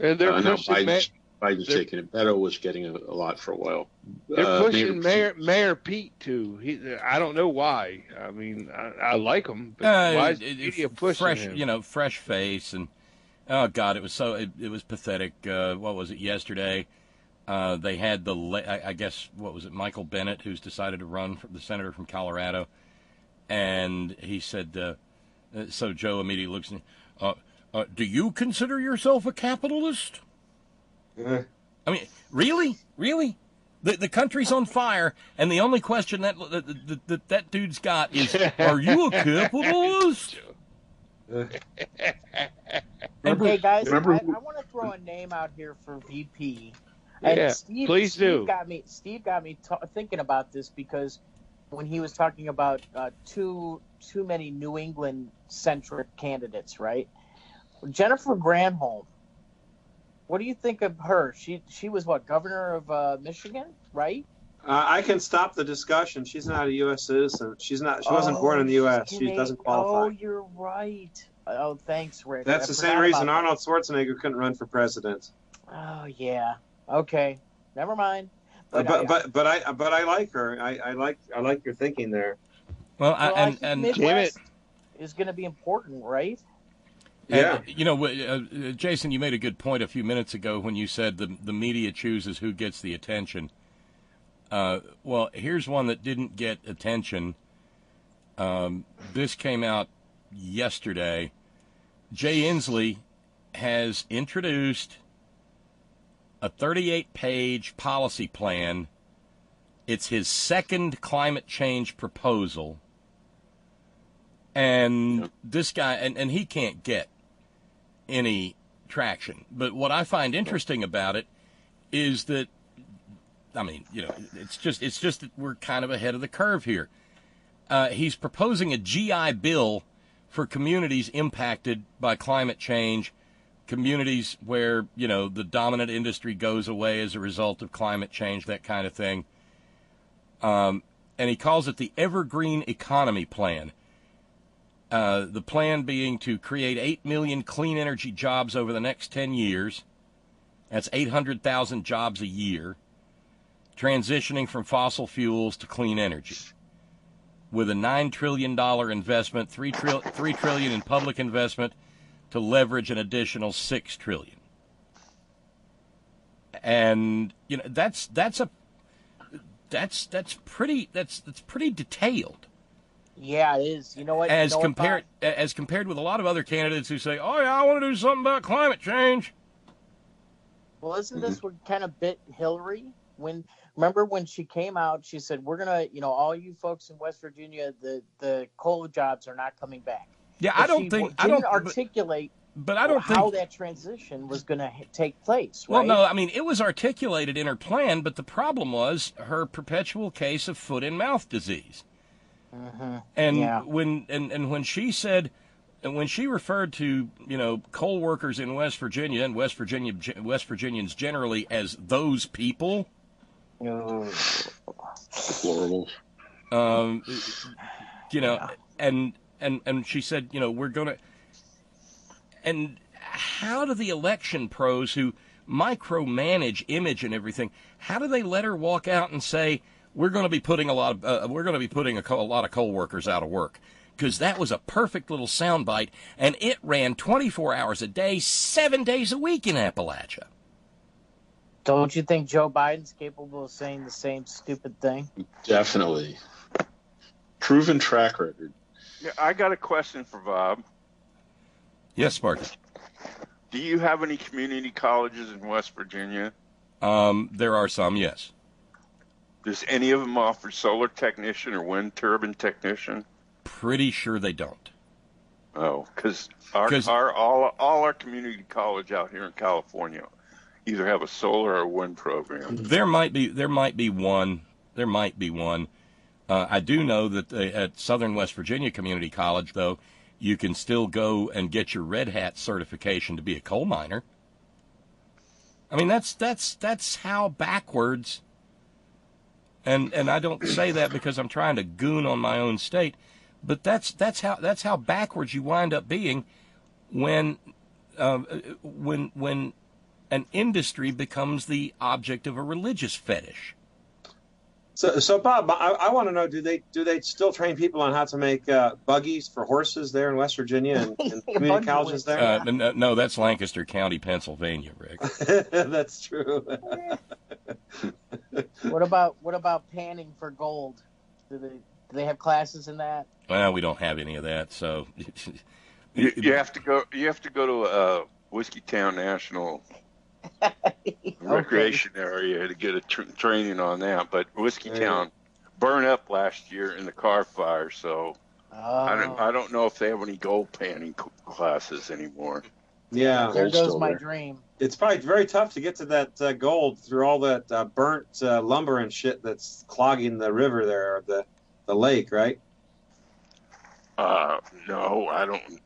And they're pushing Biden's taking it. Beto was getting a lot for a while. They're pushing Mayor Pete too. I don't know why. I mean, I like him, but why is media pushing him? Fresh face, and oh god, it was pathetic. What was it yesterday? They had I guess what was it? Michael Bennett, who's decided to run for the senator from Colorado, and he said, so Joe immediately looks at him, do you consider yourself a capitalist? I mean, really? The country's on fire, and the only question that dude's got is, are you a capitalist? Hey, guys, I want to throw a name out here for VP. And yeah, Steve got me thinking about this, because when he was talking about too many New England-centric candidates, right? Jennifer Granholm. What do you think of her? She was what, governor of Michigan, right? I can stop the discussion. She's not a U.S. citizen. She wasn't born in the U.S. She doesn't qualify. Oh, you're right. Oh, thanks, Rick. That's the same reason Arnold Schwarzenegger couldn't run for president. Oh yeah. Okay. Never mind. But I like her. I like your thinking there. Well, and Midwest is going to be important, right? Yeah. Jason, you made a good point a few minutes ago when you said the media chooses who gets the attention. Well, here's one that didn't get attention. This came out yesterday. Jay Inslee has introduced a 38-page policy plan. It's his second climate change proposal. And this guy, and he can't get any traction. But what I find interesting about it is that, I mean, it's just that we're kind of ahead of the curve here. He's proposing a GI Bill for communities impacted by climate change, communities where, the dominant industry goes away as a result of climate change, that kind of thing. And he calls it the Evergreen Economy Plan. The plan being to create 8 million clean energy jobs over the next 10 years. That's 800,000 jobs a year, transitioning from fossil fuels to clean energy. With a $9 trillion investment, $3 trillion in public investment to leverage an additional $6 trillion. And that's pretty detailed. Yeah, it is. You know what? As compared with a lot of other candidates who say, "Oh yeah, I want to do something about climate change." Well, isn't this what kind of bit Hillary? Remember when she came out, she said, "We're gonna, all you folks in West Virginia, the coal jobs are not coming back." Yeah, But I don't she think didn't articulate but I don't how think that transition was going to take place. Well, right? no, I mean, it was articulated in her plan, but the problem was her perpetual case of foot and mouth disease. And when she said, and when she referred to coal workers in West Virginia and West Virginians generally as those people, deplorable. and she said, we're gonna, and how do the election pros who micromanage image and everything, how do they let her walk out and say we're going to be putting a lot of coal workers out of work? Because that was a perfect little soundbite, and it ran 24 hours a day, 7 days a week in Appalachia. Don't you think Joe Biden's capable of saying the same stupid thing? Definitely. Proven track record. Yeah, I got a question for Bob. Yes, Sparky. Do you have any community colleges in West Virginia? There are some, yes. Does any of them offer solar technician or wind turbine technician? Pretty sure they don't. Oh, because all our community college out here in California either have a solar or wind program. There might be one. I do know that at Southern West Virginia Community College, though, you can still go and get your Red Hat certification to be a coal miner. I mean, that's how backwards. And I don't say that because I'm trying to goon on my own state, but that's how backwards you wind up being when an industry becomes the object of a religious fetish. So Bob, I want to know: do they still train people on how to make buggies for horses there in West Virginia and community colleges there? No, that's Lancaster County, Pennsylvania, Rick. That's true. What about panning for gold? Do they have classes in that? Well, we don't have any of that, so you have to go. You have to go to Whiskey Town National recreation area to get a training on that. But Whiskey Town burned up last year in the car fire, so I don't know if they have any gold panning classes anymore. Yeah, there goes my dream. It's probably very tough to get to that gold through all that burnt lumber and shit that's clogging the river there, or the lake, right? No, I don't.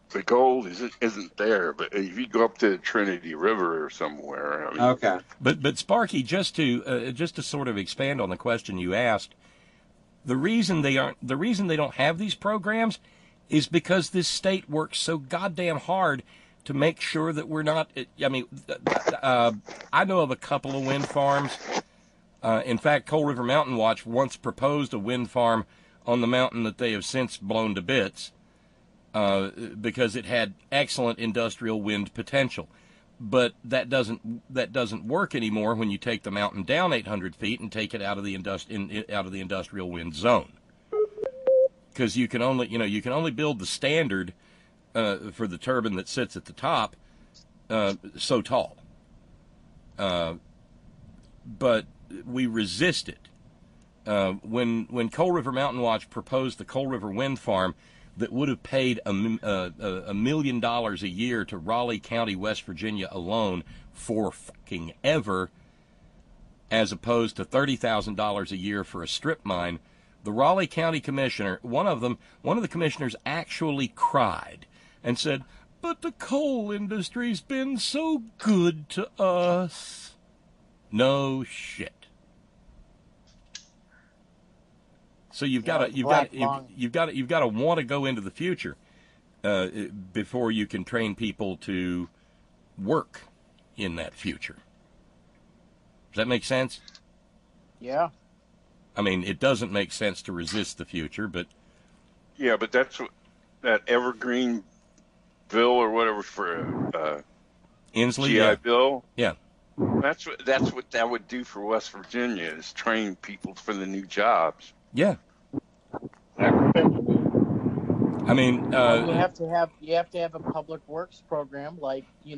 The gold isn't there, but if you go up to the Trinity River or somewhere, I mean, okay. But Sparky, just to sort of expand on the question you asked, the reason they don't have these programs is because this state works so goddamn hard to make sure that we're not. I mean, I know of a couple of wind farms. In fact, Coal River Mountain Watch once proposed a wind farm on the mountain that they have since blown to bits. Because it had excellent industrial wind potential, but that doesn't work anymore when you take the mountain down 800 feet and take it out of the industrial wind zone. Because you can only build the standard for the turbine that sits at the top so tall. But we resist it. When Coal River Mountain Watch proposed the Coal River Wind Farm, that would have paid $1 million a year to Raleigh County, West Virginia alone for fucking ever, as opposed to $30,000 a year for a strip mine. The Raleigh County Commissioner, one of the commissioners actually cried and said, "But the coal industry's been so good to us." No shit. So you've got to want to go into the future before you can train people to work in that future. Does that make sense? Yeah. I mean, it doesn't make sense to resist the future, but yeah, but that's what that Evergreen bill or whatever for Inslee GI Bill. Yeah. That's what that would do for West Virginia, is train people for the new jobs. Yeah. I mean, you have to have a public works program like the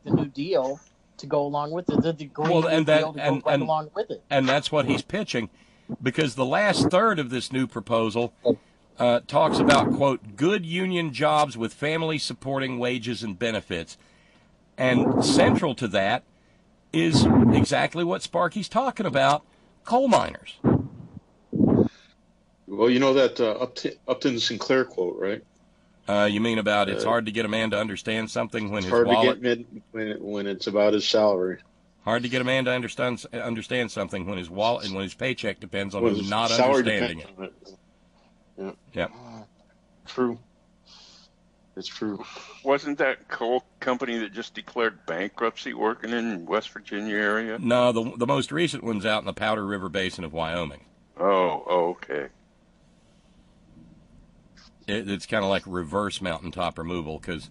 New Deal, to go along with it. The degree will be able to go right along with it. And that's what he's pitching, because the last third of this new proposal talks about, quote, good union jobs with family-supporting wages and benefits. And central to that is exactly what Sparky's talking about, coal miners. Well, you know that Upton Sinclair quote, right? You mean about it's hard to get a man to understand something when his wallet... It's hard to get when it's about his salary. Hard to get a man to understand something when his wallet and when his paycheck depends on him not understanding it. Yeah. True. It's true. Wasn't that coal company that just declared bankruptcy working in West Virginia area? No, the most recent one's out in the Powder River Basin of Wyoming. Oh, okay. It's kind of like reverse mountaintop removal, because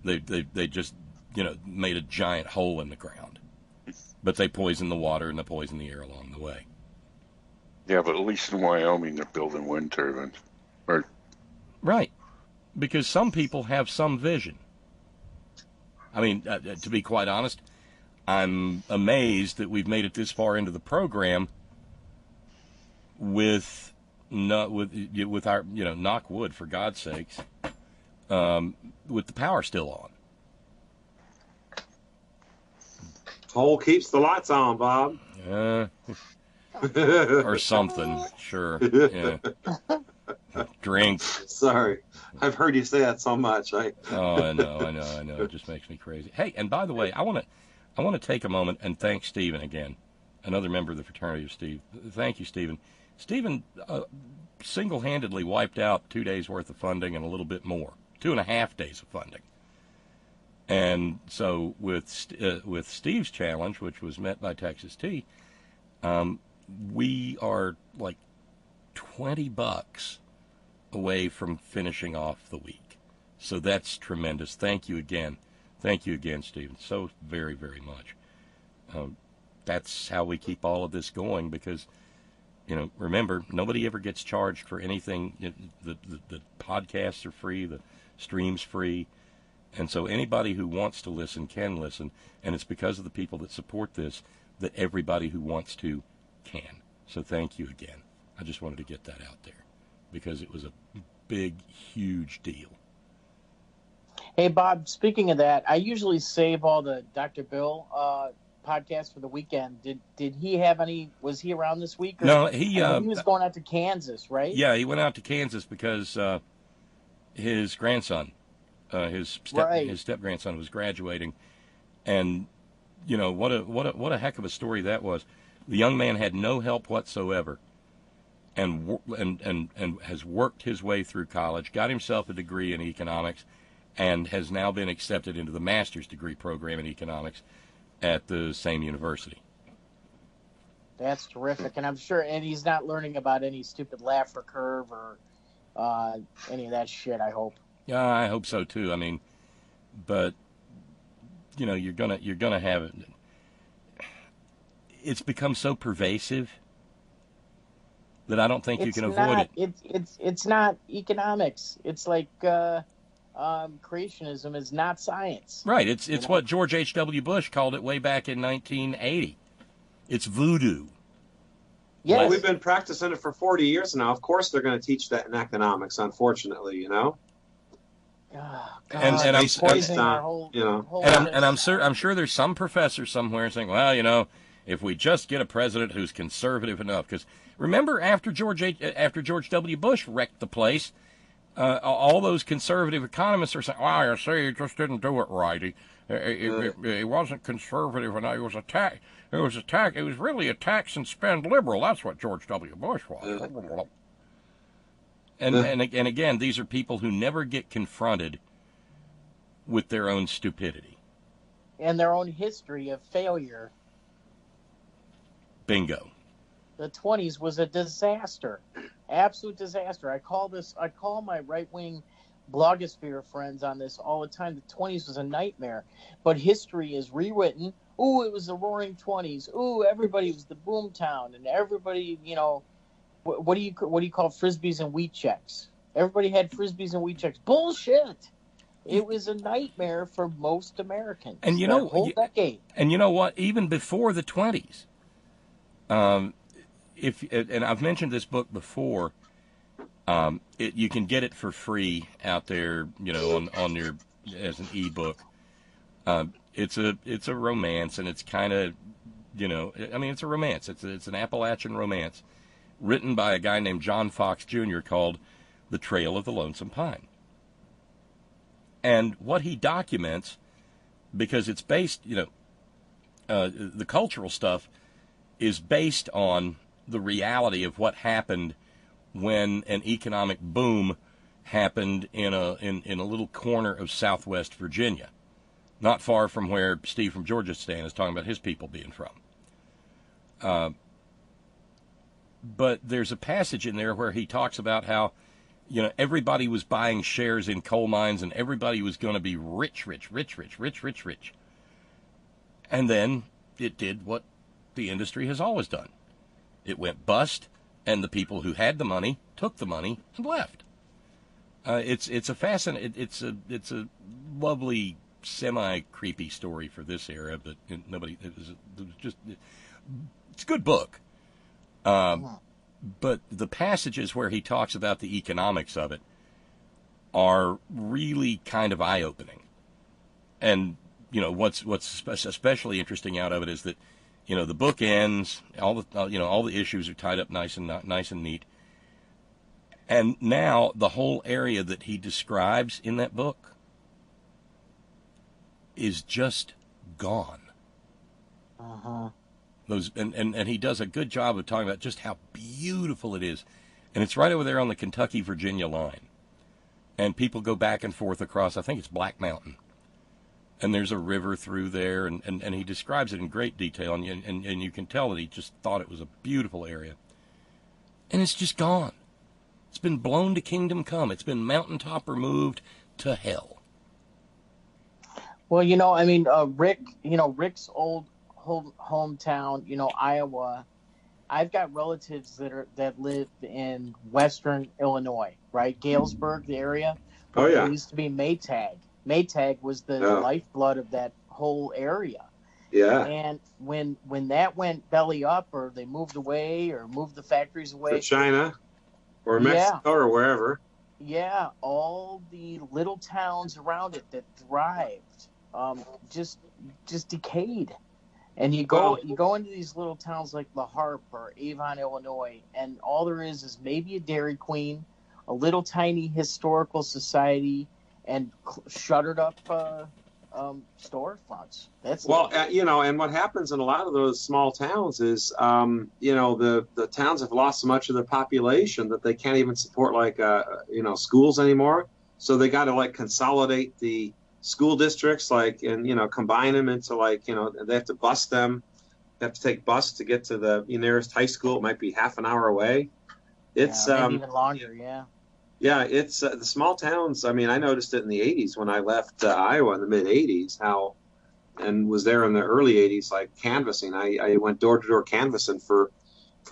they just made a giant hole in the ground, but they poison the water and they poison the air along the way. Yeah, but at least in Wyoming they're building wind turbines. Right, because some people have some vision. I mean, to be quite honest, I'm amazed that we've made it this far into the program with our, knock wood for God's sakes, with the power still on. Coal keeps the lights on, Bob. Or something, sure. Yeah. Drink. Sorry, I've heard you say that so much. I know. It just makes me crazy. Hey, and by the way, I want to take a moment and thank Stephen again, another member of the fraternity of Steve. Thank you, Stephen. Stephen single-handedly wiped out 2 days' worth of funding and a little bit more, 2.5 days of funding. And so with Steve's challenge, which was met by Texas T, we are like $20 away from finishing off the week. So that's tremendous. Thank you again. Thank you again, Stephen, so very, very much. That's how we keep all of this going, because remember, nobody ever gets charged for anything. The podcasts are free, the stream's free, and so anybody who wants to listen can listen, and it's because of the people that support this that everybody who wants to can. So thank you again. I just wanted to get that out there, because it was a big, huge deal. Hey, Bob, speaking of that, I usually save all the Dr. Bill podcast for the weekend. Did he have any? Was he around this week? Or, no, he was going out to Kansas, right? Yeah, he went out to Kansas because his grandson, his step grandson, was graduating, and what a heck of a story that was. The young man had no help whatsoever, and has worked his way through college, got himself a degree in economics, and has now been accepted into the master's degree program in economics at the same university. That's terrific. And I'm sure, and he's not learning about any stupid Laffer curve or any of that shit, I hope. Yeah, I hope so too. I mean, but you're gonna have it. It's become so pervasive that I don't think you can avoid it. It's not economics. It's like creationism is not science. Right. It's what George H.W. Bush called it way back in 1980. It's voodoo. Yeah, well, we've been practicing it for 40 years now. Of course, they're going to teach that in economics. Unfortunately, Oh, and I'm sure there's some professor somewhere saying, well, if we just get a president who's conservative enough, because remember after George W. Bush wrecked the place, all those conservative economists are saying, "Well, you see, he just didn't do it right. He wasn't conservative enough. It was really a tax and spend liberal. That's what George W. Bush was." And again, these are people who never get confronted with their own stupidity and their own history of failure. Bingo. The 20s was a disaster, absolute disaster. I call my right-wing blogosphere friends on this all the time. The 20s was a nightmare, but history is rewritten. Ooh, it was the Roaring 20s. Ooh, everybody was the boom town, and everybody, what do you call frisbees and wheat checks? Everybody had frisbees and wheat checks. Bullshit. It was a nightmare for most Americans. And whole decade. And you know what? Even before the 20s, and I've mentioned this book before, you can get it for free out there, on your as an ebook. It's a romance, and it's kind of, it's a romance. It's an Appalachian romance written by a guy named John Fox Jr. called The Trail of the Lonesome Pine. And what he documents, because it's based, the cultural stuff is based on the reality of what happened when an economic boom happened in a little corner of Southwest Virginia, not far from where Steve from Georgistan is talking about his people being from. But there's a passage in there where he talks about how, everybody was buying shares in coal mines and everybody was going to be rich. And then it did what the industry has always done. It went bust, and the people who had the money took the money and left. It's a fascinating, it's a lovely, semi-creepy story for this era, but it's a good book. But the passages where he talks about the economics of it are really kind of eye-opening. And, what's especially interesting out of it is that, the book ends, all the issues are tied up nice and neat. And now the whole area that he describes in that book is just gone. Uh-huh. And he does a good job of talking about just how beautiful it is. And it's right over there on the Kentucky-Virginia line. And people go back and forth across, I think it's Black Mountain. And there's a river through there, and he describes it in great detail, and you can tell that he just thought it was a beautiful area. And it's just gone. It's been blown to kingdom come. It's been mountaintop removed to hell. Well, Rick's old hometown, Iowa. I've got relatives that live in Western Illinois, right? Galesburg, the area. Oh yeah. It used to be Maytag. Maytag was the lifeblood of that whole area. Yeah. And when that went belly up, or they moved away, or moved the factories away to China, or Mexico, or wherever. Yeah, all the little towns around it that thrived, just decayed. And you go into these little towns like La Harpe or Avon, Illinois, and all there is maybe a Dairy Queen, a little tiny historical society, and shuttered up storefronts. That's and what happens in a lot of those small towns is, the towns have lost so much of their population that they can't even support schools anymore. So they got to consolidate the school districts, and combine them into they have to bus them. They have to take bus to get to the nearest high school. It might be half an hour away. It's maybe even longer. Yeah, it's the small towns. I mean, I noticed it in the 80s when I left Iowa in the mid 80s, and was there in the early 80s, canvassing. I went door to door canvassing for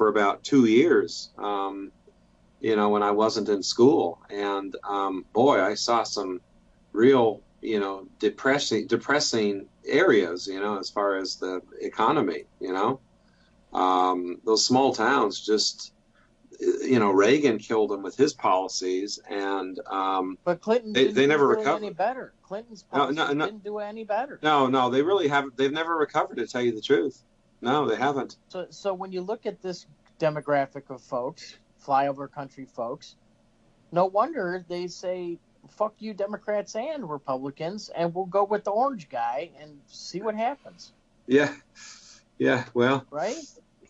about 2 years, when I wasn't in school. And boy, I saw some real, depressing areas, as far as the economy, those small towns just, Reagan killed them with his policies, and but Clinton they never recovered any better. Clinton's policies didn't do any better. No, they really haven't. They've never recovered, to tell you the truth. No, they haven't. So when you look at this demographic of folks, flyover country folks, no wonder they say, fuck you Democrats and Republicans, and we'll go with the orange guy and see what happens. Yeah, well, right?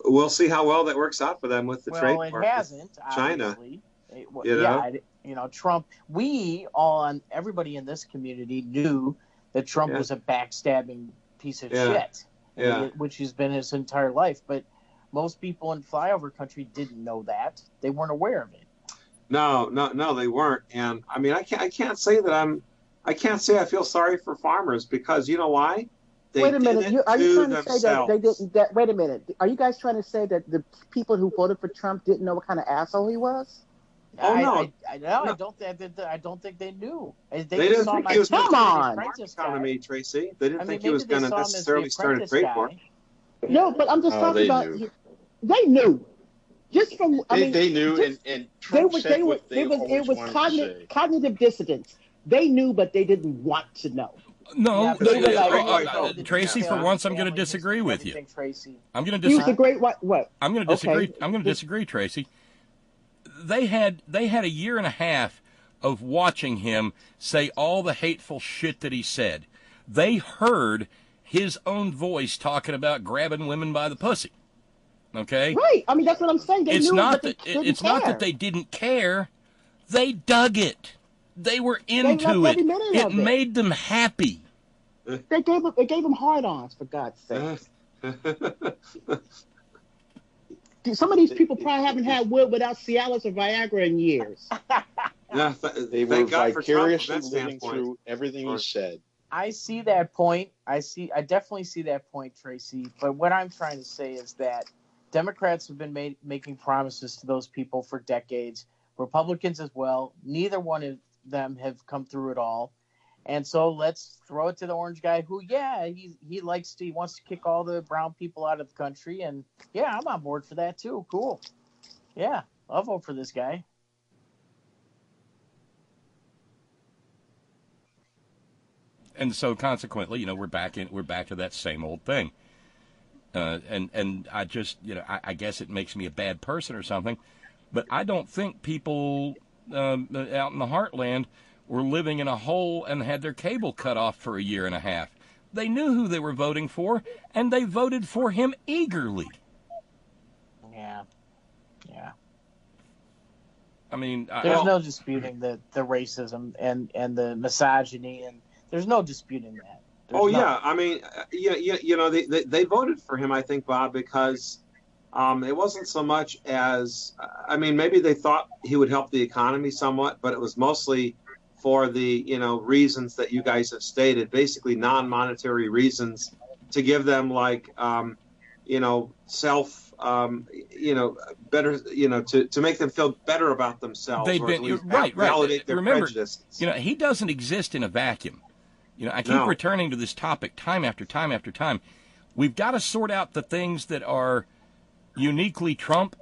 We'll see how well that works out for them with the trade war. Well, it hasn't, China. Trump, everybody in this community knew that Trump was a backstabbing piece of shit, which he's been his entire life. But most people in flyover country didn't know that. They weren't aware of it. No, they weren't. And I mean, I can't say I feel sorry for farmers, because you know why? Wait a minute. Are you trying to say that they didn't? Wait a minute. Are you guys trying to say that the people who voted for Trump didn't know what kind of asshole he was? I don't think they knew. They didn't think he was going to economy, Tracy. They didn't think he was going to necessarily start a trade war. No, but I'm just talking about. They knew. Just from they knew, and Trump said what they always wanted to say. Cognitive dissonance. They knew, but they didn't want to know. No, Tracy. For once, I'm going to disagree with you. I'm going to disagree. He was a great what? I'm going to disagree. Okay. I'm going to disagree, Tracy. They had a year and a half of watching him say all the hateful shit that he said. They heard his own voice talking about grabbing women by the pussy. Okay? Right. I mean, that's what I'm saying. They knew, not but that it's not that they didn't care. They dug it. They were into it. It made them happy. They gave him hard-ons, for God's sake. Some of these people probably haven't had wood without Cialis or Viagra in years. They were vicariously living through everything he said. I see that point. I definitely see that point, Tracy. But what I'm trying to say is that Democrats have been making promises to those people for decades. Republicans as well. Neither one of them have come through at all. And so let's throw it to the orange guy who, he wants to kick all the brown people out of the country. And yeah, I'm on board for that too. Cool. Yeah, I'll vote for this guy. And so consequently, we're back to that same old thing. And I just, I guess it makes me a bad person or something, but I don't think people out in the heartland were living in a hole and had their cable cut off for a year and a half. They knew who they were voting for, and they voted for him eagerly. Yeah. I mean, there's no disputing the racism and the misogyny, and there's no disputing that. I mean, they voted for him, I think, Bob, because it wasn't so much as, maybe they thought he would help the economy somewhat, but it was mostly for the, reasons that you guys have stated, basically non-monetary reasons to give them better, to make them feel better about themselves. They've been, right. Validate their Remember, prejudices. He doesn't exist in a vacuum. I keep returning to this topic time after time after time. We've got to sort out the things that are uniquely Trump,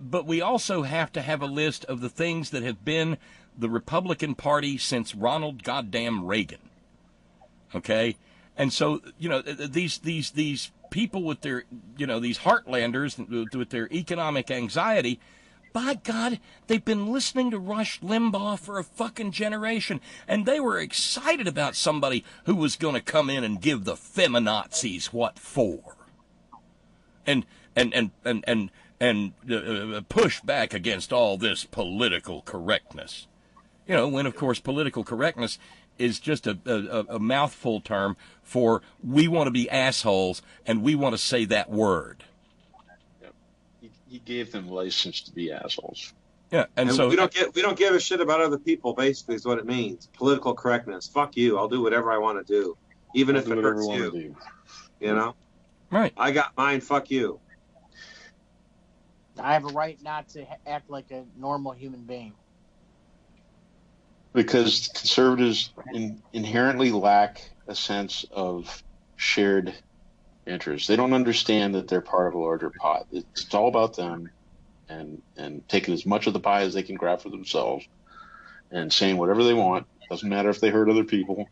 but we also have to have a list of the things that have been the Republican Party since Ronald goddamn Reagan. Okay? And so, these people with their, these heartlanders with their economic anxiety, by God, they've been listening to Rush Limbaugh for a fucking generation, and they were excited about somebody who was going to come in and give the feminazis what for, and push back against all this political correctness. When of course political correctness is just a mouthful term for we want to be assholes and we want to say that word. He gave them license to be assholes. Yeah, and so we don't give a shit about other people. Basically, is what it means. Political correctness. Fuck you. I'll do whatever I want to do, even if it hurts you. Right. I got mine. Fuck you. I have a right not to act like a normal human being. Because conservatives inherently lack a sense of shared interest. They don't understand that they're part of a larger pot. It's all about them and taking as much of the pie as they can grab for themselves and saying whatever they want. Doesn't matter if they hurt other people.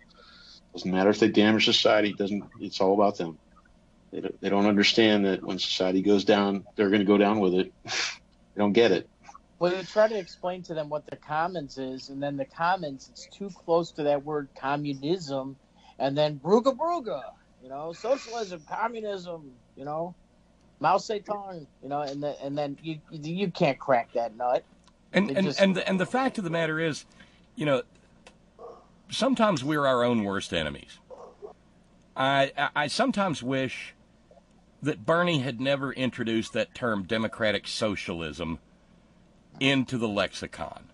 Doesn't matter if they damage society. It's all about them. They don't understand that when society goes down, they're going to go down with it. They don't get it. Well, you try to explain to them what the commons is, and then the commons, it's too close to that word communism, and then bruga bruga. Socialism, communism, Mao Zedong, and then you can't crack that nut. And the fact of the matter is, sometimes we're our own worst enemies. I sometimes wish that Bernie had never introduced that term democratic socialism into the lexicon,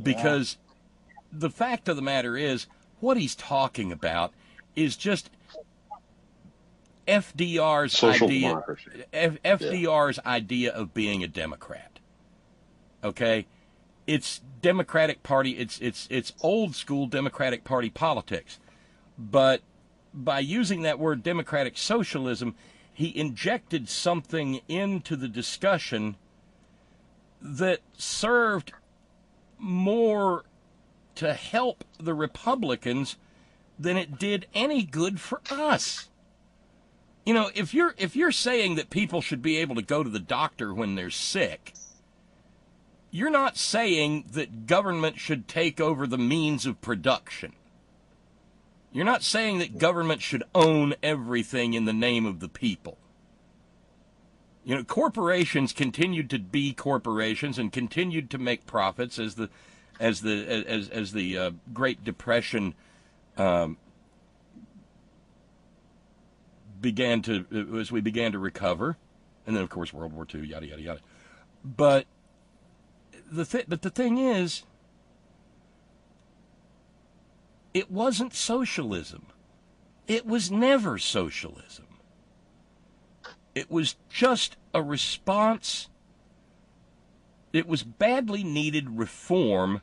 because the fact of the matter is, what he's talking about is just FDR's idea of being a Democrat. Okay? it's Democratic Party, it's old school Democratic Party politics. But by using that word democratic socialism, he injected something into the discussion that served more to help the Republicans than it did any good for us. You know, if you're saying that people should be able to go to the doctor when they're sick, you're not saying that government should take over the means of production. You're not saying that government should own everything in the name of the people. You know, corporations continued to be corporations and continued to make profits as the Great Depression began to recover, and then of course World War II, yada yada yada. But the thing is, it wasn't socialism. It was never socialism. It was just a response. It was badly needed reform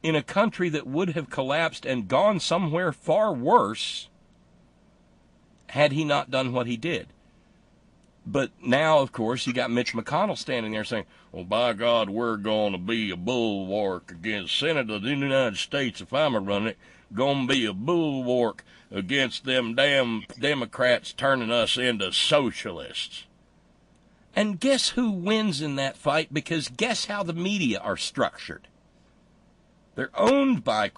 in a country that would have collapsed and gone somewhere far worse had he not done what he did. But now, of course, you got Mitch McConnell standing there saying, well, by God, we're going to be a bulwark against Senate of the United States if I'm a running it. Going to be a bulwark against them damn Democrats turning us into socialists. And guess who wins in that fight? Because guess how the media are structured? They're owned by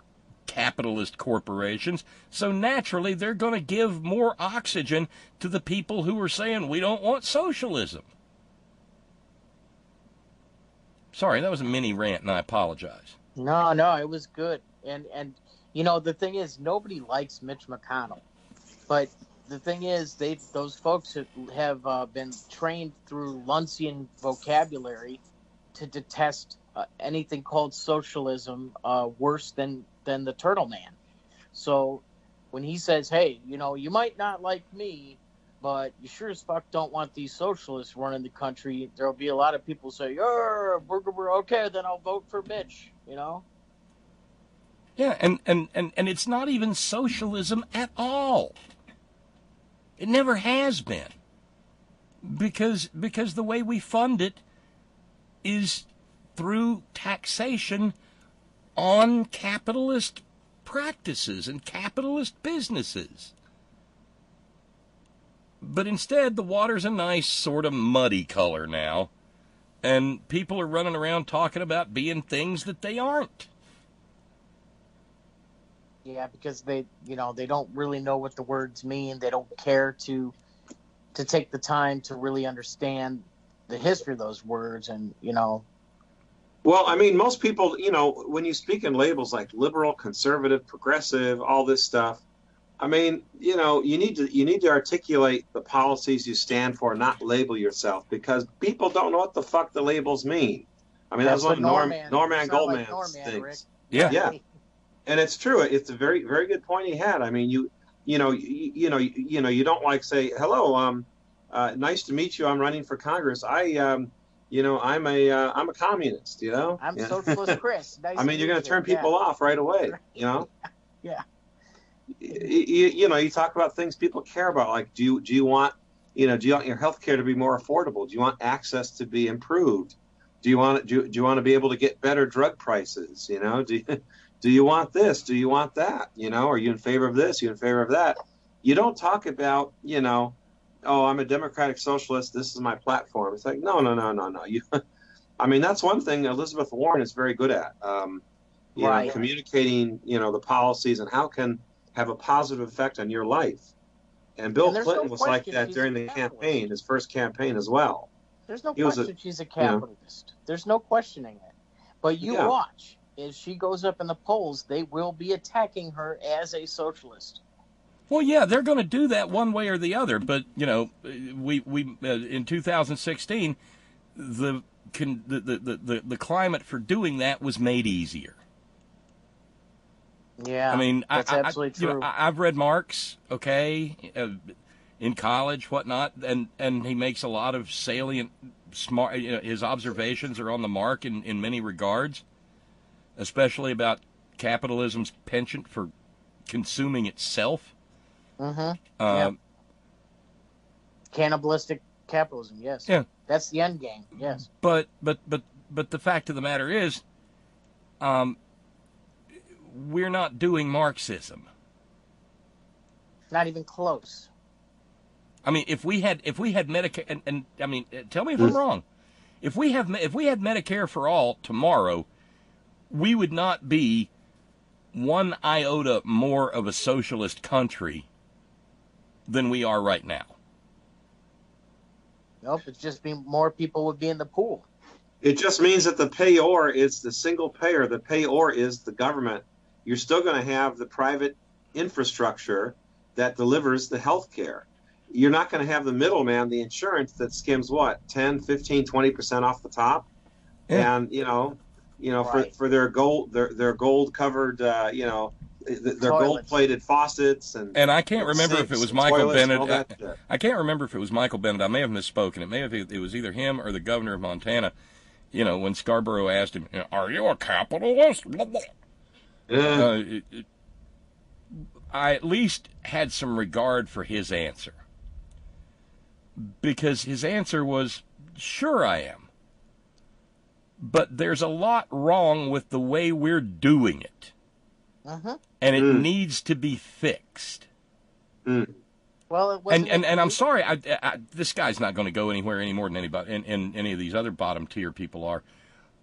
capitalist corporations, so naturally they're going to give more oxygen to the people who are saying we don't want socialism. Sorry, that was a mini rant, and I apologize. No, it was good. And you know, the thing is, nobody likes Mitch McConnell, but the thing is, those folks have been trained through Luncian vocabulary to detest anything called socialism worse than the Turtle Man. So when he says, hey, you know, you might not like me, but you sure as fuck don't want these socialists running the country, there'll be a lot of people say, we're okay, then I'll vote for Mitch, you know? Yeah, and it's not even socialism at all. It never has been. Because the way we fund it is through taxation on capitalist practices and capitalist businesses. But instead, the water's a nice sort of muddy color now, and people are running around talking about being things that they aren't. Yeah, because they don't really know what the words mean. They don't care to take the time to really understand the history of those words, and you know. Well, I mean, most people, you know, when you speak in labels like liberal, conservative, progressive, all this stuff, I mean, you know, you need to articulate the policies you stand for, not label yourself, because people don't know what the fuck the labels mean. I mean, that's what Norman Goldman thinks. Yeah. And it's true. It's a very, very good point he had. I mean, you don't like say, hello, nice to meet you. I'm running for Congress. I'm a communist, you know. I'm Socialist Chris. Nice I mean, you're going to turn people off right away, you know. Yeah. You talk about things people care about, like do you want your health care to be more affordable? Do you want access to be improved? Do you want to be able to get better drug prices? You know, do you want this? Do you want that? You know, are you in favor of this? Are you in favor of that? You don't talk about, you know, oh, I'm a democratic socialist, this is my platform. It's like, no. I mean, that's one thing Elizabeth Warren is very good at, right. Communicating, the policies and how can have a positive effect on your life. And Bill Clinton was like that during the campaign, his first campaign as well. There's no question she's a capitalist. There's no questioning it. But you watch, as she goes up in the polls, they will be attacking her as a socialist. Well, yeah, they're going to do that one way or the other. But we in 2016, the climate for doing that was made easier. Yeah, I mean, that's absolutely true. I've read Marx. Okay, in college, whatnot, and he makes a lot of salient, smart. His observations are on the mark in many regards, especially about capitalism's penchant for consuming itself. Yeah. Cannibalistic capitalism, yes. Yeah. That's the end game, yes. But the fact of the matter is, we're not doing Marxism. Not even close. I mean, if we had Medicare, and I mean, tell me if I'm wrong. If we had Medicare for all tomorrow, we would not be one iota more of a socialist country than we are right now. Nope, it's just more people would be in the pool. It just means that the payor is the single payer. The payor is the government. You're still going to have the private infrastructure that delivers the health care. You're not going to have the middleman, the insurance that skims what, 10, 15, 20% off the top. Yeah. And, right. for their gold, their gold covered, their gold plated faucets. And I can't remember if it was Michael Bennett. I can't remember if it was Michael Bennett. I may have misspoken. It was either him or the governor of Montana. When Scarborough asked him, "Are you a capitalist?" Blah, blah. I at least had some regard for his answer, because his answer was, "Sure I am. But there's a lot wrong with the way we're doing it. And it needs to be fixed." Well, it wasn't. And I'm sorry, this guy's not going to go anywhere any more than anybody, and any of these other bottom tier people are.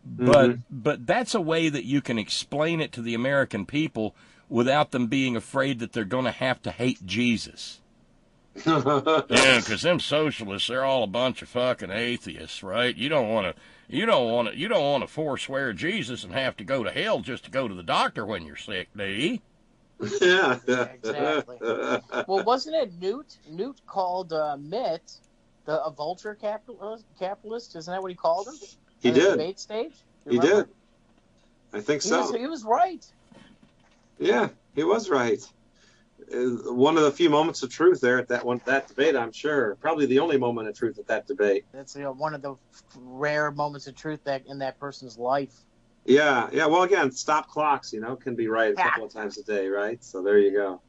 But that's a way that you can explain it to the American people without them being afraid that they're going to have to hate Jesus. Yeah, because them socialists, they're all a bunch of fucking atheists, right? You don't want to forswear Jesus and have to go to hell just to go to the doctor when you're sick, do you? Yeah, exactly. Well, wasn't it Newt? Newt called Mitt a vulture capitalist. Isn't that what he called him? He did. The debate stage. He did. I think so. He was right. Yeah, he was right. One of the few moments of truth there at that debate, I'm sure. Probably the only moment of truth at that debate. That's one of the rare moments of truth that in that person's life. Yeah. Well, again, stop clocks, can be right a couple of times a day, right? So there you go.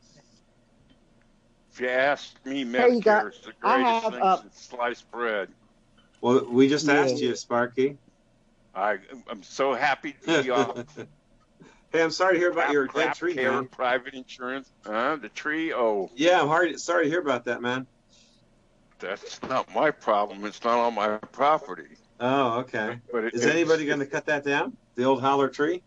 If you ask me, Medicare is the greatest thing since sliced bread. Well, we just asked you, Sparky. I'm so happy to be off. Hey, I'm sorry to hear about your dead tree, care, man. Private insurance. The tree, oh. Yeah, I'm sorry to hear about that, man. That's not my problem. It's not on my property. Oh, okay. But is anybody going to cut that down? The old holler tree?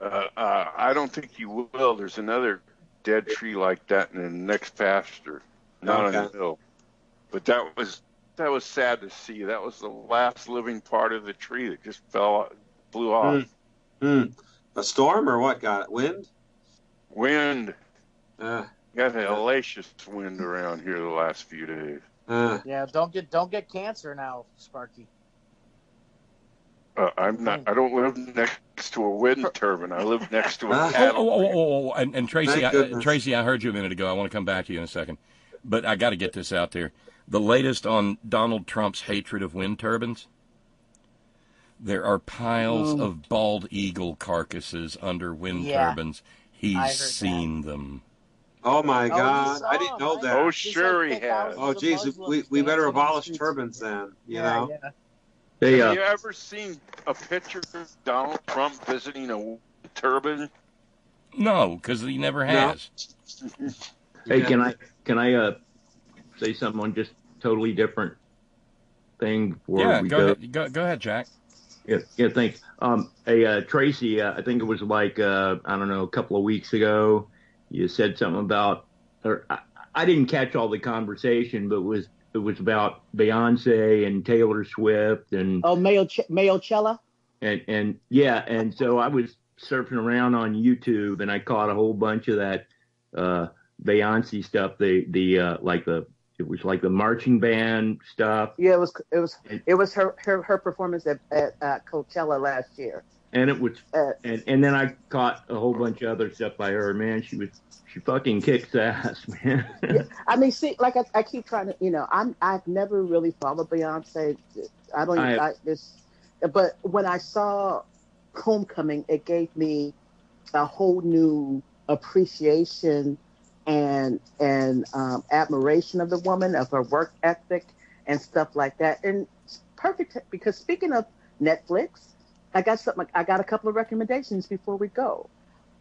I don't think you will. There's another dead tree like that in the next pasture, not on the hill. But that was sad to see. That was the last living part of the tree that just blew off. A storm or what got it? Wind? Wind. Got a hellacious wind around here the last few days. Yeah, don't get cancer now, Sparky. I'm not. I don't live next to a wind turbine. I live next to a cattle. And Tracy, I heard you a minute ago. I want to come back to you in a second, but I got to get this out there. The latest on Donald Trump's hatred of wind turbines. There are piles of bald eagle carcasses under wind turbines. He's seen them. Oh my God! I didn't know that. Oh, sure he has. Oh, geez, we better abolish turbines then. You know. Yeah. Hey, have you ever seen a picture of Donald Trump visiting a turbine? No, because he never has. No. Hey, can I say something on just totally different thing before we go? Go ahead, Jack. Yeah, thanks. Hey, Tracy, I think it was like I don't know, a couple of weeks ago, you said something about, or I didn't catch all the conversation, but it was about Beyonce and Taylor Swift and Mayochella. And so I was surfing around on YouTube and I caught a whole bunch of that Beyonce stuff. It was like the marching band stuff. Yeah, it was her performance at Coachella last year. And it was, and then I caught a whole bunch of other stuff by her. Man, she fucking kicks ass, man. Yeah, I mean, see, like I keep trying to, I've never really followed Beyonce. But when I saw Homecoming, it gave me a whole new appreciation and admiration of the woman, of her work ethic and stuff like that. And it's perfect because speaking of Netflix, I got a couple of recommendations before we go.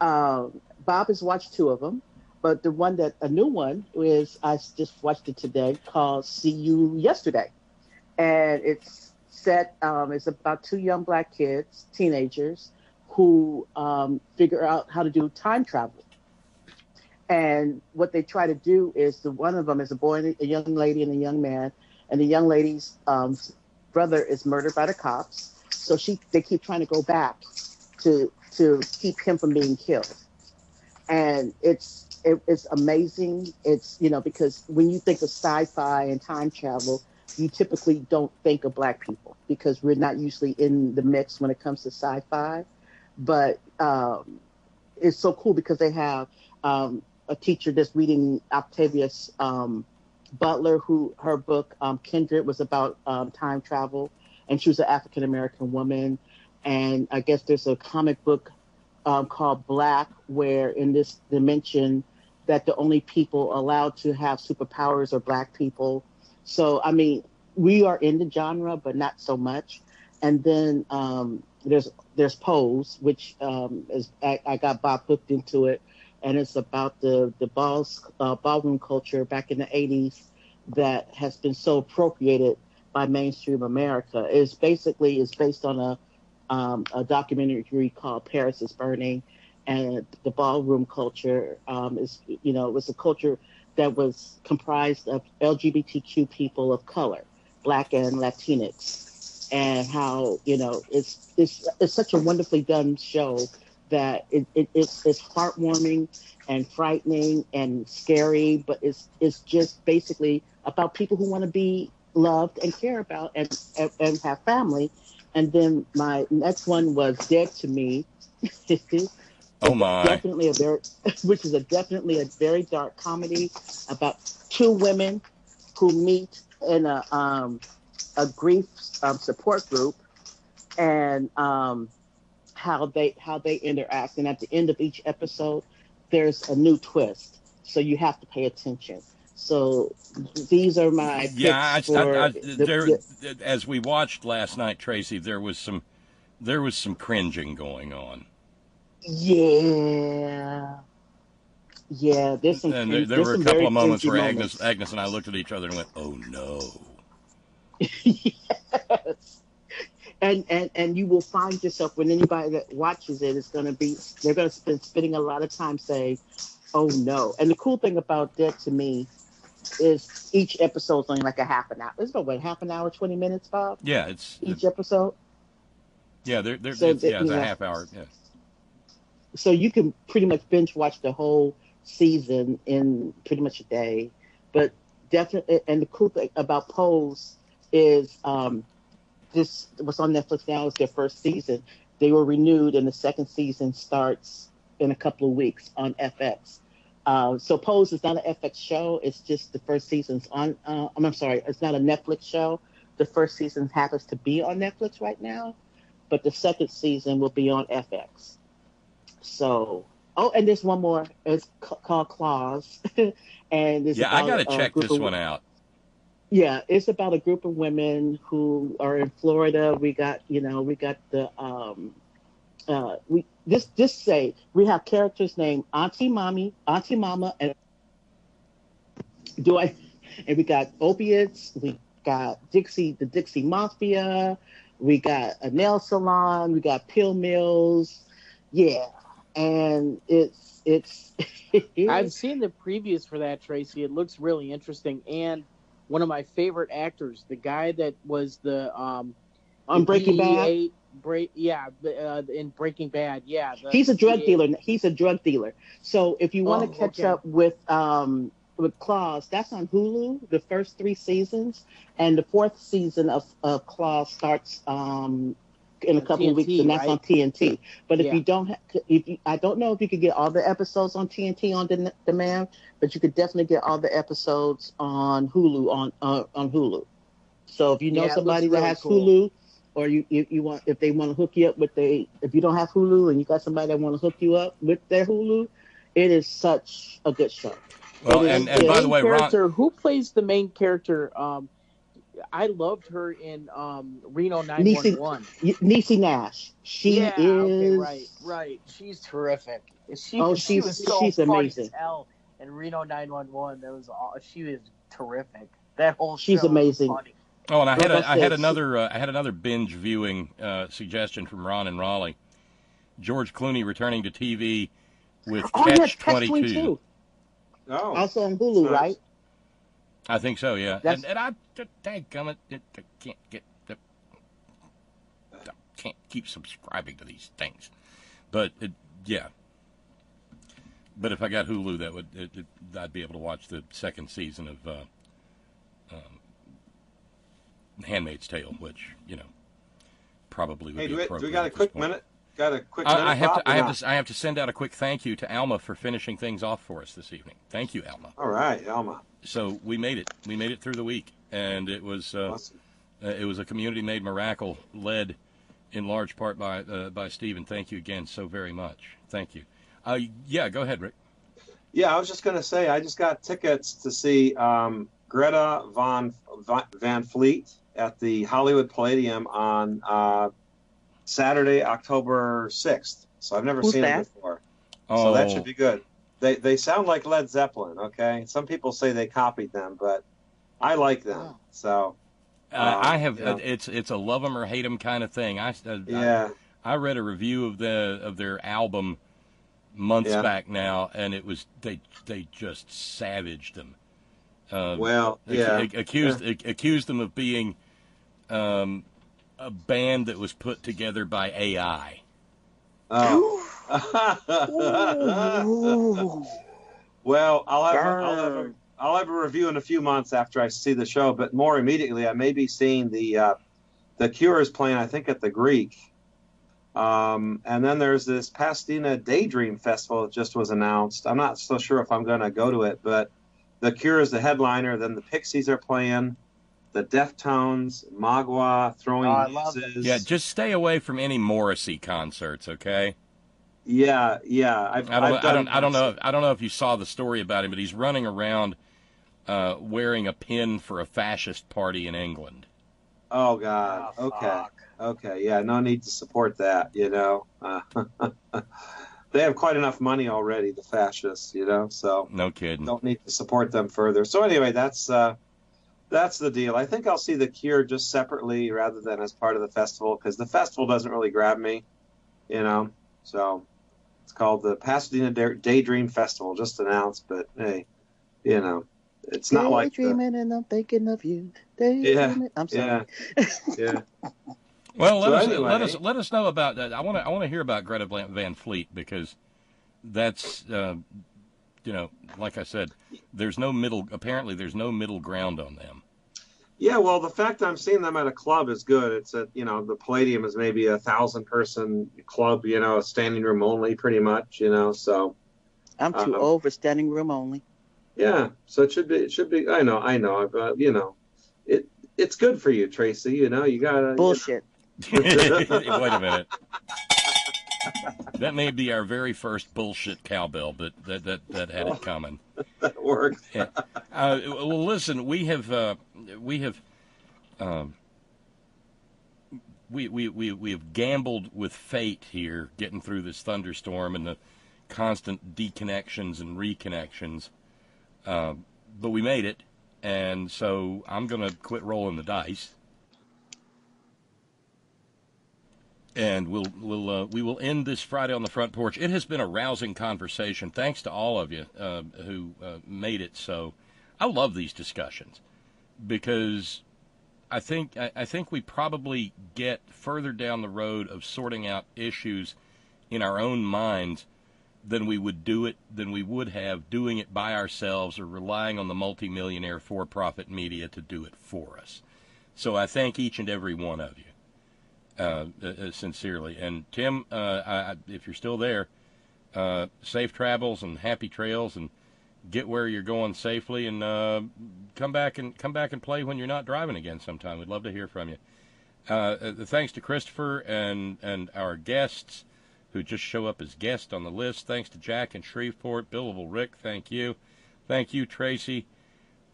Bob has watched 2 of them, but a new one is, I just watched it today, called See You Yesterday. And it's it's about 2 young black kids, teenagers, who figure out how to do time travel. And what they try to do is, one of them is a boy, a young lady, and a young man. And the young lady's brother is murdered by the cops. So they keep trying to go back to keep him from being killed. And it's amazing. It's, because when you think of sci-fi and time travel, you typically don't think of black people because we're not usually in the mix when it comes to sci-fi. But it's so cool because they have a teacher that's reading Octavia's Butler, who her book Kindred was about time travel, and she was an African-American woman. And I guess there's a comic book called Black, where in this dimension that the only people allowed to have superpowers are black people. So, I mean, we are in the genre, but not so much. And then there's Pose, which I got Bob hooked into it, and it's about the ballroom culture back in the 80s that has been so appropriated by mainstream America. It's based on a documentary called Paris is Burning, and the ballroom culture was a culture that was comprised of LGBTQ people of color, Black and Latinx, and how it's such a wonderfully done show that it's heartwarming and frightening and scary, but it's just basically about people who want to be loved and care about and have family. And then my next one was Dead to Me. Oh my! Definitely which is definitely a very dark comedy about 2 women who meet in a grief support group, and how they interact. And at the end of each episode, there's a new twist, so you have to pay attention. So these are my picks as we watched last night, Tracy, there was some cringing going on. Yeah. There's some. And there were a couple of moments where Agnes and I looked at each other and went, "Oh no." Yes. And you will find yourself, when anybody that watches it is going to be, they're going to be spending a lot of time saying, "Oh no." And the cool thing about Dead to Me is each episode's only like a half an hour. It's about half an hour, 20 minutes, Bob? Yeah, it's each episode. Yeah, it's a half hour. Yeah. So you can pretty much binge watch the whole season in pretty much a day. But definitely, and the cool thing about Pose is this what's on Netflix now is their first season. They were renewed, and the second season starts in a couple of weeks on FX. So Pose is not an FX show. It's just the first season's on. I'm sorry, it's not a Netflix show. The first season happens to be on Netflix right now, but the second season will be on FX. So, and there's one more. It's called Claws, and it's I gotta check this one out. Yeah, it's about a group of women who are in Florida. We got the we have characters named Auntie Mama, and we got opiates. We got the Dixie Mafia. We got a nail salon. We got pill mills. Yeah, and it's. I've seen the previews for that, Tracy. It looks really interesting, and one of my favorite actors, the guy that was the on Breaking Bad. In Breaking Bad, he's a drug dealer. He's a drug dealer. So if you want to catch up with Claws, that's on Hulu. The first 3 seasons, and the 4th season of Claws starts in a couple of weeks, and that's right? on TNT. But if Yeah. you don't, I don't know if you could get all the episodes on TNT on demand, but you could definitely get all the episodes on Hulu on Hulu. So if you know somebody that has Hulu, or you want, if they want to hook you up with if you don't have Hulu and you got somebody that want to hook you up with their Hulu, it is such a good show. Well, and by the way, Ron, who plays the main character? I loved her in Reno 911. Niecy Nash. She is. Okay, right. She's terrific. She was so she's funny amazing. as hell in Reno 911. She was terrific. That whole she's show amazing. Was funny. Oh, and I had another binge viewing suggestion from Ron and Raleigh. George Clooney returning to TV with Catch 22. Oh, also on Hulu, right? I think so, yeah. And I can't keep subscribing to these things, but yeah. But if I got Hulu, I'd be able to watch the second season of Handmaid's Tale, which probably would be appropriate. Do we got a quick minute? Got a quick minute? I have to send out a quick thank you to Alma for finishing things off for us this evening. Thank you, Alma. All right, Alma. So we made it. We made it through the week, and it was awesome. It was a community-made miracle, led in large part by Stephen. Thank you again so very much. Thank you. Yeah, go ahead, Rick. Yeah, I was just going to say I just got tickets to see Greta Van Fleet at the Hollywood Palladium on Saturday, October 6th. So I've never seen them before. So that should be good. They sound like Led Zeppelin, okay? Some people say they copied them, but I like them. So I have it's a love them or hate them kind of thing. I read a review of their album months back now, and it was they just savaged them. Accused them of being a band that was put together by AI. Oh. Well, I'll have a review in a few months after I see the show, but more immediately I may be seeing the Cure is playing, I think, at the Greek. And then there's this Pasadena Daydream Festival that just was announced. I'm not so sure if I'm going to go to it, but the Cure is the headliner. Then the Pixies are playing, the Deftones, Magua, Throwing Muses. Yeah, just stay away from any Morrissey concerts, okay? Yeah. I don't know if you saw the story about him, but he's running around wearing a pin for a fascist party in England. Oh God. Okay. Yeah. No need to support that. They have quite enough money already, the fascists. So no kidding. Don't need to support them further. So anyway, that's the deal. I think I'll see the Cure just separately rather than as part of the festival, because the festival doesn't really grab me. So. It's called the Pasadena Daydream Festival, just announced, but hey, it's not like daydreaming and I'm thinking of you. Daydreaming. I'm sorry. Yeah. Well, let us know about that. I want to hear about Greta Van Fleet, because that's like I said, there's no middle ground on them. Yeah, well, the fact I'm seeing them at a club is good. It's the Palladium is maybe 1,000-person club, a standing room only, pretty much, so. I'm too old for standing room only. Yeah, so it should be. I know, but it's good for you, Tracy. You gotta bullshit. Wait a minute. That may be our very first bullshit cowbell, but that had it coming. That works. Yeah. Well, listen, we have gambled with fate here, getting through this thunderstorm and the constant deconnections and reconnections. But we made it, and so I'm going to quit rolling the dice. And we will end this Friday on the Front Porch. It has been a rousing conversation. Thanks to all of you who made it so. I love these discussions because I think we probably get further down the road of sorting out issues in our own minds than we would have doing it by ourselves or relying on the multimillionaire for-profit media to do it for us. So I thank each and every one of you. sincerely. And Tim, if you're still there, safe travels and happy trails, and get where you're going safely, and come back and play when you're not driving again sometime. We'd love to hear from you. Thanks to Christopher and our guests who just show up as guests on the list. Thanks to Jack in Shreveport, Billable Rick, thank you. Thank you, Tracy.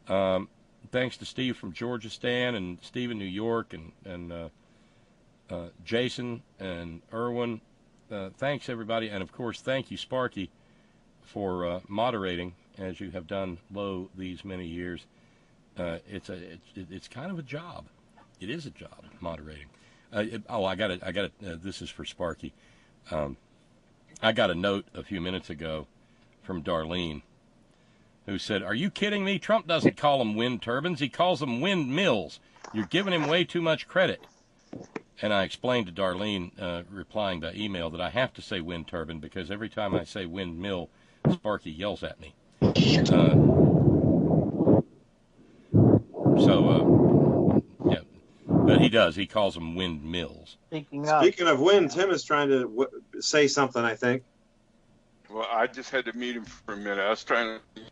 Thanks to Steve from Georgia Stan, and Steve in New York, and Jason and Irwin. Thanks, everybody. And, of course, thank you, Sparky, for moderating, as you have done these many years. It's kind of a job. It is a job, moderating. I got it. This is for Sparky. I got a note a few minutes ago from Darlene, who said, "Are you kidding me? Trump doesn't call them wind turbines. He calls them windmills. You're giving him way too much credit." And I explained to Darlene, replying by email, that I have to say wind turbine because every time I say windmill, Sparky yells at me. Yeah. But he does. He calls them windmills. Speaking of wind, Tim is trying to say something, I think. Well, I just had to mute him for a minute. I was trying to...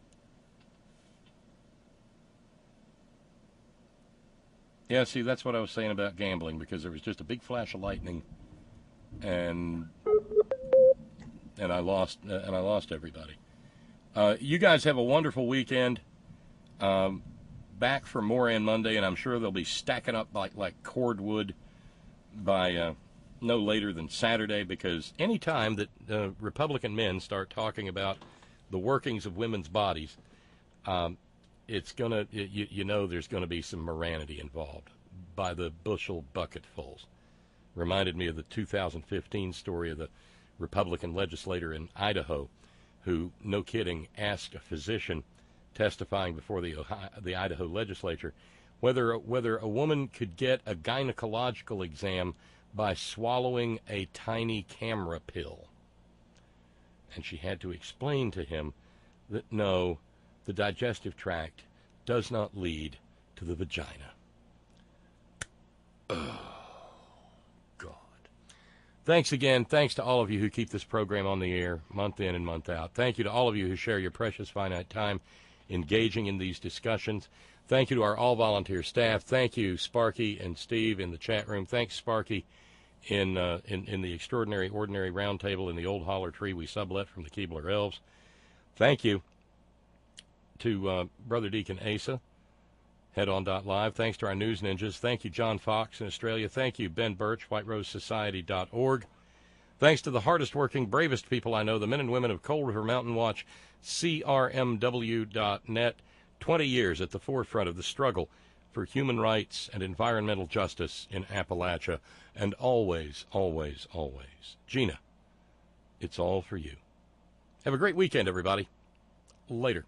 Yeah, see, that's what I was saying about gambling, because there was just a big flash of lightning, and I lost everybody. You guys have a wonderful weekend. Back for Moran Monday, and I'm sure they'll be stacking up like cordwood by no later than Saturday, because any time that Republican men start talking about the workings of women's bodies, it's gonna, there's gonna be some morality involved by the bushel bucketfuls. Reminded me of the 2015 story of the Republican legislator in Idaho, who, no kidding, asked a physician testifying before the Idaho legislature whether a woman could get a gynecological exam by swallowing a tiny camera pill. And she had to explain to him that no, the digestive tract does not lead to the vagina. Oh, God. Thanks again. Thanks to all of you who keep this program on the air month in and month out. Thank you to all of you who share your precious finite time engaging in these discussions. Thank you to our all-volunteer staff. Thank you, Sparky and Steve in the chat room. Thanks, Sparky, in the Extraordinary Ordinary Roundtable in the old holler tree we sublet from the Keebler Elves. Thank you to Brother Deacon Asa, headon.live. Thanks to our news ninjas. Thank you, John Fox in Australia. Thank you, Ben Birch, whiterosesociety.org. Thanks to the hardest-working, bravest people I know, the men and women of Cold River Mountain Watch, CRMW.net, 20 years at the forefront of the struggle for human rights and environmental justice in Appalachia. And always, always, always, Gina, it's all for you. Have a great weekend, everybody. Later.